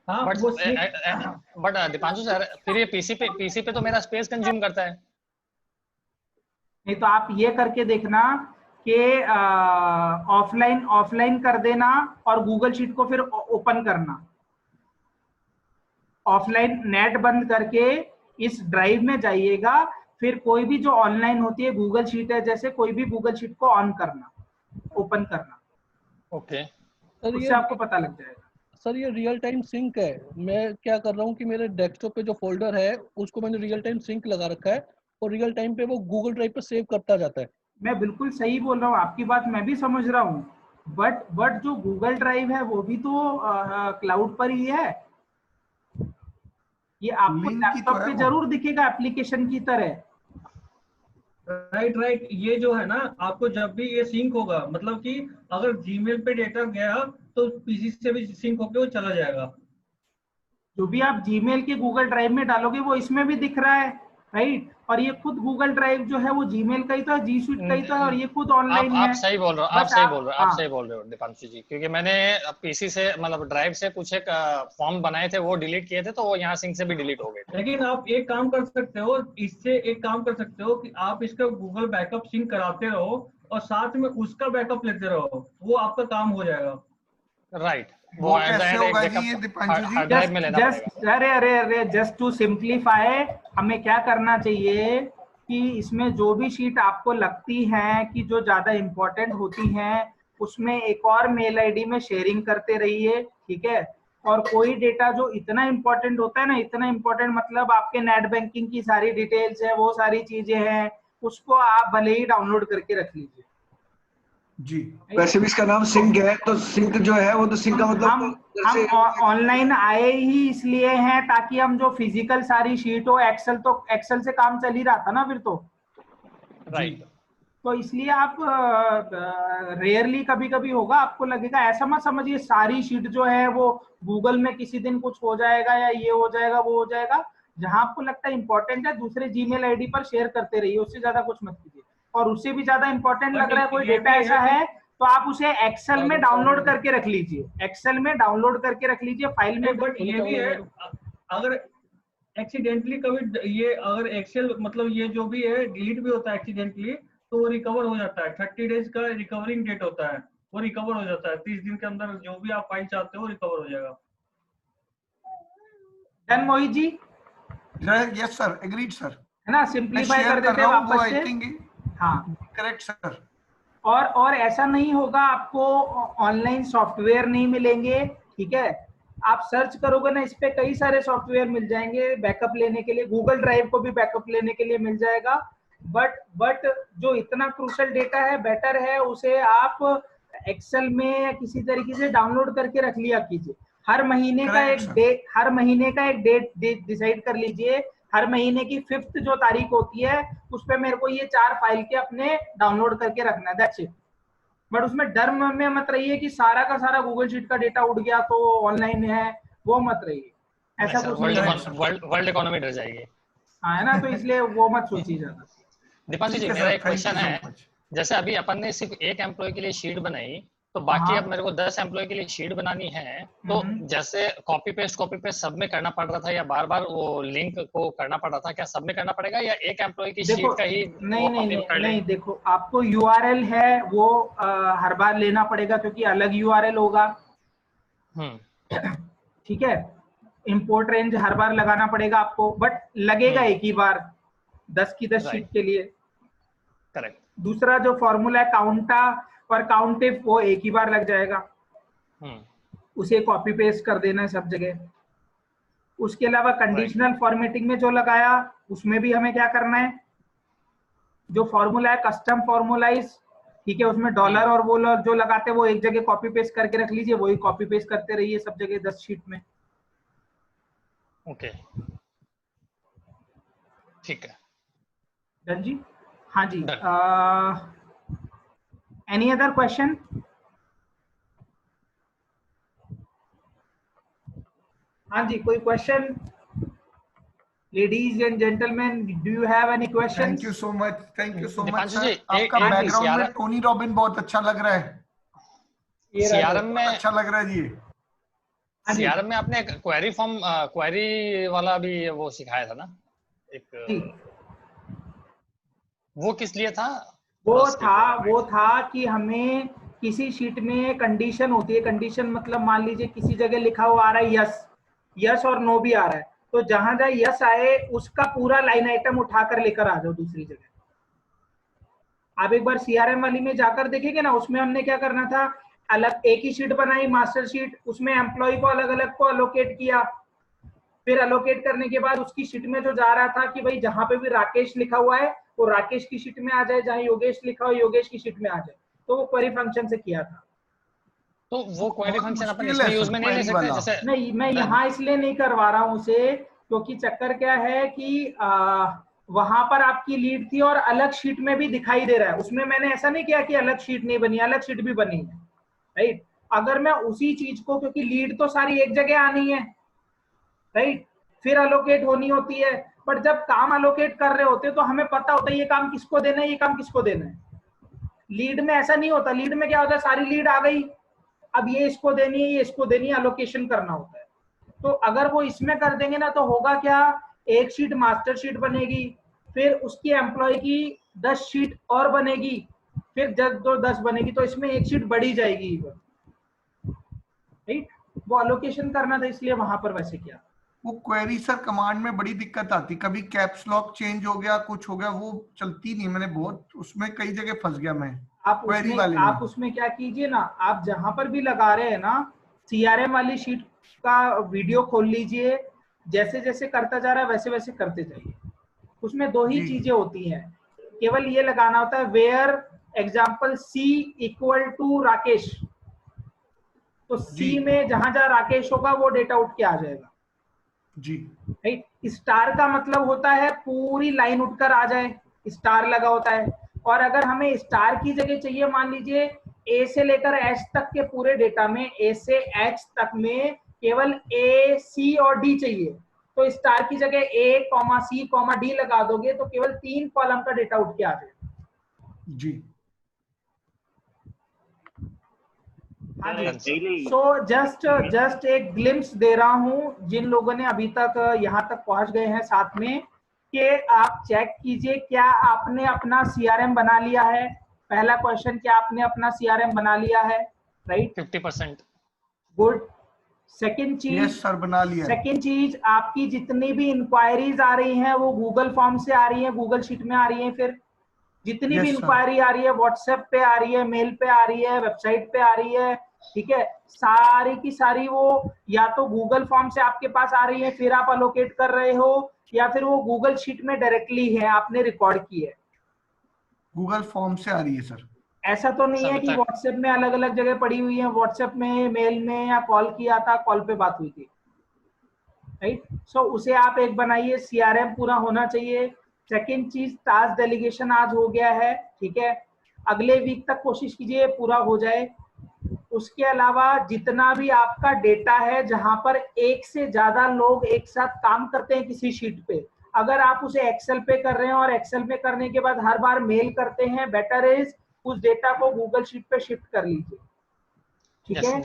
हाँ, बट दीपांशु सर फिर ये पीसी पे तो मेरा स्पेस कंज्यूम करता है। नहीं तो आप ये करके देखना कि ऑफलाइन कर देना और गूगल शीट को फिर ओपन करना, ऑफलाइन नेट बंद करके इस ड्राइव में जाइएगा, फिर कोई भी जो ऑनलाइन होती है गूगल शीट है जैसे, कोई भी गूगल शीट को ऑन करना, ओपन करना। ओके उससे आपको पता लग जाएगा। सर ये रियल टाइम सिंक है। मैं क्या कर रहा हूँ कि मेरे डेस्कटॉप पे जो फोल्डर है उसको मैंने रियल टाइम सिंक लगा रखा है और रियल टाइम पे वो गूगल ड्राइव पे सेव करता जाता है। मैं बिल्कुल सही बोल रहा हूँ, आपकी बात मैं भी समझ रहा हूँ, बट जो गूगल ड्राइव है वो भी तो क्लाउड पर ही है। ये आपको लैपटॉप पे जरूर दिखेगा एप्लीकेशन की तरह। राइट, ये जो है ना, आपको जब भी ये सिंक होगा, मतलब कि अगर जीमेल पे डेटा गया तो पीसी से भी सिंक होके वो चला जाएगा। जो भी आप जीमेल के गूगल ड्राइव में डालोगे वो इसमें भी दिख रहा है, राइट। और ये खुद गूगल ड्राइव जो है वो जीमेल का ही तो है, जी सुइट का ही तो है, और ये खुद ऑनलाइन है। आप सही बोल रहे हो, आप सही बोल रहे हो दीपांशु जी, क्योंकि मैंने पीसी से मतलब ड्राइव से कुछ एक फॉर्म बनाए थे, वो डिलीट किए थे, तो वो यहाँ सिंक से भी डिलीट हो गए थे। लेकिन आप एक काम कर सकते हो, इससे एक काम कर सकते हो कि आप इसका गूगल बैकअप सिंक कराते रहो और साथ में उसका बैकअप लेते रहो, वो आपका काम हो जाएगा। राइट, वो कैसे होगा जी ये दीपांशु जी? अरे जस्ट टू सिंप्लीफाई, हमें क्या करना चाहिए कि इसमें जो भी शीट आपको लगती है कि जो ज्यादा इंपॉर्टेंट होती हैं, उसमें एक और मेल आईडी में शेयरिंग करते रहिए, ठीक है। और कोई डेटा जो इतना इंपॉर्टेंट होता है ना, इतना इंपॉर्टेंट मतलब आपके नेट बैंकिंग की सारी डिटेल्स है, वो सारी चीजें हैं, उसको आप भले ही डाउनलोड करके रख लीजिए जी। वैसे भी इसका नाम सिंक है, तो सिंक जो है वो तो सिंक का मतलब हम ऑनलाइन आए ही इसलिए हैं ताकि हम जो फिजिकल सारी शीट हो, एक्सेल से काम चल ही रहा था ना फिर तो, राइट। तो इसलिए आप रेयरली कभी कभी होगा, आपको लगेगा, ऐसा मत समझिए सारी शीट जो है वो गूगल में किसी दिन कुछ हो जाएगा या ये हो जाएगा वो हो जाएगा। जहां आपको लगता है इंपॉर्टेंट है दूसरे जीमेल आईडी पर शेयर करते रहिए, उससे ज्यादा कुछ मत कीजिए। और उससे भी ज्यादा इंपॉर्टेंट लग रहा है कोई डेटा ऐसा है तो आप उसे एक्सेल में डाउनलोड करके रख लीजिए, एक्सेल में डाउनलोड करके रख लीजिए फाइल में। बट ये भी है, अगर एक्सीडेंटली कभी ये अगर एक्सेल मतलब ये जो भी है डिलीट भी होता है एक्सीडेंटली, तो वो रिकवर हो जाता है। 30 डेज का रिकवरिंग डेट होता है, वो रिकवर हो जाता है। 30 दिन के अंदर जो भी आप फाइल चाहते हो रिकवर हो जाएगा। Done Mohit ji? Yes sir, agreed sir, है ना, सिंप्लीफाई कर देते हैं वापस से। हाँ करेक्ट सर। और ऐसा नहीं होगा आपको ऑनलाइन सॉफ्टवेयर नहीं मिलेंगे, ठीक है। आप सर्च करोगे ना इस पे, कई सारे सॉफ्टवेयर मिल जाएंगे बैकअप लेने के लिए, गूगल ड्राइव को भी बैकअप लेने के लिए मिल जाएगा। बट जो इतना क्रूशियल डेटा है, बेटर है उसे आप एक्सेल में या किसी तरीके से डाउनलोड करके रख लिया कीजिए। हर महीने का एक डेट डिसाइड कर लीजिए, हर महीने की 5th जो तारीख होती है उस पे मेरे को ये 4 फाइल के अपने डाउनलोड करके रखना है, दैट्स इट। बट उसमें डर में मत रहिए कि सारा का सारा गूगल शीट का डेटा उड़ गया तो ऑनलाइन है, वो मत रहिए, ऐसा कुछ नहीं है। वर्ल्ड इकोनॉमी डर जाएगी। हाँ है ना, तो इसलिए वो मत सोचिए ज्यादा। दीपांशु जी मेरा एक क्वेश्चन है, जैसे अभी अपन ने सिर्फ एक एम्प्लॉय के लिए शीट बनाई, तो बाकी अब मेरे को 10 एम्प्लॉय के लिए शीट बनानी है, तो जैसे कॉपी पेस्ट सब में करना पड़ रहा था या बार बार वो लिंक को करना पड़ रहा था, क्या सब में करना पड़ेगा या एक एम्प्लॉय की शीट का ही? नहीं, देखो आपको यूआरएल है वो हर बार लेना पड़ेगा क्योंकि अलग यूआरएल होगा, ठीक है। इंपोर्ट रेंज हर बार लगाना पड़ेगा आपको, बट लगेगा एक ही बार 10 की 10 शीट के लिए, करेक्ट। दूसरा जो फॉर्मूला है काउंटा और काउंटिव, वो एक ही बार लग जाएगा, उसे कॉपी पेस्ट कर देना है सब जगह। उसके अलावा कंडीशनल फॉर्मेटिंग में जो लगाया उसमें भी हमें क्या करना है, जो फॉर्मूला है कस्टम फॉर्मूलाइज, ठीक है, उसमें डॉलर और वो जो लगाते हैं वो एक जगह कॉपी पेस्ट करके रख लीजिए, वही कॉपी पेस्ट करते रहिए सब जगह 10 शीट में। ओके ठीक है डन जी। हाँ जी, एनी अदर क्वेश्चन? हाँ जी, कोई question? Ladies and gentleman, do you have any question? Thank you so much, thank you so much Deepanshu sir. जी, आपका एक बैकग्राउंड में CRM टोनी रॉबिन बहुत अच्छा लग रहा है, CRM में अच्छा लग रहा है जी। CRM में आपने क्वेरी फॉर्म क्वेरी वाला भी वो सिखाया था ना एक, वो किस लिए था? वो था कि हमें किसी शीट में कंडीशन होती है, कंडीशन मतलब मान लीजिए किसी जगह लिखा हुआ आ रहा है यस, यस और नो भी आ रहा है, तो जहां जहां यस आए उसका पूरा लाइन आइटम उठाकर लेकर आ जाओ दूसरी जगह। आप एक बार CRM वाली में जाकर देखेंगे ना, उसमें हमने क्या करना था, अलग एक ही शीट बनाई मास्टर शीट, उसमें एम्प्लॉय को अलग अलग को अलोकेट किया, फिर अलोकेट करने के बाद उसकी शीट में जो जा रहा था कि भाई जहां पे भी राकेश लिखा हुआ है वो राकेश की शीट में आ जाए, जहां योगेश लिखा हो योगेश की शीट में आ जाए, तो वो क्वेरी फंक्शन से किया था। तो वो क्वेरी फंक्शन अपन मुश्किल इसमें है यूज सर में नहीं ले क्वेरी सकते? वाला। जैसे नहीं, मैं यहाँ इसलिए नहीं करवा रहा हूँ उसे, क्योंकि चक्कर क्या है कि वहां पर आपकी लीड थी और अलग शीट में भी दिखाई दे रहा है, उसमें मैंने ऐसा नहीं किया कि अलग शीट नहीं बनी, अलग शीट भी बनी है, राइट। अगर मैं उसी चीज को, क्योंकि लीड तो सारी एक जगह आनी है, राइट, फिर अलोकेट होनी होती है, बट जब काम अलोकेट कर रहे होते हैं तो हमें पता होता है ये काम किसको देना है, ये काम किसको देना है। लीड में ऐसा नहीं होता, लीड में क्या होता है, सारी लीड आ गई, अब ये इसको देनी है, ये इसको देनी है, अलोकेशन करना होता है। तो अगर वो इसमें कर देंगे ना तो होगा क्या, एक शीट मास्टर शीट बनेगी, फिर उसकी एम्प्लॉय की 10 शीट और बनेगी, फिर जब 10 बनेगी तो इसमें एक शीट बढ़ी जाएगी, राइट। वो अलोकेशन करना था इसलिए वहां पर वैसे किया। वो क्वेरी सर कमांड में बड़ी दिक्कत आती, कभी कैप्स लॉक चेंज हो गया, कुछ हो गया, वो चलती नहीं, मैंने बहुत उसमें कई जगह फंस गया मैं क्वेरी वाले में। आप उसमें क्या कीजिए ना, आप जहां पर भी लगा रहे हैं ना CRM वाली शीट का वीडियो खोल लीजिए, जैसे जैसे करता जा रहा है वैसे वैसे करते जाइए। उसमें दो ही चीजें होती हैं, केवल ये लगाना होता है वेयर एग्जाम्पल C = राकेश, तो C में जहां जहां राकेश होगा वो डेटा उठ के आ जाएगा जी, राइट। स्टार का मतलब होता है पूरी लाइन उठकर आ जाए, स्टार लगा होता है। और अगर हमें स्टार की जगह चाहिए, मान लीजिए A से लेकर H तक के पूरे डेटा में, A से H तक में केवल A, C और D चाहिए, तो स्टार की जगह A, C, D लगा दोगे तो केवल 3 कॉलम का डेटा उठ के आ जाएगा जी। सो जस्ट एक ग्लिम्स दे रहा हूं जिन लोगों ने अभी तक यहाँ तक पहुंच गए हैं साथ में, कि आप चेक कीजिए क्या आपने अपना CRM बना लिया है। पहला क्वेश्चन, क्या आपने अपना CRM बना लिया है, राइट? 50%। गुड। सेकंड चीज, यस सर बना लिया। सेकंड चीज, आपकी जितनी भी इंक्वायरीज आ रही हैं वो गूगल फॉर्म से आ रही हैं, गूगल शीट में आ रही हैं, फिर जितनी भी इंक्वायरी आ रही है व्हाट्सएप पे आ रही है, मेल पे आ रही है, वेबसाइट पे आ रही है, ठीक है, सारी की सारी वो या तो गूगल फॉर्म से आपके पास आ रही है फिर आप अलोकेट कर रहे हो, या फिर वो गूगल शीट में डायरेक्टली है, आपने रिकॉर्ड की है। गूगल फॉर्म से आ रही है सर। ऐसा तो नहीं है कि व्हाट्सएप में अलग अलग जगह पड़ी हुई है, व्हाट्सएप में, मेल में, या कॉल किया था, कॉल पे बात हुई थी, राइट। सो उसे आप एक बनाइए, CRM पूरा होना चाहिए। सेकेंड चीज, टास्क डेलीगेशन आज हो गया है, ठीक है, अगले वीक तक कोशिश कीजिए पूरा हो जाए। उसके अलावा जितना भी आपका डेटा है जहां पर एक से ज्यादा लोग एक साथ काम करते हैं किसी शीट पे, अगर आप उसे एक्सेल पे कर रहे हैं और एक्सेल पे करने के बाद हर बार मेल करते हैं, बेटर इज उस डेटा को गूगल शीट पे शिफ्ट कर लीजिए, ठीक है।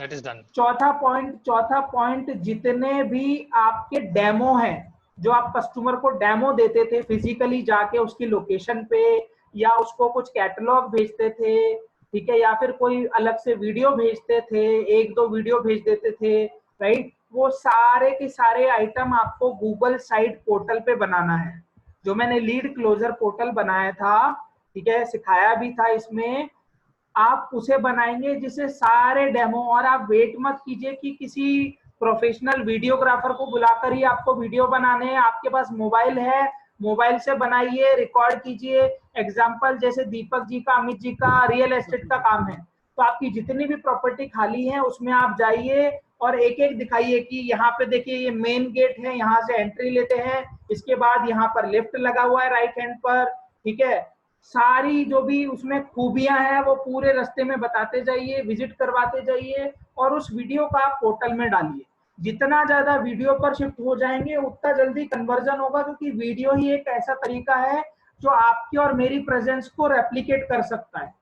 चौथा पॉइंट, जितने भी आपके डेमो हैं, जो आप कस्टमर को डेमो देते थे फिजिकली जाके उसकी लोकेशन पे, या उसको कुछ कैटलॉग भेजते थे, ठीक है, या फिर कोई अलग से वीडियो भेजते थे, 1-2 वीडियो भेज देते थे, राइट, वो सारे के सारे आइटम आपको गूगल साइट पोर्टल पे बनाना है, जो मैंने लीड क्लोजर पोर्टल बनाया था, ठीक है, सिखाया भी था इसमें, आप उसे बनाएंगे जिसे सारे डेमो, और आप वेट मत कीजिए कि किसी प्रोफेशनल वीडियोग्राफर को बुलाकर ही आपको वीडियो बनाने हैं, आपके पास मोबाइल है, मोबाइल से बनाइए, रिकॉर्ड कीजिए। एग्जाम्पल जैसे दीपक जी का, अमित जी का रियल एस्टेट का काम है, तो आपकी जितनी भी प्रॉपर्टी खाली है उसमें आप जाइए और एक एक दिखाइए कि यहाँ पे देखिए ये मेन गेट है, यहाँ से एंट्री लेते हैं, इसके बाद यहाँ पर लिफ्ट लगा हुआ है राइट हैंड पर, ठीक है। सारी जो भी उसमें खूबियां हैं वो पूरे रास्ते में बताते जाइए, विजिट करवाते जाइए और उस वीडियो का आप पोर्टल में डालिए। जितना ज्यादा वीडियो पर शिफ्ट हो जाएंगे उतना जल्दी कन्वर्जन होगा, क्योंकि वीडियो ही एक ऐसा तरीका है जो आपकी और मेरी प्रेजेंस को रेप्लिकेट कर सकता है।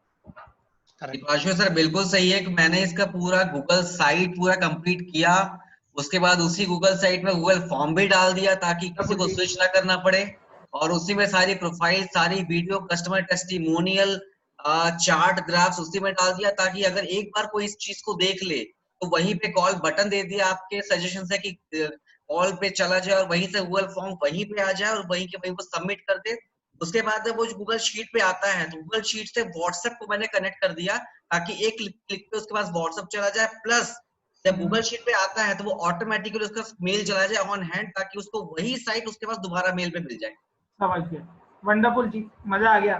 दीपांशु सर बिल्कुल सही है कि मैंने इसका पूरा गूगल साइट पूरा कंप्लीट किया, उसके बाद उसी गूगल साइट में गूगल फॉर्म भी डाल दिया ताकि किसी को स्विच ना करना पड़े, और उसी में सारी प्रोफाइल, सारी video, customer testimonial, chart, graphs उसी में डाल दिया ताकि अगर एक बार कोई इस चीज को देख ले तो वहीं पे कॉल बटन दे दिया आपके सजेशन से कि कॉल पे चला जाए और वहीं से गूगल फॉर्म वहीं पे आ जाए और वहीं के वहीं वो सबमिट कर दे। उसके बाद जब वो गूगल शीट पे आता है तो गूगल शीट से व्हाट्सएप को मैंने कनेक्ट कर दिया ताकि एक क्लिक पे उसके पास व्हाट्सएप चला जाए, प्लस जब गूगल शीट पे आता है तो वो ऑटोमेटिकली उसका मेल चला जाए ऑन हैंड ताकि उसको वही साइट उसके पास दोबारा मेल पे मिल जाए। समझ गया, वंडरफुल जी, मजा आ गया।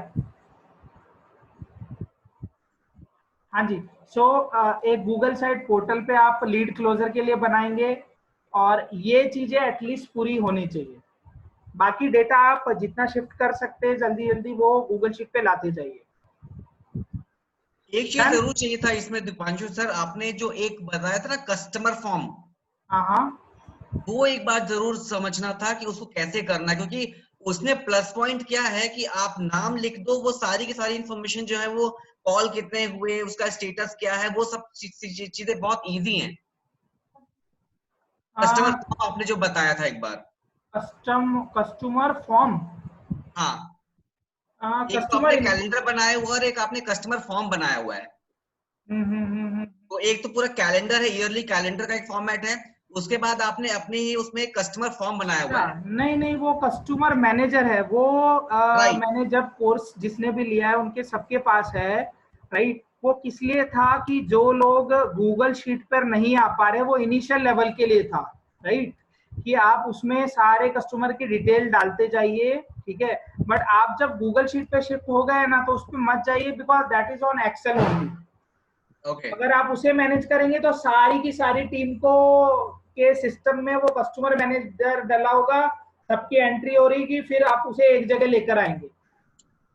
हाँ जी, सो एक गूगल साइट पोर्टल पे आप लीड क्लोजर के लिए बनाएंगे और ये चीजें एटलीस्ट पूरी होनी चाहिए। बाकी डेटा आप जितना शिफ्ट कर सकते हैं जल्दी जल्दी वो गूगल शीट पे लाते जाइए। एक चीज जरूर चाहिए था इसमें दीपांशु सर, आपने जो एक बताया था ना कस्टमर फॉर्म, वो एक बात जरूर समझना था कि उसको कैसे करना है, क्योंकि उसमें प्लस पॉइंट क्या है कि आप नाम लिख दो, वो सारी की सारी इंफॉर्मेशन जो है वो कॉल कितने हुए, उसका स्टेटस क्या है, वो सब चीजें बहुत इजी हैं। कस्टमर फॉर्म आपने जो बताया था एक बार, कस्टमर फॉर्म, हाँ, एक तो आपने कैलेंडर बनाया हुआ और एक आपने कस्टमर फॉर्म बनाया हुआ है। तो एक तो पूरा कैलेंडर है, ईयरली कैलेंडर का एक फॉर्मेट है, उसके बाद आपने अपने ही उसमें कस्टमर फॉर्म बनाया हुआ है। नहीं, वो कस्टमर मैनेजर है, वो मैंने जब कोर्स जिसने भी लिया है उनके सबके पास है, राइट। वो किस लिए था कि जो लोग गूगल शीट पर नहीं आ पा रहे वो इनिशियल लेवल के लिए था, राइट, कि आप उसमें सारे कस्टमर की डिटेल डालते जाइए, ठीक है। बट आप जब गूगल शीट पे शिफ्ट हो गए ना तो उस पर मत जाइए, because that is on Excel only. अगर आप उसे मैनेज करेंगे तो सारी की सारी टीम को के सिस्टम में वो कस्टमर मैनेजर डला होगा, सबकी एंट्री हो रही, फिर आप उसे एक जगह लेकर आएंगे।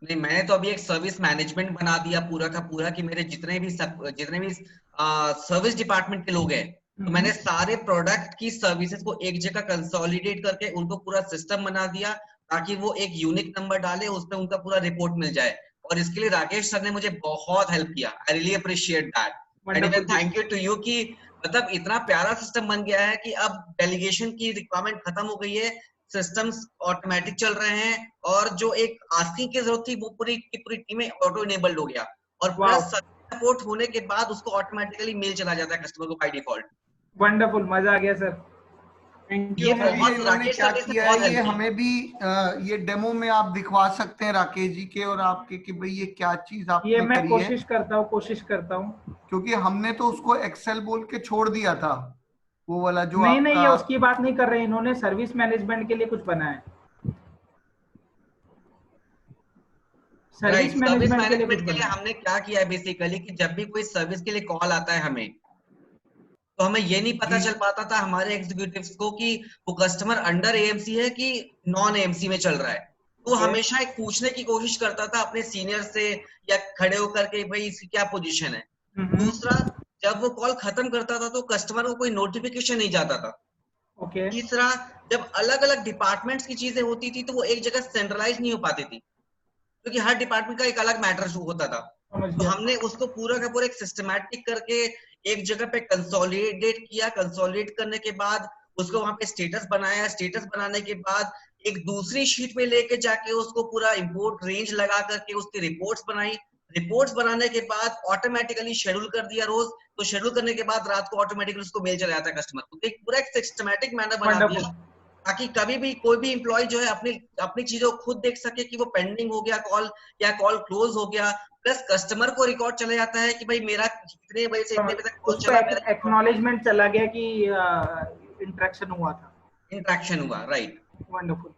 नहीं, मैंने तो अभी एक सर्विस मैनेजमेंट बना दिया पूरा का पूरा कि मेरे जितने भी सर्विस डिपार्टमेंट के लोग हैं, तो मैंने सारे प्रोडक्ट की सर्विसेज को एक जगह कंसोलिडेट करके उनको पूरा सिस्टम बना दिया ताकि वो एक यूनिक नंबर डाले, उसमें उनका पूरा रिपोर्ट मिल जाए। और इसके लिए राकेश सर ने मुझे बहुत हेल्प किया। I really appreciate that and thank you to you कि मतलब इतना प्यारा सिस्टम बन गया है कि अब डेलीगेशन की रिक्वायरमेंट खत्म हो गई है, सिस्टम्स ऑटोमेटिक चल रहे हैं और जो एक आस्किंग की जरूरत थी वो पूरी की पूरी टीमें ऑटो इनेबल्ड हो गया, और प्लस सपोर्ट होने के बाद उसको ऑटोमेटिकली मेल चला जाता है कस्टमर को बाय डिफॉल्ट। वंडरफुल, मजा आ गया सर, थैंक यू। इन्होंने क्या किया है, ये हमें भी ये डेमो में आप दिखवा सकते हैं राकेश जी के और आपके कि भाई ये क्या चीज आपने ये मैं करी कोशिश करता हूँ क्योंकि हमने तो उसको एक्सेल बोल के छोड़ दिया था वो वाला जो नहीं, ये उसकी बात नहीं कर रहे, इन्होंने सर्विस मैनेजमेंट के लिए कुछ बनाया है। सर्विस मैनेजमेंट के लिए हमने क्या किया है बेसिकली कि जब भी कोई सर्विस के लिए कॉल आता है हमें, तो हमें ये नहीं पता चल पाता था हमारे एग्जीक्यूटिव्स को कि वो कस्टमर अंडर एएमसी है कि नॉन एएमसी में चल रहा है। तो हमेशा एक पूछने की कोशिश करता था अपने सीनियर से या खड़े होकर के भाई इसकी क्या पोजीशन है। दूसरा, जब वो कॉल खत्म करता था तो कस्टमर को कोई नोटिफिकेशन नहीं जाता था। तीसरा, जब अलग अलग डिपार्टमेंट्स की चीजें होती थी तो वो एक जगह सेंट्रलाइज नहीं हो पाती थी क्योंकि हर डिपार्टमेंट का एक अलग मैटर होता था। तो हमने उसको पूरा का पूरा एक सिस्टमैटिक करके एक जगह पे कंसोलिडेट किया। कंसोलिडेट करने के बाद उसको वहां पे स्टेटस बनाया। स्टेटस बनाने के बाद एक दूसरी शीट में लेके जाके उसको पूरा इंपोर्ट रेंज लगा करके उसकी रिपोर्ट्स बनाई। रिपोर्ट्स बनाने के बाद ऑटोमेटिकली शेड्यूल कर दिया रोज। तो शेड्यूल करने के बाद रात को ऑटोमेटिकली उसको मेल चला जाता है कस्टमर को। एक पूरा एक सिस्टमैटिक मैनर बना दिया ताकि कभी भी कोई भी एम्प्लॉय जो है अपनी चीजों को खुद देख सके कि वो पेंडिंग हो गया कॉल या कॉल क्लोज हो गया। प्लस कस्टमर को रिकॉर्ड चला जाता है कि भाई मेरा कितने बजे से इतने बजे तक कॉल चला, मेरा एक्नॉलेजमेंट चला गया कि इंटरेक्शन हुआ था। इंटरेक्शन हुआ, राइट। वंडरफुल।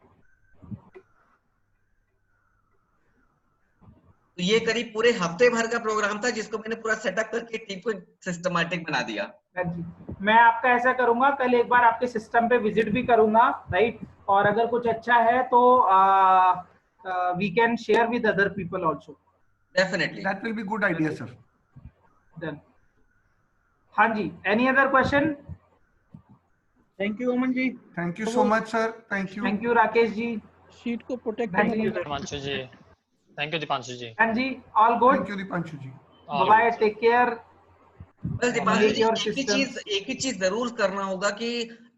तो ये करीब पूरे हफ्ते भर का प्रोग्राम था जिसको मैंने पूरा सेटअप करके टीम को सिस्टमैटिक बना दिया। मैं आपका ऐसा करूंगा, कल एक बार आपके सिस्टम पे विजिट भी करूंगा, राइट? और अगर कुछ अच्छा है तो we can share with other people also. Definitely, that will be good idea sir. Done. हाँ जी, any other question? Thank you Aman ji. Thank you so much sir. Thank you Rakesh ji. Sheet को प्रोटेक्ट Thank करना you. Deepanshu ji, thank you Deepanshu ji. हाँ जी, all good. Thank you Deepanshu ji. Bye, take care. बस Deepanshu Make ji your एक ही चीज जरूर करना होगा कि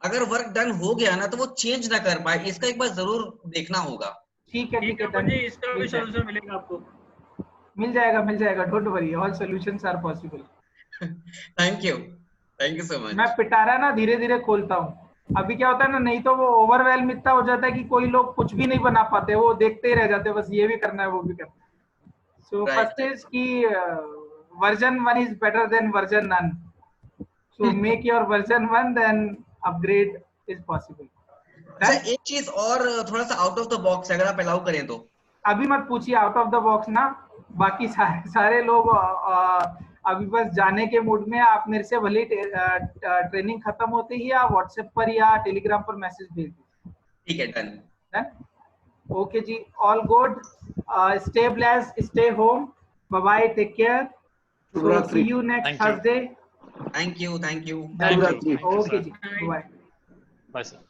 अगर वर्क डन हो गया ना तो वो चेंज ना कर पाए, इसका एक बार जरूर देखना होगा। ठीक है अमन जी, इसका भी सॉल्यूशन मिलेगा आपको। मिल जाएगा, don't worry, all solutions are possible. Thank you so much. मैं पिटारा ना धीरे धीरे खोलता हूँ। अभी क्या होता है ना, नहीं तो वो ओवरवेलम इतना हो जाता है कि कोई लोग कुछ भी नहीं बना पाते, वो देखते ही रह जाते, बस ये भी करना है वो भी करना है। सो फर्स्ट इज कि version 1 is better than version none, so make your version 1 then upgrade is possible. अच्छा, एक चीज और थोड़ा सा आउट ऑफ द बॉक्स अगर आप अलाउ करें तो। अभी मत पूछिए आउट ऑफ द बॉक्स ना, बाकी सारे लोग अभी बस जाने के मूड में। आप मेरे से भले ट्रेनिंग खत्म होते ही आप व्हाट्सएप पर या टेलीग्राम पर मैसेज भेज दीजिए। ठीक है, डन। ओके जी, all good, stay blessed, stay home, bye bye, take care, so see you next Thursday. Thank you. Okay जी, बाय बाय सर।